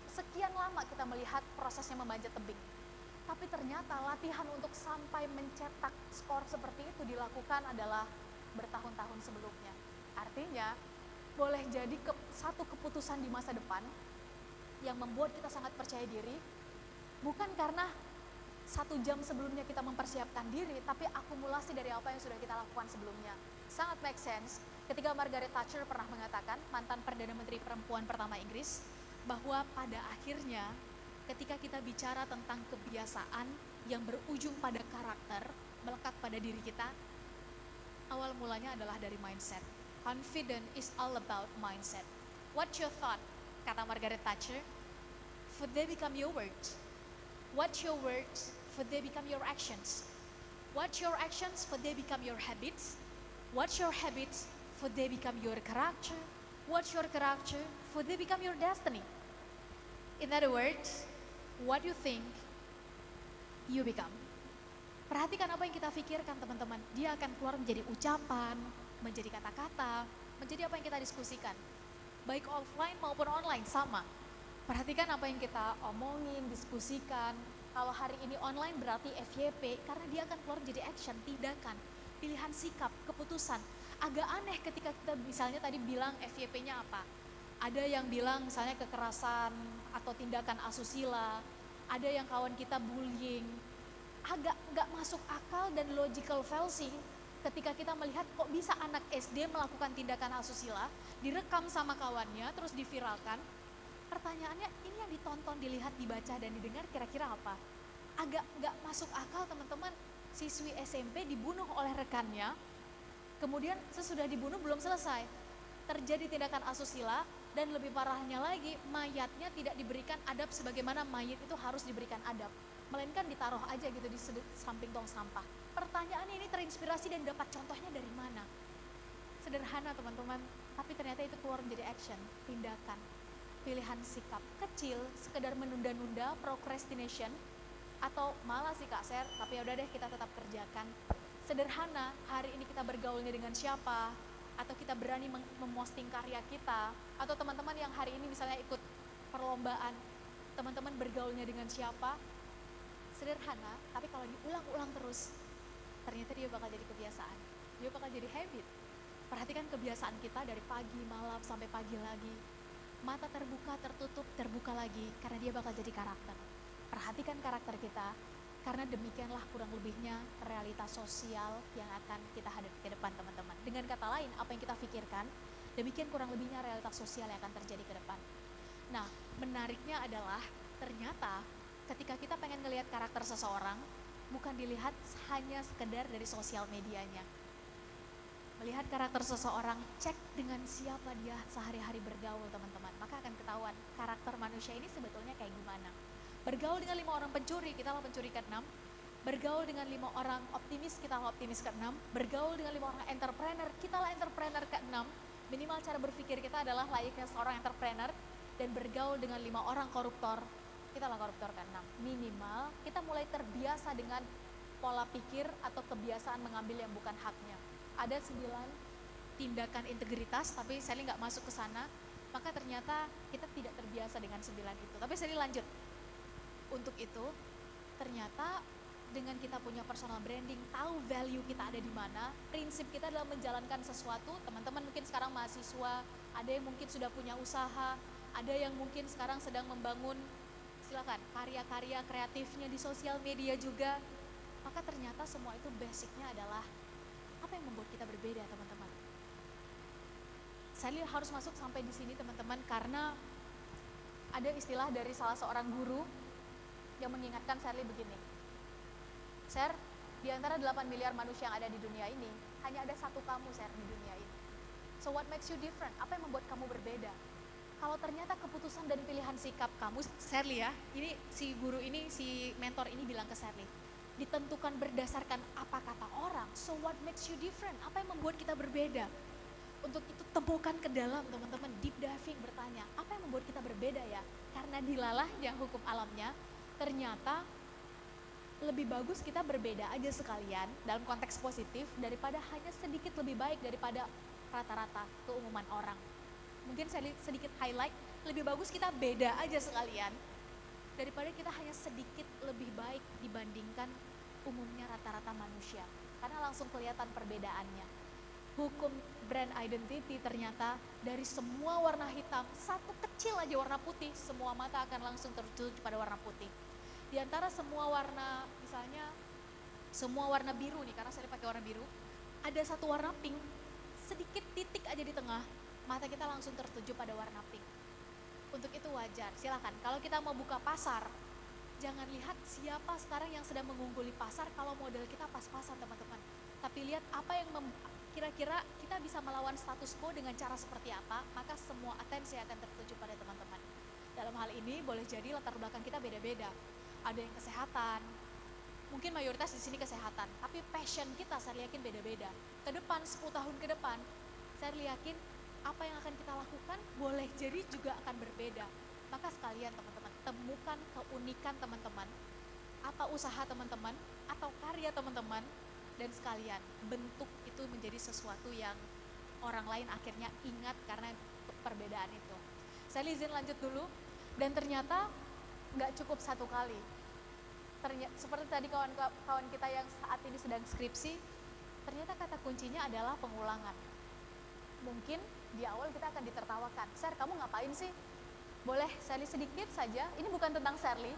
sekian lama kita melihat prosesnya memanjat tebing. Tapi ternyata latihan untuk sampai mencetak skor seperti itu dilakukan adalah bertahun-tahun sebelumnya. Artinya boleh jadi satu keputusan di masa depan yang membuat kita sangat percaya diri, bukan karena 1 jam sebelumnya kita mempersiapkan diri, tapi akumulasi dari apa yang sudah kita lakukan sebelumnya. Sangat make sense ketika Margaret Thatcher pernah mengatakan, mantan Perdana Menteri perempuan pertama Inggris, bahwa pada akhirnya ketika kita bicara tentang kebiasaan yang berujung pada karakter, melekat pada diri kita, awal mulanya adalah dari mindset. Confident is all about mindset. What's your thought? Kata Margaret Thatcher, for they become your words. What's your words? For they become your actions. What's your actions? For they become your habits. What's your habits? For they become your character. What's your character? For they become your destiny. In other words, what you think, you become. Perhatikan apa yang kita pikirkan teman-teman. Dia akan keluar menjadi ucapan, menjadi kata-kata, menjadi apa yang kita diskusikan. Baik offline maupun online, sama. Perhatikan apa yang kita omongin, diskusikan. Kalau hari ini online berarti FYP, karena dia akan keluar menjadi action, tindakan, pilihan sikap, keputusan. Agak aneh ketika kita misalnya tadi bilang FYP-nya apa. Ada yang bilang misalnya kekerasan atau tindakan asusila, ada yang kawan kita bullying. Agak nggak masuk akal dan logical fallacy ketika kita melihat kok bisa anak SD melakukan tindakan asusila, direkam sama kawannya, terus diviralkan. Pertanyaannya, ini yang ditonton, dilihat, dibaca, dan didengar kira-kira apa? Agak nggak masuk akal teman-teman. Siswi SMP dibunuh oleh rekannya, kemudian sesudah dibunuh belum selesai, terjadi tindakan asusila, dan lebih parahnya lagi, mayatnya tidak diberikan adab sebagaimana mayat itu harus diberikan adab, melainkan ditaruh aja gitu di samping tong sampah. Pertanyaannya, ini terinspirasi dan dapat contohnya dari mana? Sederhana teman-teman, tapi ternyata itu keluar menjadi action, tindakan, pilihan sikap kecil, sekedar menunda-nunda, procrastination, atau malah sih Kak Ser, tapi yaudah deh kita tetap kerjakan. Sederhana, hari ini kita bergaulnya dengan siapa, atau kita berani memposting karya kita, atau teman-teman yang hari ini misalnya ikut perlombaan, teman-teman bergaulnya dengan siapa, sederhana, tapi kalau diulang-ulang terus, ternyata dia bakal jadi kebiasaan, dia bakal jadi habit. Perhatikan kebiasaan kita dari pagi, malam, sampai pagi lagi. Mata terbuka, tertutup, terbuka lagi, karena dia bakal jadi karakter. Perhatikan karakter kita, karena demikianlah kurang lebihnya realitas sosial yang akan kita hadapi ke depan, teman-teman. Dengan kata lain, apa yang kita pikirkan, demikian kurang lebihnya realitas sosial yang akan terjadi ke depan. Nah, menariknya adalah ternyata ketika kita pengen ngelihat karakter seseorang, bukan dilihat hanya sekedar dari sosial medianya. Melihat karakter seseorang, cek dengan siapa dia sehari-hari bergaul, teman-teman. Maka akan ketahuan karakter manusia ini sebetulnya kayak gimana. Bergaul dengan 5 orang pencuri, kita lah pencuri ke-6. Bergaul dengan 5 orang optimis, kita lah optimis ke-6. Bergaul dengan 5 orang entrepreneur, kita lah entrepreneur ke-6. Minimal cara berpikir kita adalah layaknya seorang entrepreneur. Dan bergaul dengan 5 orang koruptor, kita lah koruptor ke-6. Minimal kita mulai terbiasa dengan pola pikir atau kebiasaan mengambil yang bukan haknya. Ada 9 tindakan integritas, tapi Sally nggak masuk ke sana, maka ternyata kita tidak terbiasa dengan 9 itu. Tapi Sally lanjut. Untuk itu, ternyata dengan kita punya personal branding, tahu value kita ada di mana, prinsip kita dalam menjalankan sesuatu, teman-teman mungkin sekarang mahasiswa, ada yang mungkin sudah punya usaha, ada yang mungkin sekarang sedang membangun, silakan, karya-karya kreatifnya di sosial media juga, maka ternyata semua itu basicnya adalah apa yang membuat kita berbeda, teman-teman. Saya harus masuk sampai di sini, teman-teman, karena ada istilah dari salah seorang guru yang mengingatkan Sherly begini. Sher, di antara 8 miliar manusia yang ada di dunia ini, hanya ada satu kamu, Sher, di dunia ini. So what makes you different? Apa yang membuat kamu berbeda? Kalau ternyata keputusan dan pilihan sikap kamu, Sherly ya, ini si guru ini, si mentor ini bilang ke Sherly, ditentukan berdasarkan apa kata orang, so what makes you different? Apa yang membuat kita berbeda? Untuk itu temukan ke dalam, teman-teman, deep diving, bertanya, apa yang membuat kita berbeda ya? Karena dilalah yang hukum alamnya, ternyata lebih bagus kita berbeda aja sekalian dalam konteks positif daripada hanya sedikit lebih baik daripada rata-rata keumuman orang. Mungkin saya sedikit highlight, lebih bagus kita beda aja sekalian daripada kita hanya sedikit lebih baik dibandingkan umumnya rata-rata manusia. Karena langsung kelihatan perbedaannya. Hukum brand identity ternyata dari semua warna hitam, satu kecil aja warna putih, semua mata akan langsung tertuju pada warna putih. Di antara semua warna, misalnya semua warna biru nih, karena saya pakai warna biru, ada satu warna pink, sedikit titik aja di tengah, mata kita langsung tertuju pada warna pink. Untuk itu wajar, silakan. Kalau kita mau buka pasar, jangan lihat siapa sekarang yang sedang mengungguli pasar kalau model kita pas-pasan, teman-teman. Tapi lihat apa yang kira-kira kita bisa melawan status quo dengan cara seperti apa, maka semua atensi akan tertuju pada teman-teman. Dalam hal ini boleh jadi latar belakang kita beda-beda. Ada yang kesehatan, mungkin mayoritas di sini kesehatan, tapi passion kita saya yakin beda-beda. Ke depan, 10 tahun ke depan, saya yakin apa yang akan kita lakukan boleh jadi juga akan berbeda. Maka sekalian teman-teman, temukan keunikan teman-teman, apa usaha teman-teman, atau karya teman-teman, dan sekalian bentuk itu menjadi sesuatu yang orang lain akhirnya ingat karena perbedaan itu. Saya izin lanjut dulu, dan ternyata nggak cukup satu kali. Ternyata, seperti tadi kawan-kawan kita yang saat ini sedang skripsi, ternyata kata kuncinya adalah pengulangan. Mungkin di awal kita akan ditertawakan, Sher kamu ngapain sih? Boleh Sherly sedikit saja, ini bukan tentang Sherly,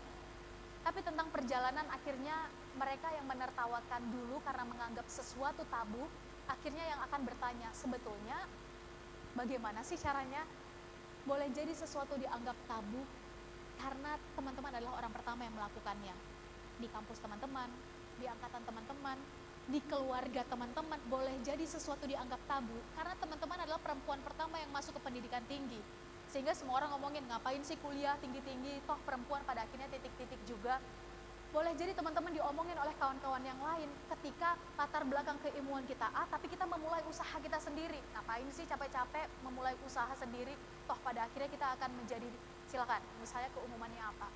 tapi tentang perjalanan akhirnya mereka yang menertawakan dulu karena menganggap sesuatu tabu, akhirnya yang akan bertanya, sebetulnya bagaimana sih caranya? Boleh jadi sesuatu dianggap tabu, karena teman-teman adalah orang pertama yang melakukannya. Di kampus teman-teman, di angkatan teman-teman, di keluarga teman-teman, boleh jadi sesuatu dianggap tabu, karena teman-teman adalah perempuan pertama yang masuk ke pendidikan tinggi. Sehingga semua orang ngomongin, ngapain sih kuliah tinggi-tinggi, toh perempuan pada akhirnya titik-titik juga. Boleh jadi teman-teman diomongin oleh kawan-kawan yang lain, ketika latar belakang keilmuan kita A, tapi kita memulai usaha kita sendiri. Ngapain sih capek-capek memulai usaha sendiri, toh pada akhirnya kita akan menjadi, silakan, misalnya keumumannya apa.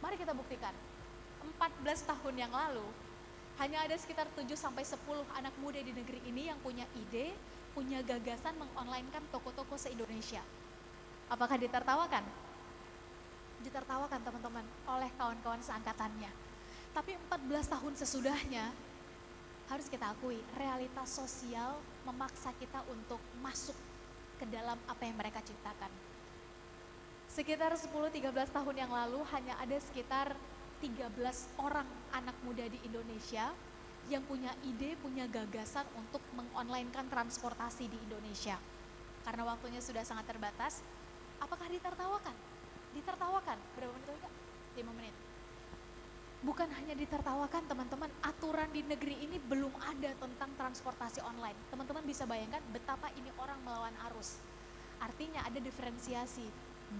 Mari kita buktikan. 14 tahun yang lalu, hanya ada sekitar 7-10 anak muda di negeri ini yang punya ide, punya gagasan mengonlinekan toko-toko se-Indonesia. Apakah ditertawakan? ditertawakan teman-teman oleh kawan-kawan seangkatannya. Tapi 14 tahun sesudahnya, harus kita akui, realitas sosial memaksa kita untuk masuk ke dalam apa yang mereka ciptakan. Sekitar 10-13 tahun yang lalu hanya ada sekitar 13 orang anak muda di Indonesia yang punya ide, punya gagasan untuk mengonlinekan transportasi di Indonesia. Karena waktunya sudah sangat terbatas, apakah ditertawakan? Ditertawakan. Berapa menit lagi, Kak? 5 menit. Bukan hanya ditertawakan teman-teman, aturan di negeri ini belum ada tentang transportasi online. Teman-teman bisa bayangkan betapa ini orang melawan arus. Artinya ada diferensiasi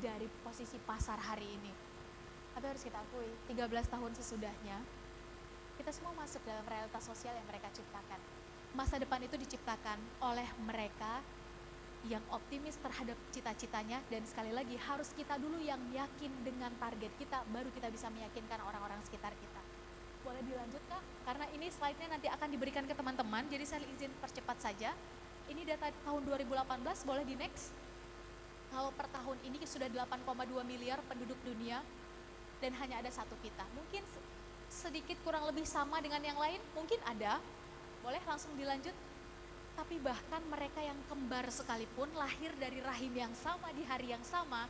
dari posisi pasar hari ini. Tapi harus kita akui, 13 tahun sesudahnya, kita semua masuk dalam realitas sosial yang mereka ciptakan. Masa depan itu diciptakan oleh mereka yang optimis terhadap cita-citanya, dan sekali lagi harus kita dulu yang yakin dengan target kita, baru kita bisa meyakinkan orang-orang sekitar kita. Boleh dilanjut, Kak? Karena ini slide-nya nanti akan diberikan ke teman-teman, jadi saya izin percepat saja. Ini data tahun 2018, boleh di next. Kalau per tahun ini sudah 8,2 miliar penduduk dunia, dan hanya ada satu kita. Mungkin sedikit kurang lebih sama dengan yang lain, mungkin ada. Boleh langsung dilanjut. Tapi bahkan mereka yang kembar sekalipun, lahir dari rahim yang sama di hari yang sama,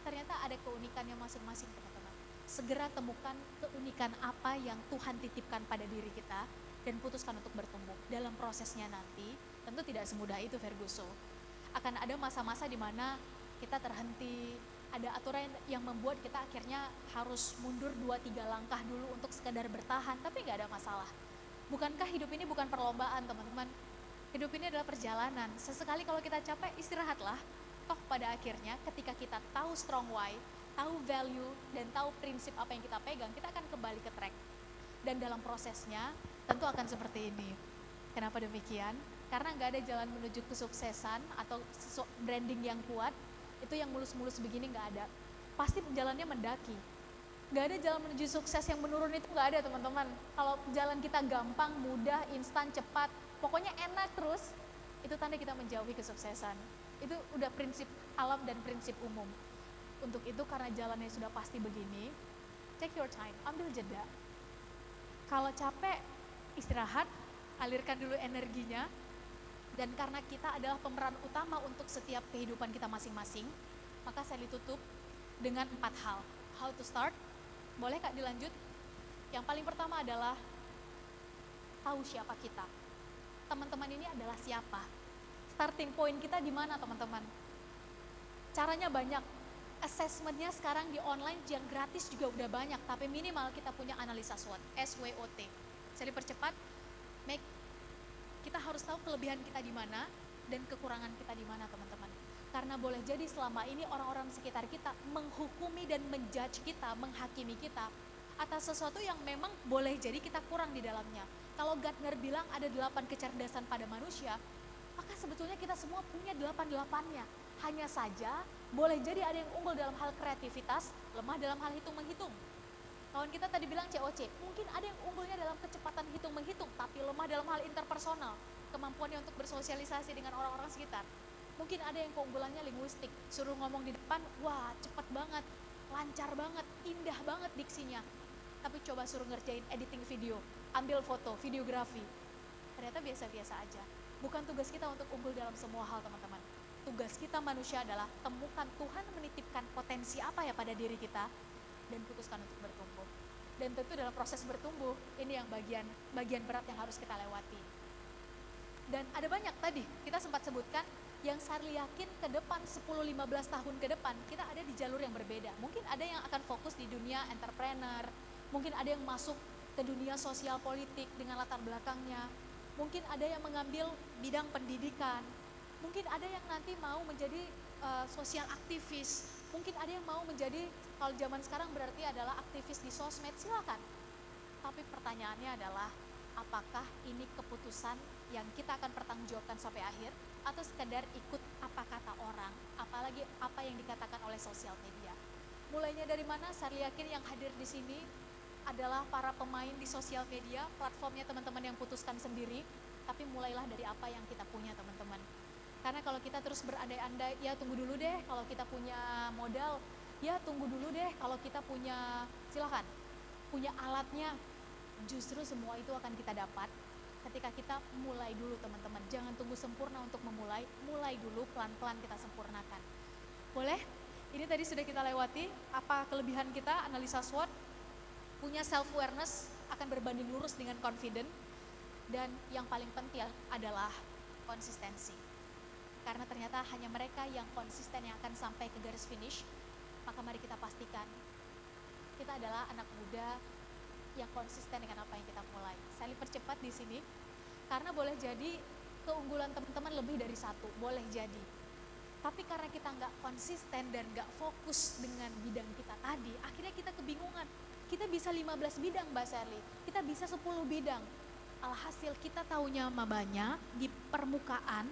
ternyata ada keunikannya masing-masing, teman-teman. Segera temukan keunikan apa yang Tuhan titipkan pada diri kita dan putuskan untuk bertumbuh. Dalam prosesnya nanti, tentu tidak semudah itu, Ferguso. Akan ada masa-masa di mana kita terhenti, ada aturan yang membuat kita akhirnya harus mundur 2-3 langkah dulu untuk sekadar bertahan, tapi nggak ada masalah. Bukankah hidup ini bukan perlombaan, teman-teman? Hidup ini adalah perjalanan. Sesekali kalau kita capek, istirahatlah. Toh pada akhirnya ketika kita tahu strong why, tahu value, dan tahu prinsip apa yang kita pegang, kita akan kembali ke track. Dan dalam prosesnya tentu akan seperti ini. Kenapa demikian? Karena nggak ada jalan menuju kesuksesan atau branding yang kuat, itu yang mulus-mulus begini nggak ada. Pasti jalannya mendaki. Nggak ada jalan menuju sukses yang menurun, itu nggak ada, teman-teman. Kalau jalan kita gampang, mudah, instan, cepat, pokoknya enak terus, itu tanda kita menjauhi kesuksesan. Itu udah prinsip alam dan prinsip umum. Untuk itu karena jalannya sudah pasti begini, take your time, ambil jeda. Kalau capek, istirahat, alirkan dulu energinya, dan karena kita adalah pemeran utama untuk setiap kehidupan kita masing-masing, maka saya ditutup dengan 4 hal. How to start? Boleh Kak dilanjut? Yang paling pertama adalah tahu siapa kita. Teman-teman ini adalah siapa? Starting point kita di mana, teman-teman? Caranya banyak. Assessmentnya sekarang di online yang gratis juga udah banyak, tapi minimal kita punya analisa SWOT, SWOT. Saya dipercepat, kita harus tahu kelebihan kita di mana dan kekurangan kita di mana, teman-teman. Karena boleh jadi selama ini orang-orang sekitar kita menghukumi dan menjudge kita, menghakimi kita atas sesuatu yang memang boleh jadi kita kurang di dalamnya. Kalau Gartner bilang ada 8 kecerdasan pada manusia, maka sebetulnya kita semua punya 8-8-nya. Hanya saja boleh jadi ada yang unggul dalam hal kreativitas, lemah dalam hal hitung-menghitung. Kawan kita tadi bilang COC, mungkin ada yang unggulnya dalam kecepatan hitung-menghitung, tapi lemah dalam hal interpersonal, kemampuannya untuk bersosialisasi dengan orang-orang sekitar. Mungkin ada yang keunggulannya linguistik, suruh ngomong di depan, wah cepat banget, lancar banget, indah banget diksinya. Tapi coba suruh ngerjain editing video, ambil foto, videografi, ternyata biasa-biasa aja. Bukan tugas kita untuk unggul dalam semua hal, teman-teman. Tugas kita manusia adalah temukan Tuhan menitipkan potensi apa ya pada diri kita, dan putuskan untuk bertumbuh. Dan tentu dalam proses bertumbuh, ini yang bagian berat yang harus kita lewati. Dan ada banyak tadi, kita sempat sebutkan, yang saya yakin ke depan 10-15 tahun ke depan kita ada di jalur yang berbeda. Mungkin ada yang akan fokus di dunia entrepreneur, mungkin ada yang masuk ke dunia sosial politik dengan latar belakangnya, mungkin ada yang mengambil bidang pendidikan, mungkin ada yang nanti mau menjadi sosial aktivis, mungkin ada yang mau menjadi, kalau zaman sekarang berarti adalah aktivis di sosmed, silakan. Tapi pertanyaannya adalah, apakah ini keputusan yang kita akan pertanggungjawabkan sampai akhir, atau sekedar ikut apa kata orang, apalagi apa yang dikatakan oleh sosial media. Mulainya dari mana? Saya yakin yang hadir di sini adalah para pemain di sosial media, platformnya teman-teman yang putuskan sendiri, tapi mulailah dari apa yang kita punya, teman-teman. Karena kalau kita terus berandai-andai, ya tunggu dulu deh, kalau kita punya modal, ya tunggu dulu deh kalau kita punya, silakan, punya alatnya. Justru semua itu akan kita dapat ketika kita mulai dulu teman-teman. Jangan tunggu sempurna untuk memulai, mulai dulu pelan-pelan kita sempurnakan. Boleh? Ini tadi sudah kita lewati, apa kelebihan kita, analisa SWOT, punya self-awareness, akan berbanding lurus dengan confident, dan yang paling penting adalah konsistensi. Karena ternyata hanya mereka yang konsisten yang akan sampai ke garis finish, maka mari kita pastikan kita adalah anak muda yang konsisten dengan apa yang kita mulai. Saya percepat di sini, karena boleh jadi keunggulan teman-teman lebih dari satu, boleh jadi. Tapi karena kita nggak konsisten dan nggak fokus dengan bidang kita tadi, akhirnya kita kebingungan. Kita bisa 15 bidang Mbak Sherly, kita bisa 10 bidang. Alhasil kita taunya mah banyak di permukaan,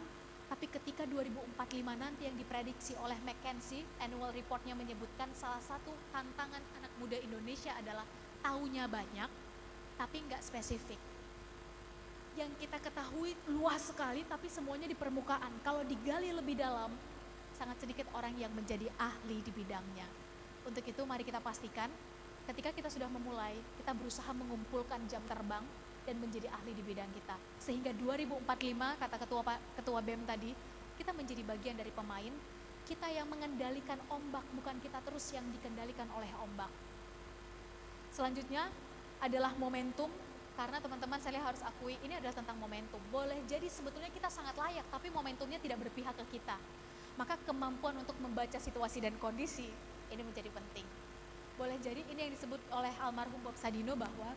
tapi ketika 2045 nanti yang diprediksi oleh McKinsey, annual reportnya menyebutkan salah satu tantangan anak muda Indonesia adalah taunya banyak, tapi nggak spesifik. Yang kita ketahui luas sekali, tapi semuanya di permukaan. Kalau digali lebih dalam, sangat sedikit orang yang menjadi ahli di bidangnya. Untuk itu mari kita pastikan, ketika kita sudah memulai, kita berusaha mengumpulkan jam terbang dan menjadi ahli di bidang kita. Sehingga 2045, kata Ketua BEM tadi, kita menjadi bagian dari pemain, kita yang mengendalikan ombak, bukan kita terus yang dikendalikan oleh ombak. Selanjutnya adalah momentum, karena teman-teman saya harus akui ini adalah tentang momentum. Boleh jadi sebetulnya kita sangat layak, tapi momentumnya tidak berpihak ke kita. Maka kemampuan untuk membaca situasi dan kondisi ini menjadi penting. Boleh jadi ini yang disebut oleh almarhum Bob Sadino bahwa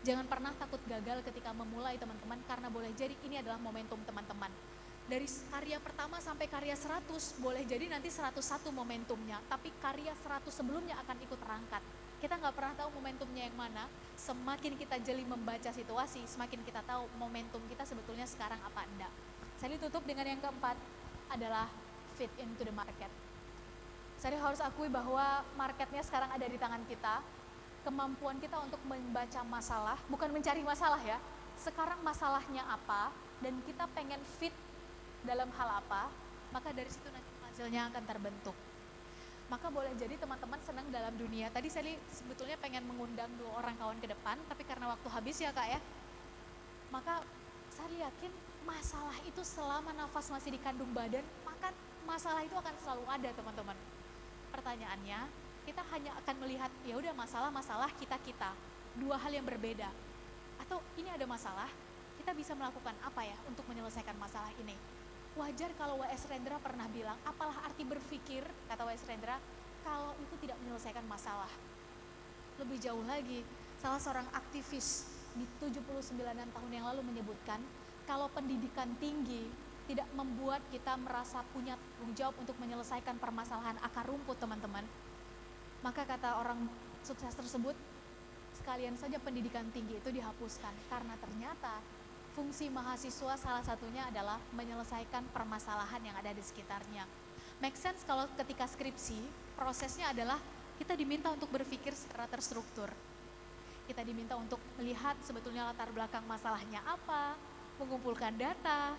jangan pernah takut gagal ketika memulai teman-teman, karena boleh jadi ini adalah momentum teman-teman. Dari karya pertama sampai karya 100, boleh jadi nanti 101 momentumnya, tapi karya 100 sebelumnya akan ikut terangkat. Kita nggak pernah tahu momentumnya yang mana. Semakin kita jeli membaca situasi, semakin kita tahu momentum kita sebetulnya sekarang apa enggak. Saya tutup dengan yang keempat adalah fit into the market. Saya harus akui bahwa marketnya sekarang ada di tangan kita. Kemampuan kita untuk membaca masalah, bukan mencari masalah ya. Sekarang masalahnya apa dan kita pengen fit dalam hal apa, maka dari situ nanti hasilnya akan terbentuk. Maka boleh jadi teman-teman senang dalam dunia. Tadi saya sebetulnya pengen mengundang 2 orang kawan ke depan, tapi karena waktu habis ya Kak ya. Maka saya yakin masalah itu selama nafas masih dikandung badan, maka masalah itu akan selalu ada teman-teman. Pertanyaannya, kita hanya akan melihat ya udah masalah-masalah kita-kita, 2 hal yang berbeda. Atau ini ada masalah, kita bisa melakukan apa ya untuk menyelesaikan masalah ini? Wajar kalau W.S. Rendra pernah bilang, apalah arti berpikir, kata W.S. Rendra, kalau itu tidak menyelesaikan masalah. Lebih jauh lagi, salah seorang aktivis di 79-an tahun yang lalu menyebutkan, kalau pendidikan tinggi tidak membuat kita merasa punya tanggung jawab untuk menyelesaikan permasalahan akar rumput teman-teman, maka kata orang sukses tersebut, sekalian saja pendidikan tinggi itu dihapuskan, karena ternyata fungsi mahasiswa salah satunya adalah menyelesaikan permasalahan yang ada di sekitarnya. Make sense kalau ketika skripsi, prosesnya adalah kita diminta untuk berpikir secara terstruktur. Kita diminta untuk melihat sebetulnya latar belakang masalahnya apa, mengumpulkan data,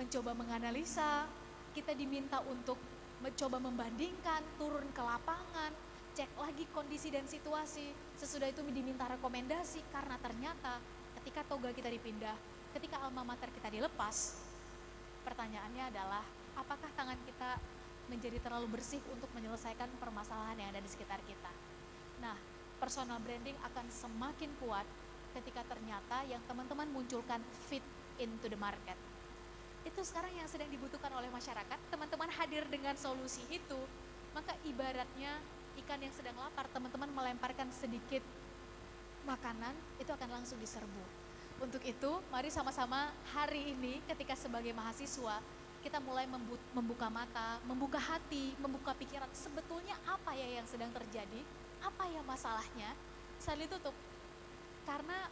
mencoba menganalisa, kita diminta untuk mencoba membandingkan, turun ke lapangan, cek lagi kondisi dan situasi, sesudah itu diminta rekomendasi, karena ternyata ketika toga kita dipindah, ketika alma mater kita dilepas, pertanyaannya adalah apakah tangan kita menjadi terlalu bersih untuk menyelesaikan permasalahan yang ada di sekitar kita. Nah, personal branding akan semakin kuat ketika ternyata yang teman-teman munculkan fit into the market. Itu sekarang yang sedang dibutuhkan oleh masyarakat, teman-teman hadir dengan solusi itu, maka ibaratnya ikan yang sedang lapar, teman-teman melemparkan sedikit makanan, itu akan langsung diserbu. Untuk itu, mari sama-sama hari ini ketika sebagai mahasiswa, kita mulai membuka mata, membuka hati, membuka pikiran, sebetulnya apa ya yang sedang terjadi, apa ya masalahnya, saya tutup. Karena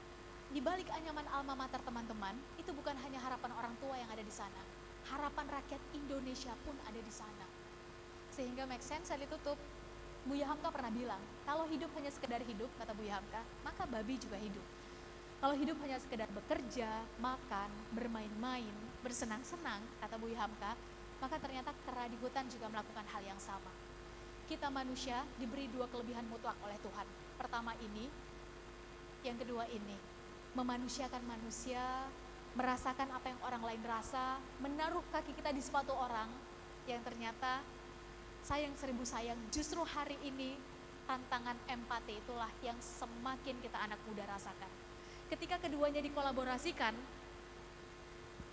di balik anyaman alma mater teman-teman, itu bukan hanya harapan orang tua yang ada di sana, harapan rakyat Indonesia pun ada di sana. Sehingga make sense, saya tutup. Buya Hamka pernah bilang, kalau hidup hanya sekedar hidup, kata Buya Hamka, maka babi juga hidup. Kalau hidup hanya sekedar bekerja, makan, bermain-main, bersenang-senang, kata Buya Hamka, maka ternyata kera di hutan juga melakukan hal yang sama. kita manusia diberi dua kelebihan mutlak oleh Tuhan. Pertama ini, yang kedua ini. Memanusiakan manusia, merasakan apa yang orang lain rasa, menaruh kaki kita di sepatu orang yang ternyata sayang seribu sayang, justru hari ini tantangan empati itulah yang semakin kita anak muda rasakan. Ketika keduanya dikolaborasikan,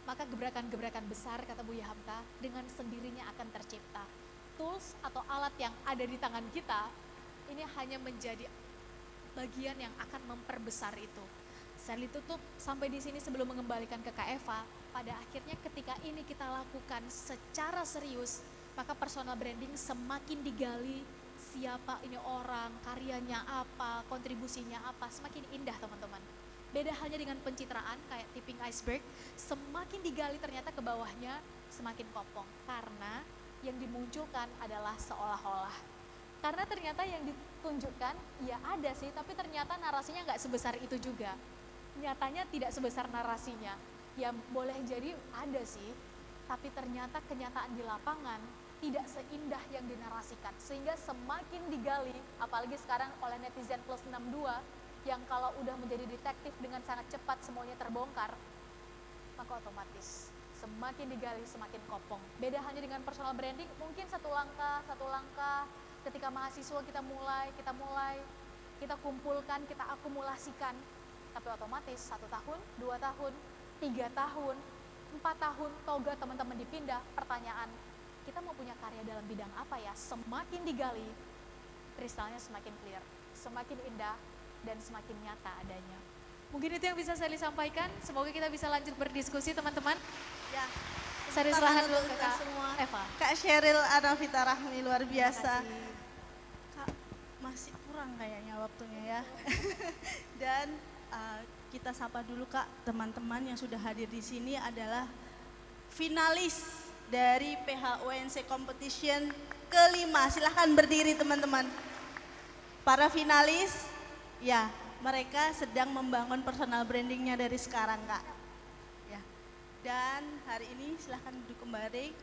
maka gebrakan-gebrakan besar, kata Buya Hamka, dengan sendirinya akan tercipta. Tools atau alat yang ada di tangan kita, ini hanya menjadi bagian yang akan memperbesar itu. Saya ditutup sampai di sini sebelum mengembalikan ke Kak Eva. Pada akhirnya ketika ini kita lakukan secara serius, maka personal branding semakin digali, siapa ini orang, karyanya apa, kontribusinya apa, semakin indah teman-teman. Beda halnya dengan pencitraan kayak tipping iceberg, semakin digali ternyata ke bawahnya semakin kopong. Karena yang dimunculkan adalah seolah-olah. Karena ternyata yang ditunjukkan, ya ada sih, tapi ternyata narasinya nggak sebesar itu juga. Nyatanya tidak sebesar narasinya. Ya boleh jadi ada sih, tapi ternyata kenyataan di lapangan tidak seindah yang dinarasikan. Sehingga semakin digali, apalagi sekarang oleh netizen plus 62, yang kalau udah menjadi detektif dengan sangat cepat semuanya terbongkar, maka otomatis semakin digali semakin kopong. Beda hanya dengan personal branding, mungkin satu langkah, ketika mahasiswa kita mulai, kita kumpulkan, kita akumulasikan, tapi otomatis 1 tahun, 2 tahun, 3 tahun, 4 tahun, toga teman-teman dipindah, pertanyaan, kita mau punya karya dalam bidang apa ya? Semakin digali, kristalnya semakin clear, semakin indah, dan semakin nyata adanya. Mungkin itu yang bisa saya sampaikan. Semoga kita bisa lanjut berdiskusi teman-teman. Ya. Saya silahkan dulu ke Kak Eva. Kak Sheryl Anavita Rahmi, luar biasa. Kak, masih kurang kayaknya waktunya ya. Dan kita sapa dulu Kak, teman-teman yang sudah hadir di sini adalah finalis dari PHUNC Competition kelima. Silahkan berdiri teman-teman. Para finalis, ya, mereka sedang membangun personal brandingnya dari sekarang Kak. Ya. Dan hari ini silahkan duduk kembali.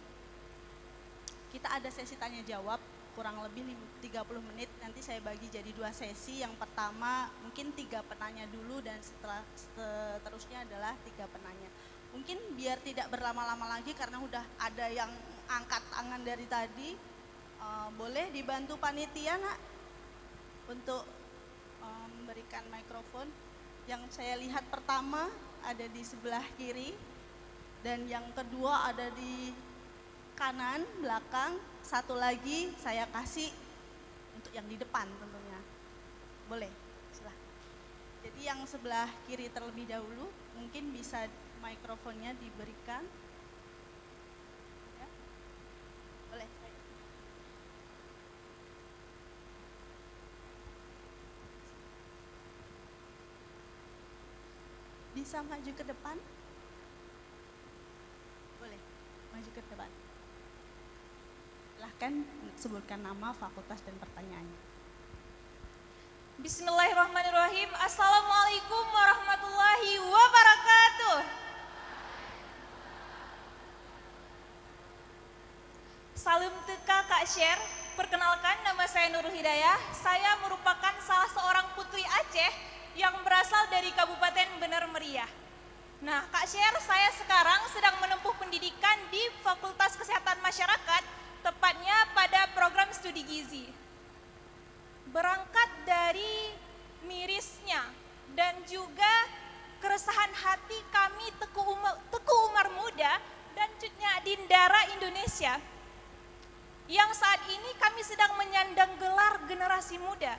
Kita ada sesi tanya jawab kurang lebih 30 menit. Nanti saya bagi jadi 2 sesi. Yang pertama mungkin 3 penanya dulu dan seterusnya adalah 3 penanya. Mungkin biar tidak berlama-lama lagi karena udah ada yang angkat tangan dari tadi. Boleh dibantu panitia nak untuk memberikan mikrofon. Yang saya lihat pertama ada di sebelah kiri dan yang kedua ada di kanan belakang. Satu lagi saya kasih untuk yang di depan tentunya. Boleh, silahkan. Jadi yang sebelah kiri terlebih dahulu, mungkin bisa mikrofonnya diberikan. Ya. Boleh. Bisa maju ke depan? Boleh, maju ke depan. Silahkan sebutkan nama, fakultas, dan pertanyaannya. Bismillahirrahmanirrahim. Assalamualaikum warahmatullahi wabarakatuh. Salam teka Kak Sher. Perkenalkan, nama saya Nurul Hidayah. Saya merupakan salah seorang putri Aceh yang berasal dari Kabupaten Bener Meriah. Nah, Kak Sher, saya sekarang sedang menempuh pendidikan di Fakultas Kesehatan Masyarakat, tepatnya pada program studi gizi. Berangkat dari mirisnya dan juga keresahan hati kami Teku Umar Muda dan Cutnya Dindara Indonesia, yang saat ini kami sedang menyandang gelar generasi muda.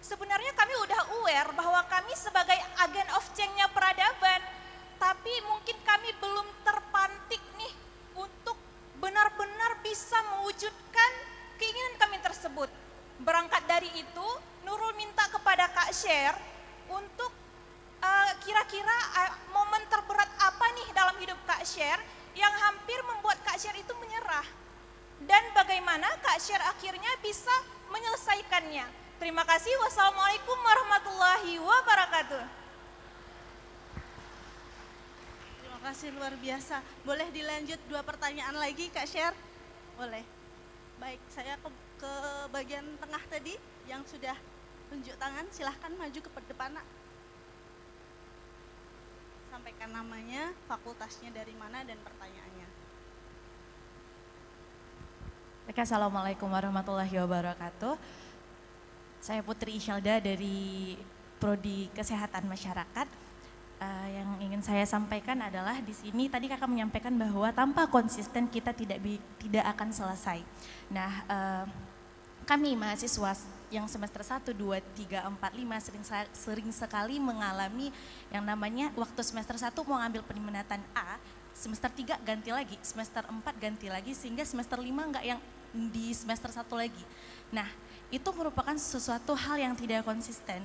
Sebenarnya kami udah aware bahwa kami sebagai agen of change-nya peradaban, tapi mungkin kami belum terpantik nih untuk benar-benar bisa mewujudkan keinginan kami tersebut. Berangkat dari itu, Nurul minta kepada Kak Sher untuk kira-kira momen terberat apa nih dalam hidup Kak Sher yang hampir membuat Kak Sher itu menyerah. Dan bagaimana Kak Sher akhirnya bisa menyelesaikannya. Terima kasih. Wassalamualaikum warahmatullahi wabarakatuh. Terima kasih, luar biasa. Boleh dilanjut 2 pertanyaan lagi Kak Sher? Boleh. Baik, saya ke bagian tengah tadi yang sudah tunjuk tangan, silahkan maju ke depan, Nak. Sampaikan namanya, fakultasnya dari mana, dan pertanyaannya. Oke, Assalamualaikum warahmatullahi wabarakatuh. Saya Putri Isyalda dari Prodi Kesehatan Masyarakat. Yang ingin saya sampaikan adalah di sini tadi kakak menyampaikan bahwa tanpa konsisten kita tidak akan selesai. Nah, kami mahasiswa yang semester 1, 2, 3, 4, 5 sering sekali mengalami yang namanya waktu semester 1 mau ngambil peminatan A, semester 3 ganti lagi, semester 4 ganti lagi, sehingga semester 5 enggak yang di semester 1 lagi. Nah, itu merupakan sesuatu hal yang tidak konsisten.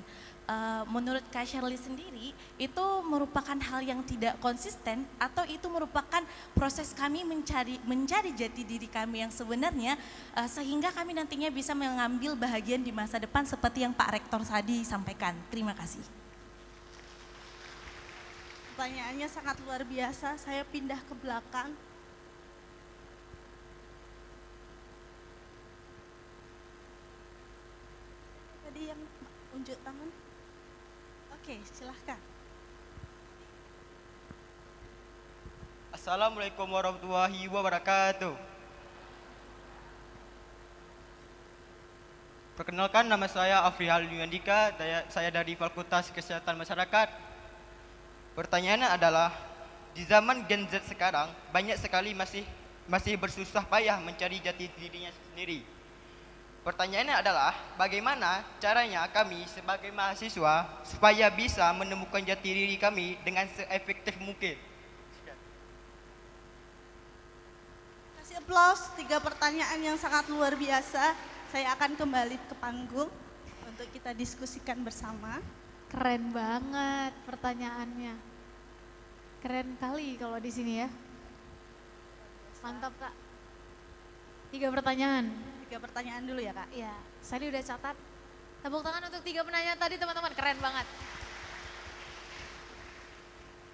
Menurut Kak Shirley sendiri, itu merupakan hal yang tidak konsisten atau itu merupakan proses kami mencari jati diri kami yang sebenarnya sehingga kami nantinya bisa mengambil bahagian di masa depan seperti yang Pak Rektor tadi sampaikan. Terima kasih. Pertanyaannya sangat luar biasa, saya pindah ke belakang. Tadi yang unjuk tangan. Oke, silahkan. Assalamualaikum warahmatullahi wabarakatuh. Perkenalkan, nama saya Afrihal Yundika, saya dari Fakultas Kesehatan Masyarakat. Pertanyaannya adalah, di zaman Gen Z sekarang banyak sekali masih bersusah payah mencari jati dirinya sendiri. Pertanyaannya adalah, bagaimana caranya kami sebagai mahasiswa supaya bisa menemukan jati diri kami dengan seefektif mungkin? Kasih aplaus, 3 pertanyaan yang sangat luar biasa. Saya akan kembali ke panggung untuk kita diskusikan bersama. Keren banget pertanyaannya. Keren kali kalau di sini ya. Mantap, Kak. 3 pertanyaan. 3 pertanyaan dulu ya, Kak? Iya, saya udah catat. Tepuk tangan untuk 3 penanya tadi, teman-teman. Keren banget.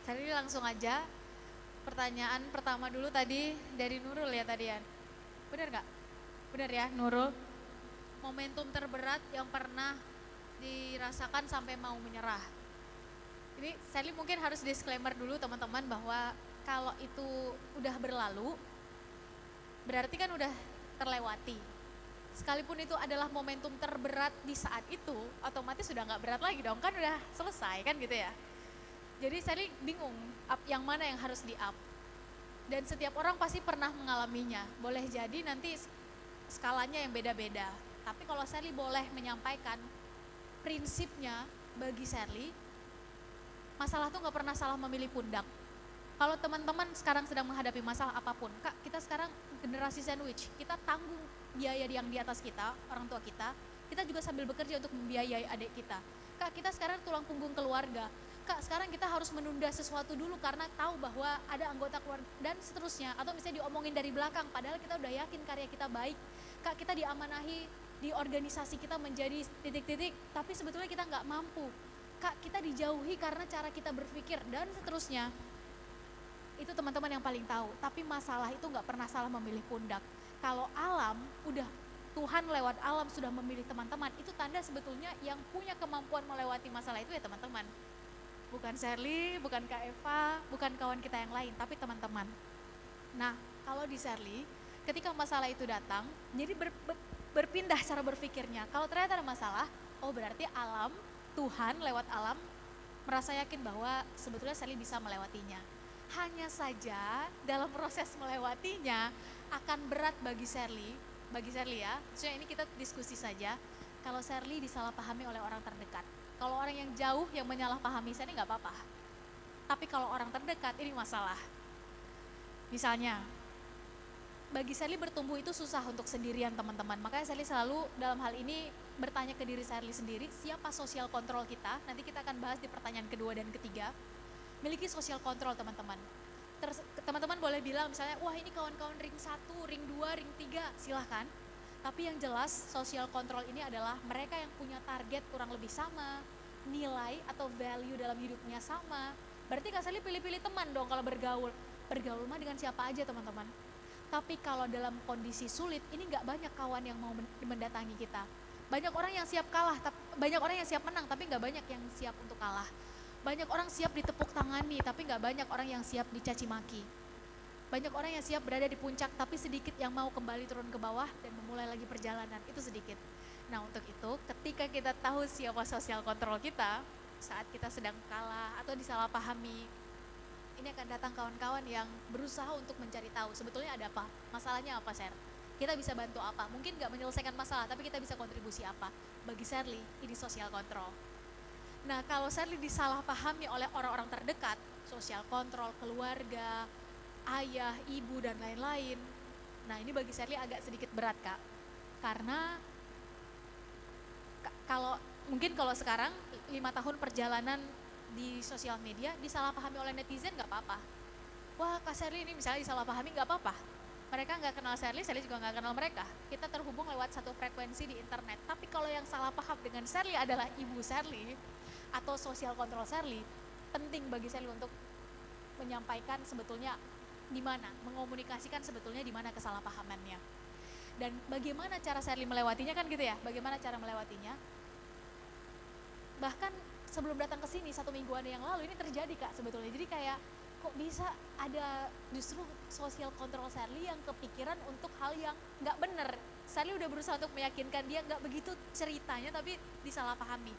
Saya langsung aja. Pertanyaan pertama dulu tadi dari Nurul ya tadi ya. Benar nggak? Benar ya, Nurul. Momentum terberat yang pernah dirasakan sampai mau menyerah. Ini Sally mungkin harus disclaimer dulu teman-teman bahwa kalau itu udah berlalu, berarti kan udah terlewati. Sekalipun itu adalah momentum terberat di saat itu, otomatis sudah nggak berat lagi dong, kan udah selesai kan gitu ya. Jadi Sally bingung up yang mana yang harus di up. Dan setiap orang pasti pernah mengalaminya. Boleh jadi nanti skalanya yang beda-beda. Tapi kalau Sally boleh menyampaikan prinsipnya bagi Sally, masalah tuh nggak pernah salah memilih pundak. Kalau teman-teman sekarang sedang menghadapi masalah apapun, Kak, kita sekarang generasi sandwich, kita tanggung biaya yang di atas kita, orang tua kita juga sambil bekerja untuk membiayai adik kita. Kak, kita sekarang tulang punggung keluarga. Kak, sekarang kita harus menunda sesuatu dulu karena tahu bahwa ada anggota keluarga dan seterusnya. Atau misalnya diomongin dari belakang, padahal kita udah yakin karya kita baik. Kak, kita diamanahi di organisasi kita menjadi titik-titik, tapi sebetulnya kita nggak mampu. Kak, kita dijauhi karena cara kita berpikir dan seterusnya. Itu teman-teman yang paling tahu. Tapi masalah itu nggak pernah salah memilih pundak. Kalau alam, udah Tuhan lewat alam sudah memilih teman-teman, itu tanda sebetulnya yang punya kemampuan melewati masalah itu ya teman-teman. Bukan Shirley, bukan Kak Eva, bukan kawan kita yang lain, tapi teman-teman. Nah, kalau di Shirley, ketika masalah itu datang, jadi berpindah cara berpikirnya. Kalau ternyata ada masalah, oh berarti alam, Tuhan lewat alam, merasa yakin bahwa sebetulnya Shirley bisa melewatinya. Hanya saja dalam proses melewatinya akan berat bagi Shirley ya, maksudnya ini kita diskusi saja, kalau Shirley disalahpahami oleh orang terdekat. Kalau orang yang jauh yang menyalahpahami saya ini nggak apa-apa. Tapi kalau orang terdekat ini masalah. Misalnya, bagi Shirley bertumbuh itu susah untuk sendirian teman-teman. Makanya Shirley selalu dalam hal ini bertanya ke diri Shirley sendiri, siapa sosial kontrol kita? Nanti kita akan bahas di pertanyaan kedua dan ketiga. Miliki sosial kontrol teman-teman. Teman-teman boleh bilang misalnya, wah ini kawan-kawan ring 1, ring 2, ring 3, silahkan. Tapi yang jelas sosial kontrol ini adalah mereka yang punya target kurang lebih sama, nilai atau value dalam hidupnya sama. Berarti Kak Sally pilih-pilih teman dong kalau bergaul. Bergaul mah dengan siapa aja teman-teman. Tapi kalau dalam kondisi sulit, ini nggak banyak kawan yang mau mendatangi kita. Banyak orang yang siap kalah, banyak orang yang siap menang, tapi nggak banyak yang siap untuk kalah. Banyak orang siap ditepuk tangani, tapi nggak banyak orang yang siap dicaci maki. Banyak orang yang siap berada di puncak, tapi sedikit yang mau kembali turun ke bawah dan memulai lagi perjalanan, itu sedikit. Nah untuk itu, ketika kita tahu siapa sosial kontrol kita, saat kita sedang kalah atau disalahpahami, ini akan datang kawan-kawan yang berusaha untuk mencari tahu sebetulnya ada apa, masalahnya apa Sher, kita bisa bantu apa, mungkin nggak menyelesaikan masalah tapi kita bisa kontribusi apa. Bagi Sherly ini sosial kontrol. Nah kalau Sherly disalahpahami oleh orang-orang terdekat, sosial kontrol, keluarga, ayah, ibu dan lain-lain, nah ini bagi Sherly agak sedikit berat Kak, karena kalau sekarang 5 tahun perjalanan di sosial media disalahpahami oleh netizen nggak apa-apa. Wah Kak Sherly ini misalnya disalahpahami nggak apa-apa. Mereka nggak kenal Sherly juga nggak kenal mereka. Kita terhubung lewat satu frekuensi di internet. Tapi kalau yang salah paham dengan Sherly adalah ibu Sherly atau sosial kontrol Sherly, penting bagi Sherly untuk menyampaikan sebetulnya di mana, mengomunikasikan sebetulnya di mana kesalahpahamannya. Dan bagaimana cara Sherly melewatinya kan gitu ya, bagaimana cara melewatinya. Bahkan sebelum datang ke sini 1 mingguan yang lalu ini terjadi Kak sebetulnya. Jadi kayak kok bisa ada justru sosial kontrol Sherly yang kepikiran untuk hal yang nggak benar. Sherly udah berusaha untuk meyakinkan dia nggak begitu ceritanya tapi disalahpahami.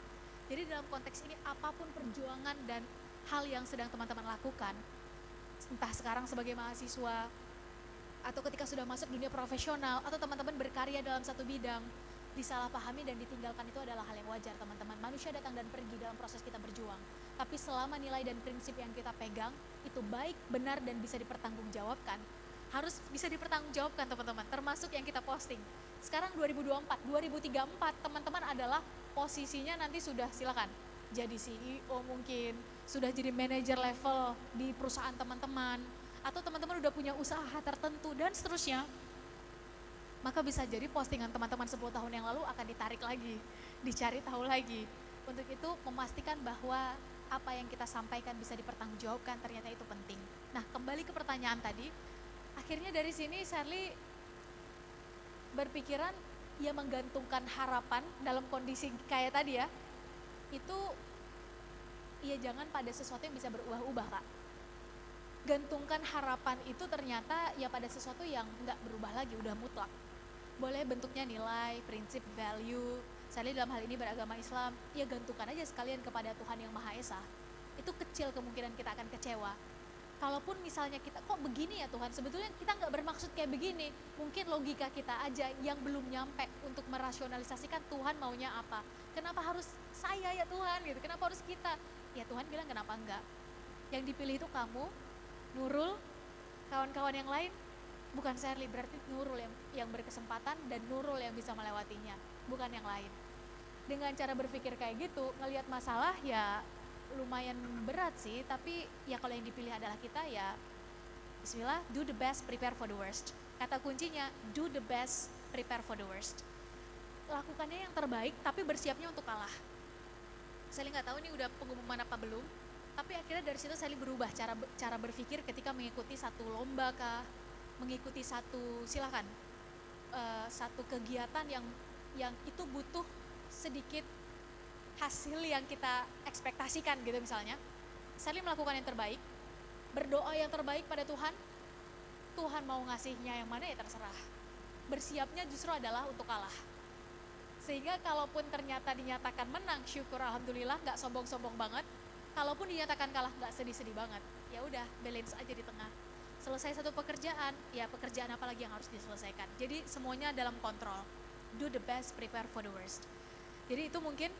Jadi dalam konteks ini apapun perjuangan dan hal yang sedang teman-teman lakukan, entah sekarang sebagai mahasiswa atau ketika sudah masuk dunia profesional atau teman-teman berkarya dalam satu bidang, disalahpahami dan ditinggalkan itu adalah hal yang wajar teman-teman. Manusia datang dan pergi dalam proses kita berjuang. Tapi selama nilai dan prinsip yang kita pegang itu baik, benar dan bisa dipertanggungjawabkan, harus bisa dipertanggungjawabkan teman-teman, termasuk yang kita posting. Sekarang 2024, 2034 teman-teman adalah posisinya nanti sudah silakan jadi CEO mungkin, sudah jadi manajer level di perusahaan teman-teman, atau teman-teman udah punya usaha tertentu dan seterusnya. Maka bisa jadi postingan teman-teman 10 tahun yang lalu akan ditarik lagi, dicari tahu lagi. Untuk itu memastikan bahwa apa yang kita sampaikan bisa dipertanggungjawabkan, ternyata itu penting. Nah kembali ke pertanyaan tadi, akhirnya dari sini Sherly berpikiran ya menggantungkan harapan dalam kondisi kayak tadi ya, itu ya jangan pada sesuatu yang bisa berubah-ubah Kak. Gantungkan harapan itu ternyata ya pada sesuatu yang nggak berubah lagi, udah mutlak. Boleh bentuknya nilai, prinsip, value. Sherly dalam hal ini beragama Islam, ya gantungkan aja sekalian kepada Tuhan Yang Maha Esa. Itu kecil kemungkinan kita akan kecewa. Kalaupun misalnya kita, kok begini ya Tuhan, sebetulnya kita nggak bermaksud kayak begini. Mungkin logika kita aja yang belum nyampe untuk merasionalisasikan Tuhan maunya apa. Kenapa harus saya ya Tuhan gitu, kenapa harus kita? Ya Tuhan bilang kenapa enggak. Yang dipilih itu kamu, Nurul, kawan-kawan yang lain, bukan Sherly. Berarti Nurul yang berkesempatan dan Nurul yang bisa melewatinya, bukan yang lain. Dengan cara berpikir kayak gitu, ngelihat masalah ya lumayan berat sih, tapi ya kalau yang dipilih adalah kita ya bismillah, do the best, prepare for the worst. Kata kuncinya, do the best, prepare for the worst. Lakukannya yang terbaik, tapi bersiapnya untuk kalah. Saya nggak tahu ini udah pengumuman apa belum, tapi akhirnya dari situ saya berubah cara berpikir ketika mengikuti satu lomba kah, mengikuti satu satu kegiatan yang itu butuh sedikit hasil yang kita ekspektasikan gitu misalnya. Sherly melakukan yang terbaik, berdoa yang terbaik pada Tuhan. Tuhan mau ngasihnya yang mana ya terserah. Bersiapnya justru adalah untuk kalah. Sehingga kalaupun ternyata dinyatakan menang, syukur alhamdulillah, nggak sombong-sombong banget. Kalaupun dinyatakan kalah, nggak sedih-sedih banget. Ya udah, balance aja di tengah. Selesai satu pekerjaan, ya pekerjaan apa lagi yang harus diselesaikan. Jadi semuanya dalam kontrol. Do the best, prepare for the worst. Jadi itu mungkin.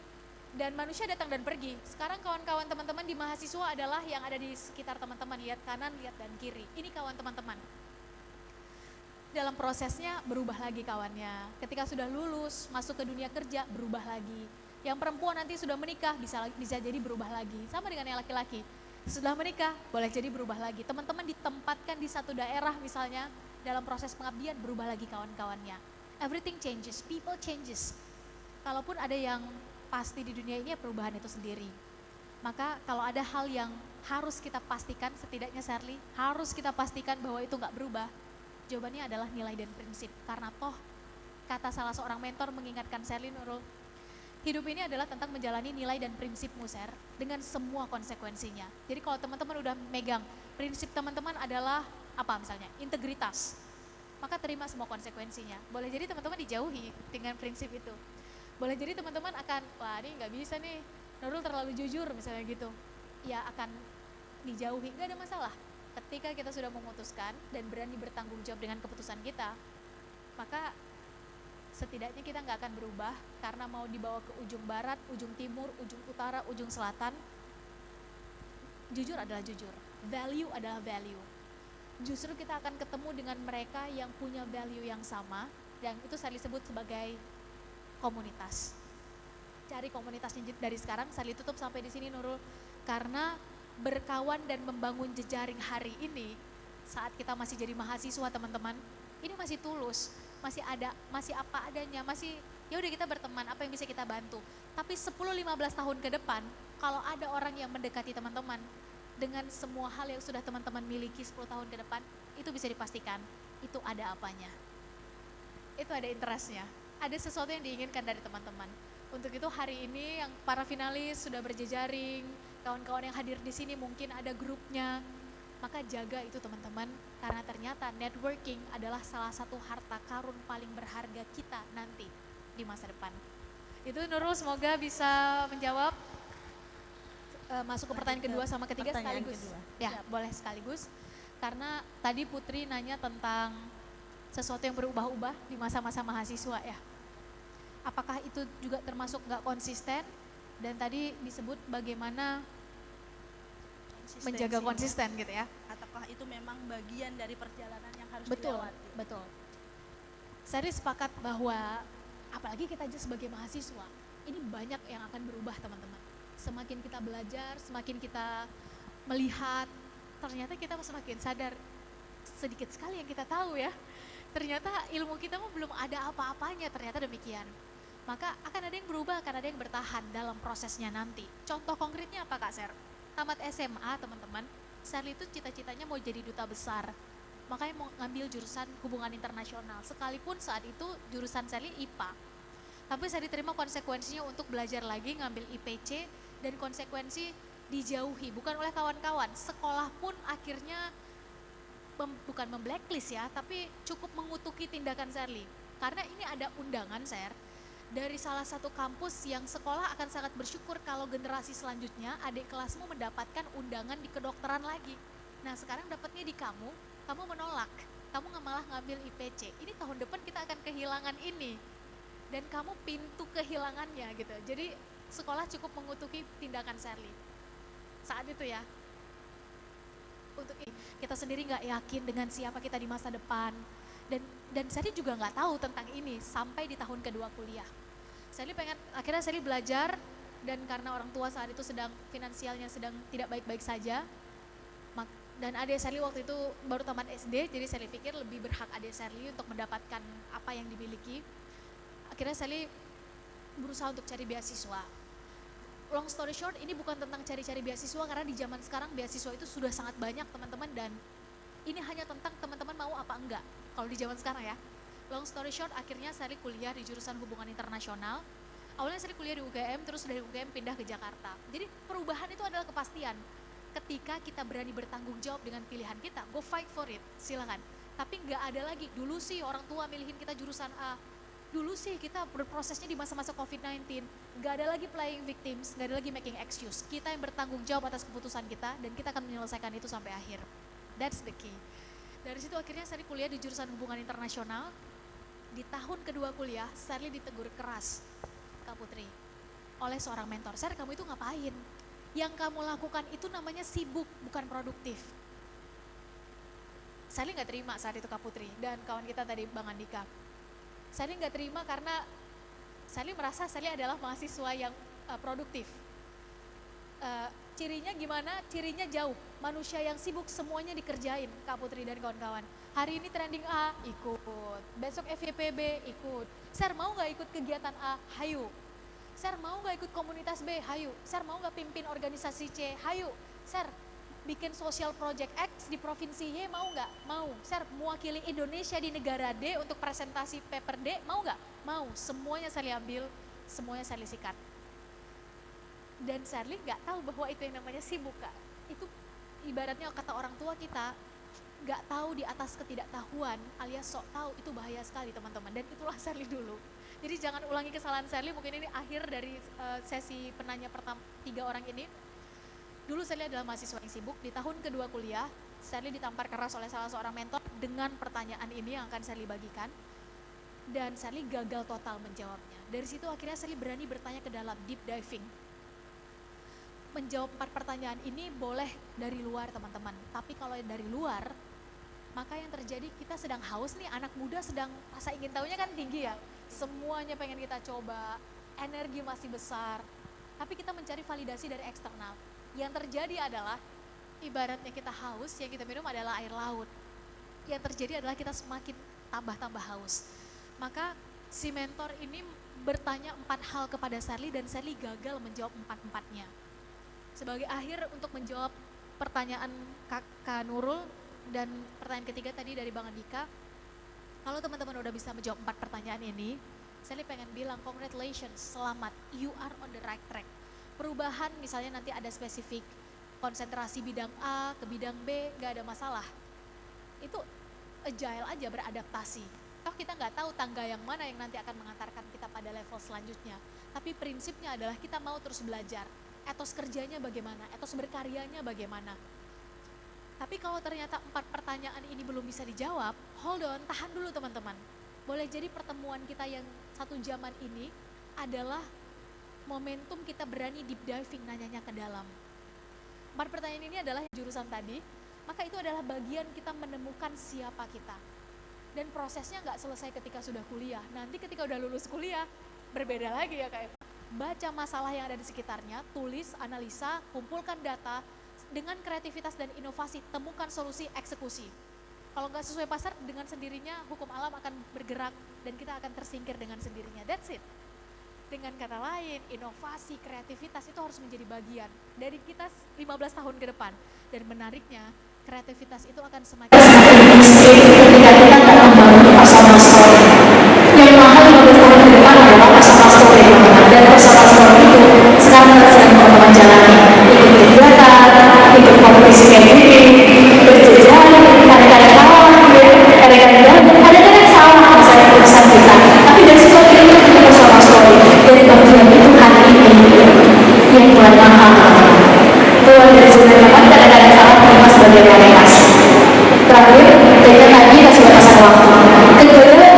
Dan manusia datang dan pergi. Sekarang kawan-kawan teman-teman di mahasiswa adalah yang ada di sekitar teman-teman. Lihat kanan, lihat dan kiri. Ini kawan teman-teman. Dalam prosesnya berubah lagi kawannya. Ketika sudah lulus, masuk ke dunia kerja, berubah lagi. Yang perempuan nanti sudah menikah, bisa jadi berubah lagi. Sama dengan yang laki-laki. Setelah menikah, boleh jadi berubah lagi. Teman-teman ditempatkan di satu daerah misalnya, dalam proses pengabdian, berubah lagi kawan-kawannya. Everything changes, people changes. Kalaupun ada yang pasti di dunia ini ya perubahan itu sendiri. Maka kalau ada hal yang harus kita pastikan, setidaknya Sherly harus kita pastikan bahwa itu nggak berubah, Jawabannya adalah nilai dan prinsip. Karena toh kata salah seorang mentor mengingatkan Sherly Nurul, hidup ini adalah tentang menjalani nilai dan prinsipmu, Ser, dengan semua konsekuensinya. Jadi kalau teman-teman udah megang prinsip teman-teman adalah apa misalnya? Integritas. Maka terima semua konsekuensinya. Boleh jadi teman-teman dijauhi dengan prinsip itu. Boleh jadi teman-teman akan, wah ini nggak bisa nih, Nurul terlalu jujur misalnya gitu. Ya akan dijauhi, nggak ada masalah. Ketika kita sudah memutuskan dan berani bertanggung jawab dengan keputusan kita, maka setidaknya kita nggak akan berubah karena mau dibawa ke ujung barat, ujung timur, ujung utara, ujung selatan. Jujur adalah jujur, value adalah value. Justru kita akan ketemu dengan mereka yang punya value yang sama, dan itu saya disebut sebagai komunitas. Cari komunitasnya dari sekarang, saya tutup sampai di sini Nurul, karena berkawan dan membangun jejaring hari ini saat kita masih jadi mahasiswa teman-teman, ini masih tulus, masih ada, masih apa adanya, masih ya udah kita berteman, apa yang bisa kita bantu. Tapi 10-15 tahun ke depan, kalau ada orang yang mendekati teman-teman dengan semua hal yang sudah teman-teman miliki 10 tahun ke depan, itu bisa dipastikan itu ada apanya. Itu ada interestnya, ada sesuatu yang diinginkan dari teman-teman. Untuk itu hari ini yang para finalis sudah berjejaring, kawan-kawan yang hadir di sini mungkin ada grupnya, maka jaga itu teman-teman, karena ternyata networking adalah salah satu harta karun paling berharga kita nanti di masa depan. Itu Nurul, semoga bisa menjawab. Masuk ke pertanyaan kedua sama ketiga sekaligus. Ya, boleh sekaligus. Karena tadi Putri nanya tentang sesuatu yang berubah-ubah di masa-masa mahasiswa ya. Apakah itu juga termasuk nggak konsisten? Dan tadi disebut bagaimana menjaga konsisten gitu ya. Ataukah itu memang bagian dari perjalanan yang harus Betul, dilewati? betul. Saya sepakat bahwa apalagi kita aja sebagai mahasiswa, ini banyak yang akan berubah teman-teman. Semakin kita belajar, semakin kita melihat, ternyata kita semakin sadar sedikit sekali yang kita tahu ya. Ternyata ilmu kita belum ada apa-apanya, ternyata demikian. Maka akan ada yang berubah, akan ada yang bertahan dalam prosesnya nanti. Contoh konkretnya apa Kak Ser? Tamat SMA teman-teman, Sherly itu cita-citanya mau jadi duta besar. Makanya mau ngambil jurusan hubungan internasional. Sekalipun saat itu jurusan Sherly IPA. Tapi saya diterima konsekuensinya untuk belajar lagi, ngambil IPC, dan konsekuensi dijauhi, bukan oleh kawan-kawan. Sekolah pun akhirnya bukan memblacklist ya, tapi cukup mengutuki tindakan Sherly. Karena ini ada undangan Ser, dari salah satu kampus yang sekolah akan sangat bersyukur kalau generasi selanjutnya adik kelasmu mendapatkan undangan di kedokteran lagi. Nah sekarang dapatnya di kamu menolak, kamu malah ngambil IPC. Ini tahun depan kita akan kehilangan ini. Dan kamu pintu kehilangannya gitu. Jadi sekolah cukup mengutuki tindakan Sherly saat itu ya. Untuk kita sendiri nggak yakin dengan siapa kita di masa depan, dan Sherly juga nggak tahu tentang ini sampai di tahun kedua kuliah. Akhirnya Sherly belajar, dan karena orang tua saat itu sedang finansialnya sedang tidak baik-baik saja, dan adik Sherly waktu itu baru tamat SD, jadi Sherly pikir lebih berhak adik Sherly untuk mendapatkan apa yang dimiliki. Akhirnya Sherly berusaha untuk cari beasiswa. Long story short, ini bukan tentang cari-cari beasiswa, karena di zaman sekarang beasiswa itu sudah sangat banyak teman-teman, dan ini hanya tentang teman-teman mau apa enggak kalau di zaman sekarang ya. Long story short, akhirnya Sherly kuliah di jurusan hubungan internasional. Awalnya Sherly kuliah di UGM, terus dari UGM pindah ke Jakarta. Jadi perubahan itu adalah kepastian. Ketika kita berani bertanggung jawab dengan pilihan kita, go fight for it, silakan. Tapi nggak ada lagi, dulu sih orang tua milihin kita jurusan A, dulu sih kita berprosesnya di masa-masa COVID-19, nggak ada lagi playing victims, nggak ada lagi making excuse. Kita yang bertanggung jawab atas keputusan kita, dan kita akan menyelesaikan itu sampai akhir. That's the key. Dari situ akhirnya Sherly kuliah di jurusan hubungan internasional. Di tahun kedua kuliah, Sherly ditegur keras, Kak Putri, oleh seorang mentor. Sher, kamu itu ngapain? Yang kamu lakukan itu namanya sibuk, bukan produktif. Sherly nggak terima saat itu Kak Putri, dan kawan kita tadi Bang Andika. Sherly nggak terima karena Sherly merasa Sherly adalah mahasiswa yang produktif. Cirinya gimana? Cirinya jauh. Manusia yang sibuk semuanya dikerjain, Kak Putri dan kawan-kawan. Hari ini trending A, ikut. Besok FYPB, ikut. Sher, mau nggak ikut kegiatan A? Hayu. Sher, mau nggak ikut komunitas B? Hayu. Sher, mau nggak pimpin organisasi C? Hayu. Sher, bikin social project X di provinsi Y, mau nggak? Mau. Share mewakili Indonesia di negara D untuk presentasi paper D, mau nggak? Mau. Semuanya Shirley ambil, semuanya Shirley sikat. Dan Shirley nggak tahu bahwa itu yang namanya sibuk, Kak. Itu ibaratnya kata orang tua kita, nggak tahu di atas ketidaktahuan alias sok tahu, itu bahaya sekali teman-teman. Dan itulah Shirley dulu. Jadi jangan ulangi kesalahan Shirley, mungkin ini akhir dari sesi penanya pertama 3 orang ini. Dulu Shirley adalah mahasiswa yang sibuk, di tahun kedua kuliah, Shirley ditampar keras oleh salah seorang mentor dengan pertanyaan ini yang akan Shirley bagikan. Dan Shirley gagal total menjawabnya. Dari situ akhirnya Shirley berani bertanya ke dalam, deep diving. Menjawab 4 pertanyaan ini boleh dari luar teman-teman, tapi kalau dari luar, maka yang terjadi kita sedang haus nih, anak muda sedang rasa ingin tahunya kan tinggi ya, semuanya pengen kita coba, energi masih besar, tapi kita mencari validasi dari eksternal. Yang terjadi adalah, ibaratnya kita haus, yang kita minum adalah air laut. Yang terjadi adalah kita semakin tambah-tambah haus. Maka si mentor ini bertanya 4 hal kepada Shirley dan Shirley gagal menjawab 4-4-nya. Sebagai akhir untuk menjawab pertanyaan Kak Nurul dan pertanyaan ketiga tadi dari Bang Andika, kalau teman-teman udah bisa menjawab 4 pertanyaan ini, Shirley pengen bilang congratulations, selamat, you are on the right track. Perubahan misalnya nanti ada spesifik konsentrasi bidang A ke bidang B, gak ada masalah. Itu agile aja, beradaptasi. Toh kita nggak tahu tangga yang mana yang nanti akan mengantarkan kita pada level selanjutnya. Tapi prinsipnya adalah kita mau terus belajar. Etos kerjanya bagaimana, etos berkaryanya bagaimana. Tapi kalau ternyata 4 pertanyaan ini belum bisa dijawab, hold on, tahan dulu teman-teman. Boleh jadi pertemuan kita yang 1 jaman ini adalah momentum kita berani deep diving nanyanya ke dalam. 4 pertanyaan ini adalah jurusan tadi, maka itu adalah bagian kita menemukan siapa kita. Dan prosesnya nggak selesai ketika sudah kuliah, nanti ketika udah lulus kuliah, berbeda lagi ya Kak Eva. Baca masalah yang ada di sekitarnya, tulis, analisa, kumpulkan data, dengan kreativitas dan inovasi, temukan solusi, eksekusi. Kalau nggak sesuai pasar, dengan sendirinya hukum alam akan bergerak dan kita akan tersingkir dengan sendirinya. That's it. Dengan kata lain, inovasi, kreativitas itu harus menjadi bagian dari kita 15 tahun ke depan. Dan menariknya, kreativitas itu akan semakin ketika kita nggak membangun personal story. Yang mahal 15 tahun ke depan adalah personal story, dan personal story itu sekarang sedang teman-teman jalani. Ikut kegiatan, ikut kompetisi campaign, berjejaring, kadang-kadang kalah, kadang-kadang salah misalnya keputusan kita. Tapi dari situ kita punya personal story. Dari bagian itu hari ini yang mulai mahal. Keluar dari zona nyaman kadang-kadang salah terima sebagai realitas. Terakhir, dari tadi kasih batasan waktu. Kegagalan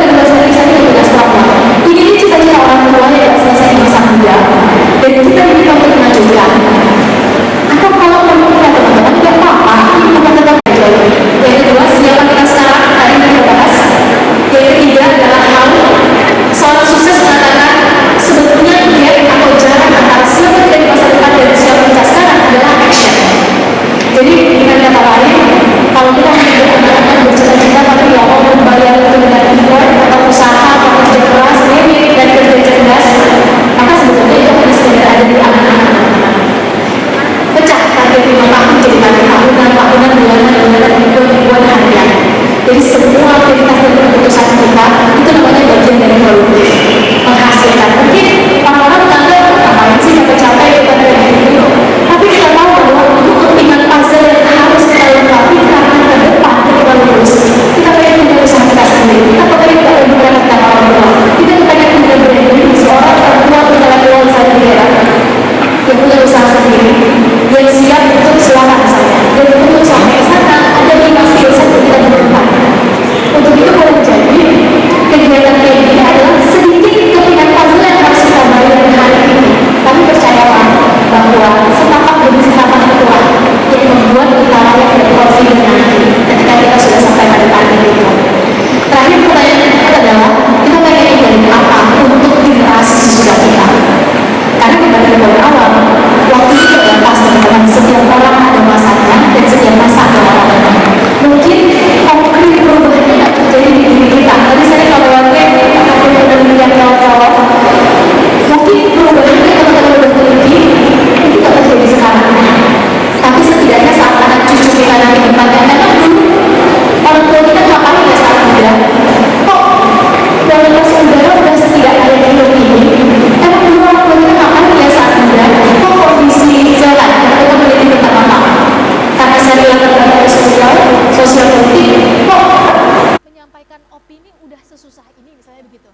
sesusah ini misalnya begitu.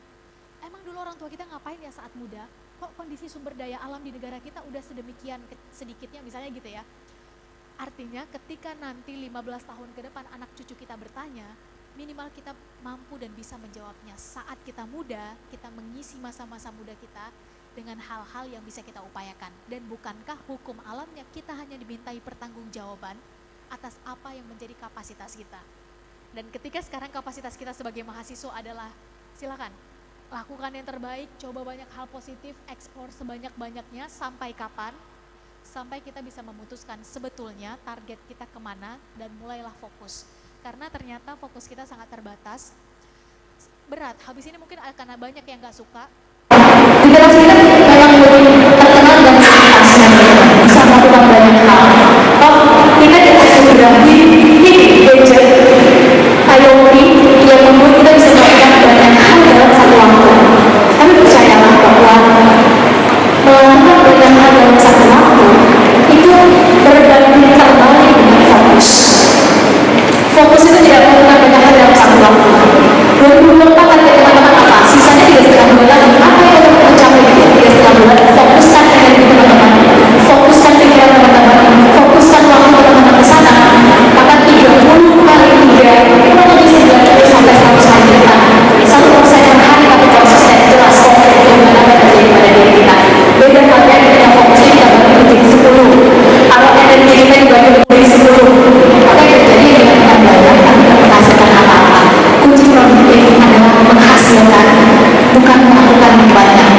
Emang dulu orang tua kita ngapain ya saat muda? Kok kondisi sumber daya alam di negara kita udah sedemikian sedikitnya misalnya gitu ya. Artinya ketika nanti 15 tahun ke depan anak cucu kita bertanya, minimal kita mampu dan bisa menjawabnya. Saat kita muda, kita mengisi masa-masa muda kita dengan hal-hal yang bisa kita upayakan. Dan bukankah hukum alamnya kita hanya dimintai pertanggungjawaban atas apa yang menjadi kapasitas kita. Dan ketika sekarang kapasitas kita sebagai mahasiswa adalah silakan lakukan yang terbaik, coba banyak hal positif, eksplor sebanyak-banyaknya. Sampai kapan? Sampai kita bisa memutuskan sebetulnya target kita kemana dan mulailah fokus. Karena ternyata fokus kita sangat terbatas, berat. Habis ini mungkin akan banyak yang gak suka. Bisa melakukan banyak hal. Kita tidak terganti gadget IoT yang membuat kita bisa melakukan banyak hal dalam satu waktu. Tapi percayalah bahwa melakukan banyak hal dalam satu waktu itu berbanding terbalik dengan fokus. Fokus itu tidak melakukan banyak hal dalam satu waktu. 2024 target teman-teman apa? Sisanya 3,5 bulan lagi. Apa yang teman-teman capai di 3,5 bulan? Fokuskan energi teman-teman, fokuskan pikiran teman-teman, fokuskan waktu teman-teman ke sana. Maka 30 kali 3 kurang lebih 90 sampai 100 hari ke depan. 1% per hari tapi konsisten, jelas konkret perubahan apa yang terjadi pada diri kita. Beda halnya ketika fokusnya kita bagi menjadi 10. Kalau energi kita dibagi menjadi 10, maka yang terjadi dengan kita banyak tapi tidak menghasilkan apa-apa. Kunci produktif adalah menghasilkan, bukan melakukan banyak.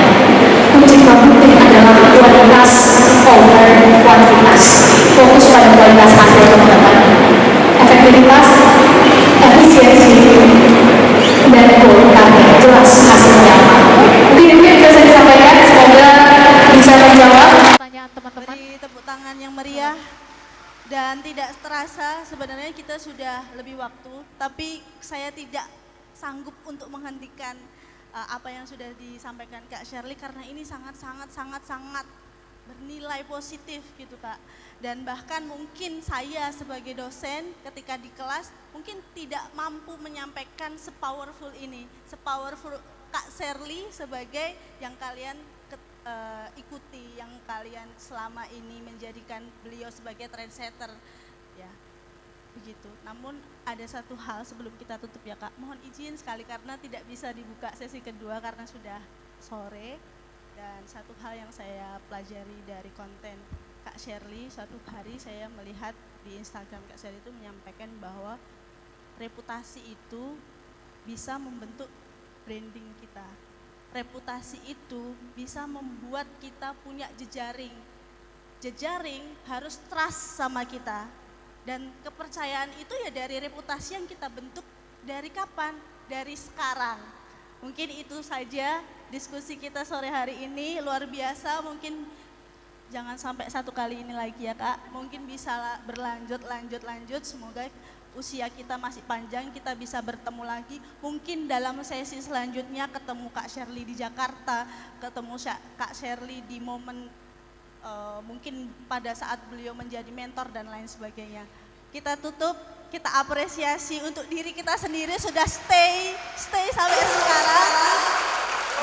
Kunci produktif adalah kualitas over kuantitas. Fokus pada kualitas hasil teman-teman. Efektivitas, efisiensi, dan goal target jelas hasilnya. Mungkin itu yang bisa disampaikan. Semoga bisa menjawab pertanyaan teman-teman. Beri tepuk tangan yang meriah. Dan tidak terasa sebenarnya kita sudah lebih waktu, tapi saya tidak sanggup untuk menghentikan apa yang sudah disampaikan Kak Shirley karena ini sangat bernilai positif gitu Kak. Dan bahkan mungkin saya sebagai dosen ketika di kelas mungkin tidak mampu menyampaikan sepowerful ini, sepowerful Kak Shirley sebagai yang kalian ikuti, yang kalian selama ini menjadikan beliau sebagai trendsetter ya begitu. Namun ada satu hal sebelum kita tutup ya Kak, mohon izin sekali karena tidak bisa dibuka sesi kedua karena sudah sore. Dan satu hal yang saya pelajari dari konten Kak Shirley, satu hari saya melihat di Instagram Kak Shirley itu menyampaikan bahwa reputasi itu bisa membentuk branding kita. Reputasi itu bisa membuat kita punya jejaring. Jejaring harus trust sama kita. Dan kepercayaan itu ya dari reputasi yang kita bentuk dari kapan? Dari sekarang. Mungkin itu saja diskusi kita sore hari ini, luar biasa. Mungkin jangan sampai satu kali ini lagi ya Kak. Mungkin bisa berlanjut. Semoga usia kita masih panjang, kita bisa bertemu lagi. Mungkin dalam sesi selanjutnya ketemu Kak Shirley di Jakarta, ketemu Kak Shirley di momen mungkin pada saat beliau menjadi mentor dan lain sebagainya. Kita tutup, kita apresiasi untuk diri kita sendiri sudah stay sampai sekarang.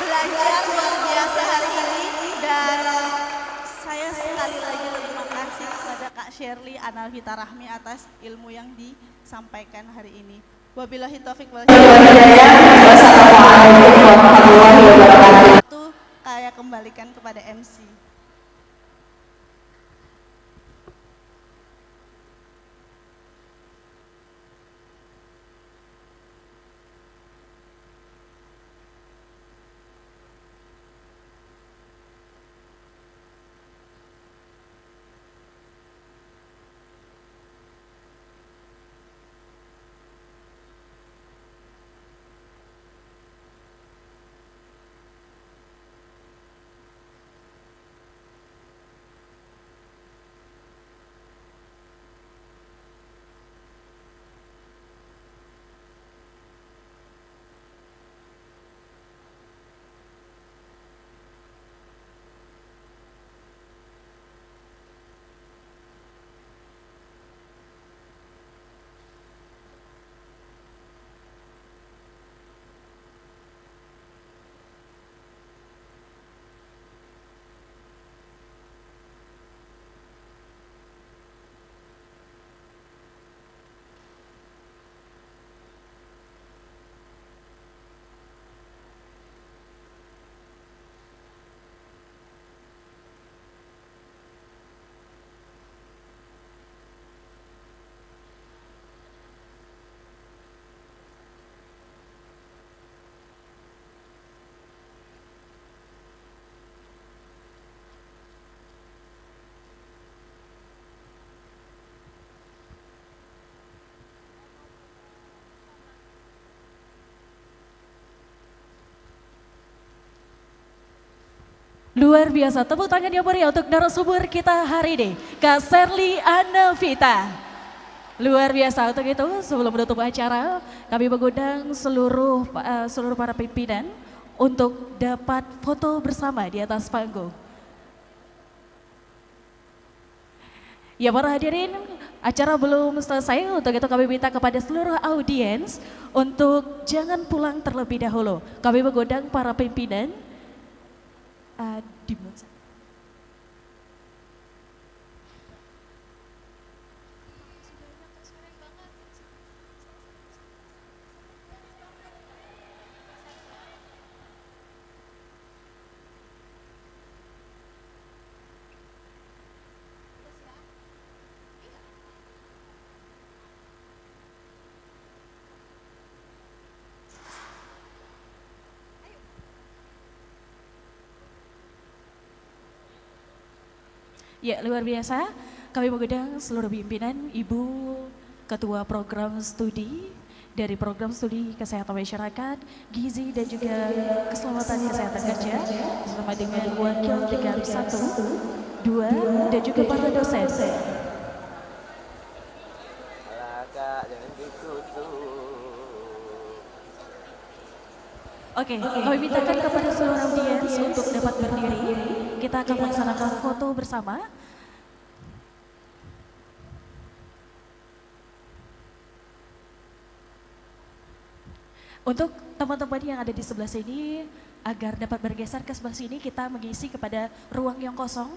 Belajar luar biasa hari ini dan saya sekali lagi terima kasih kepada Kak Shirley Analvita Rahmi atas ilmu yang disampaikan hari ini. Wabillahi taufiq wal hidayah. Wassalamualaikum warahmatullahi wabarakatuh. Saya kembalikan kepada MC. Luar biasa, tepuk tangan yang meriah untuk narasumber kita hari ini, Kak Serly Anavita. Luar biasa, untuk itu sebelum menutup acara, kami mengundang seluruh para pimpinan untuk dapat foto bersama di atas panggung. Ya para hadirin, acara belum selesai, untuk itu kami minta kepada seluruh audiens untuk jangan pulang terlebih dahulu. Kami mengundang para pimpinan di belakang. Ya, luar biasa. Kami mengundang seluruh pimpinan, Ibu Ketua Program Studi dari Program Studi Kesehatan Masyarakat, Gizi dan juga Keselamatan Kesehatan Kerja, bersama dengan Wakil Dekan 1, 2, dan juga para dosen. Oke, kami mintakan kepada seluruh audiens untuk dapat berdiri. Kita akan melaksanakan foto bersama. Untuk teman-teman yang ada di sebelah sini, agar dapat bergeser ke sebelah sini, kita mengisi kepada ruang yang kosong.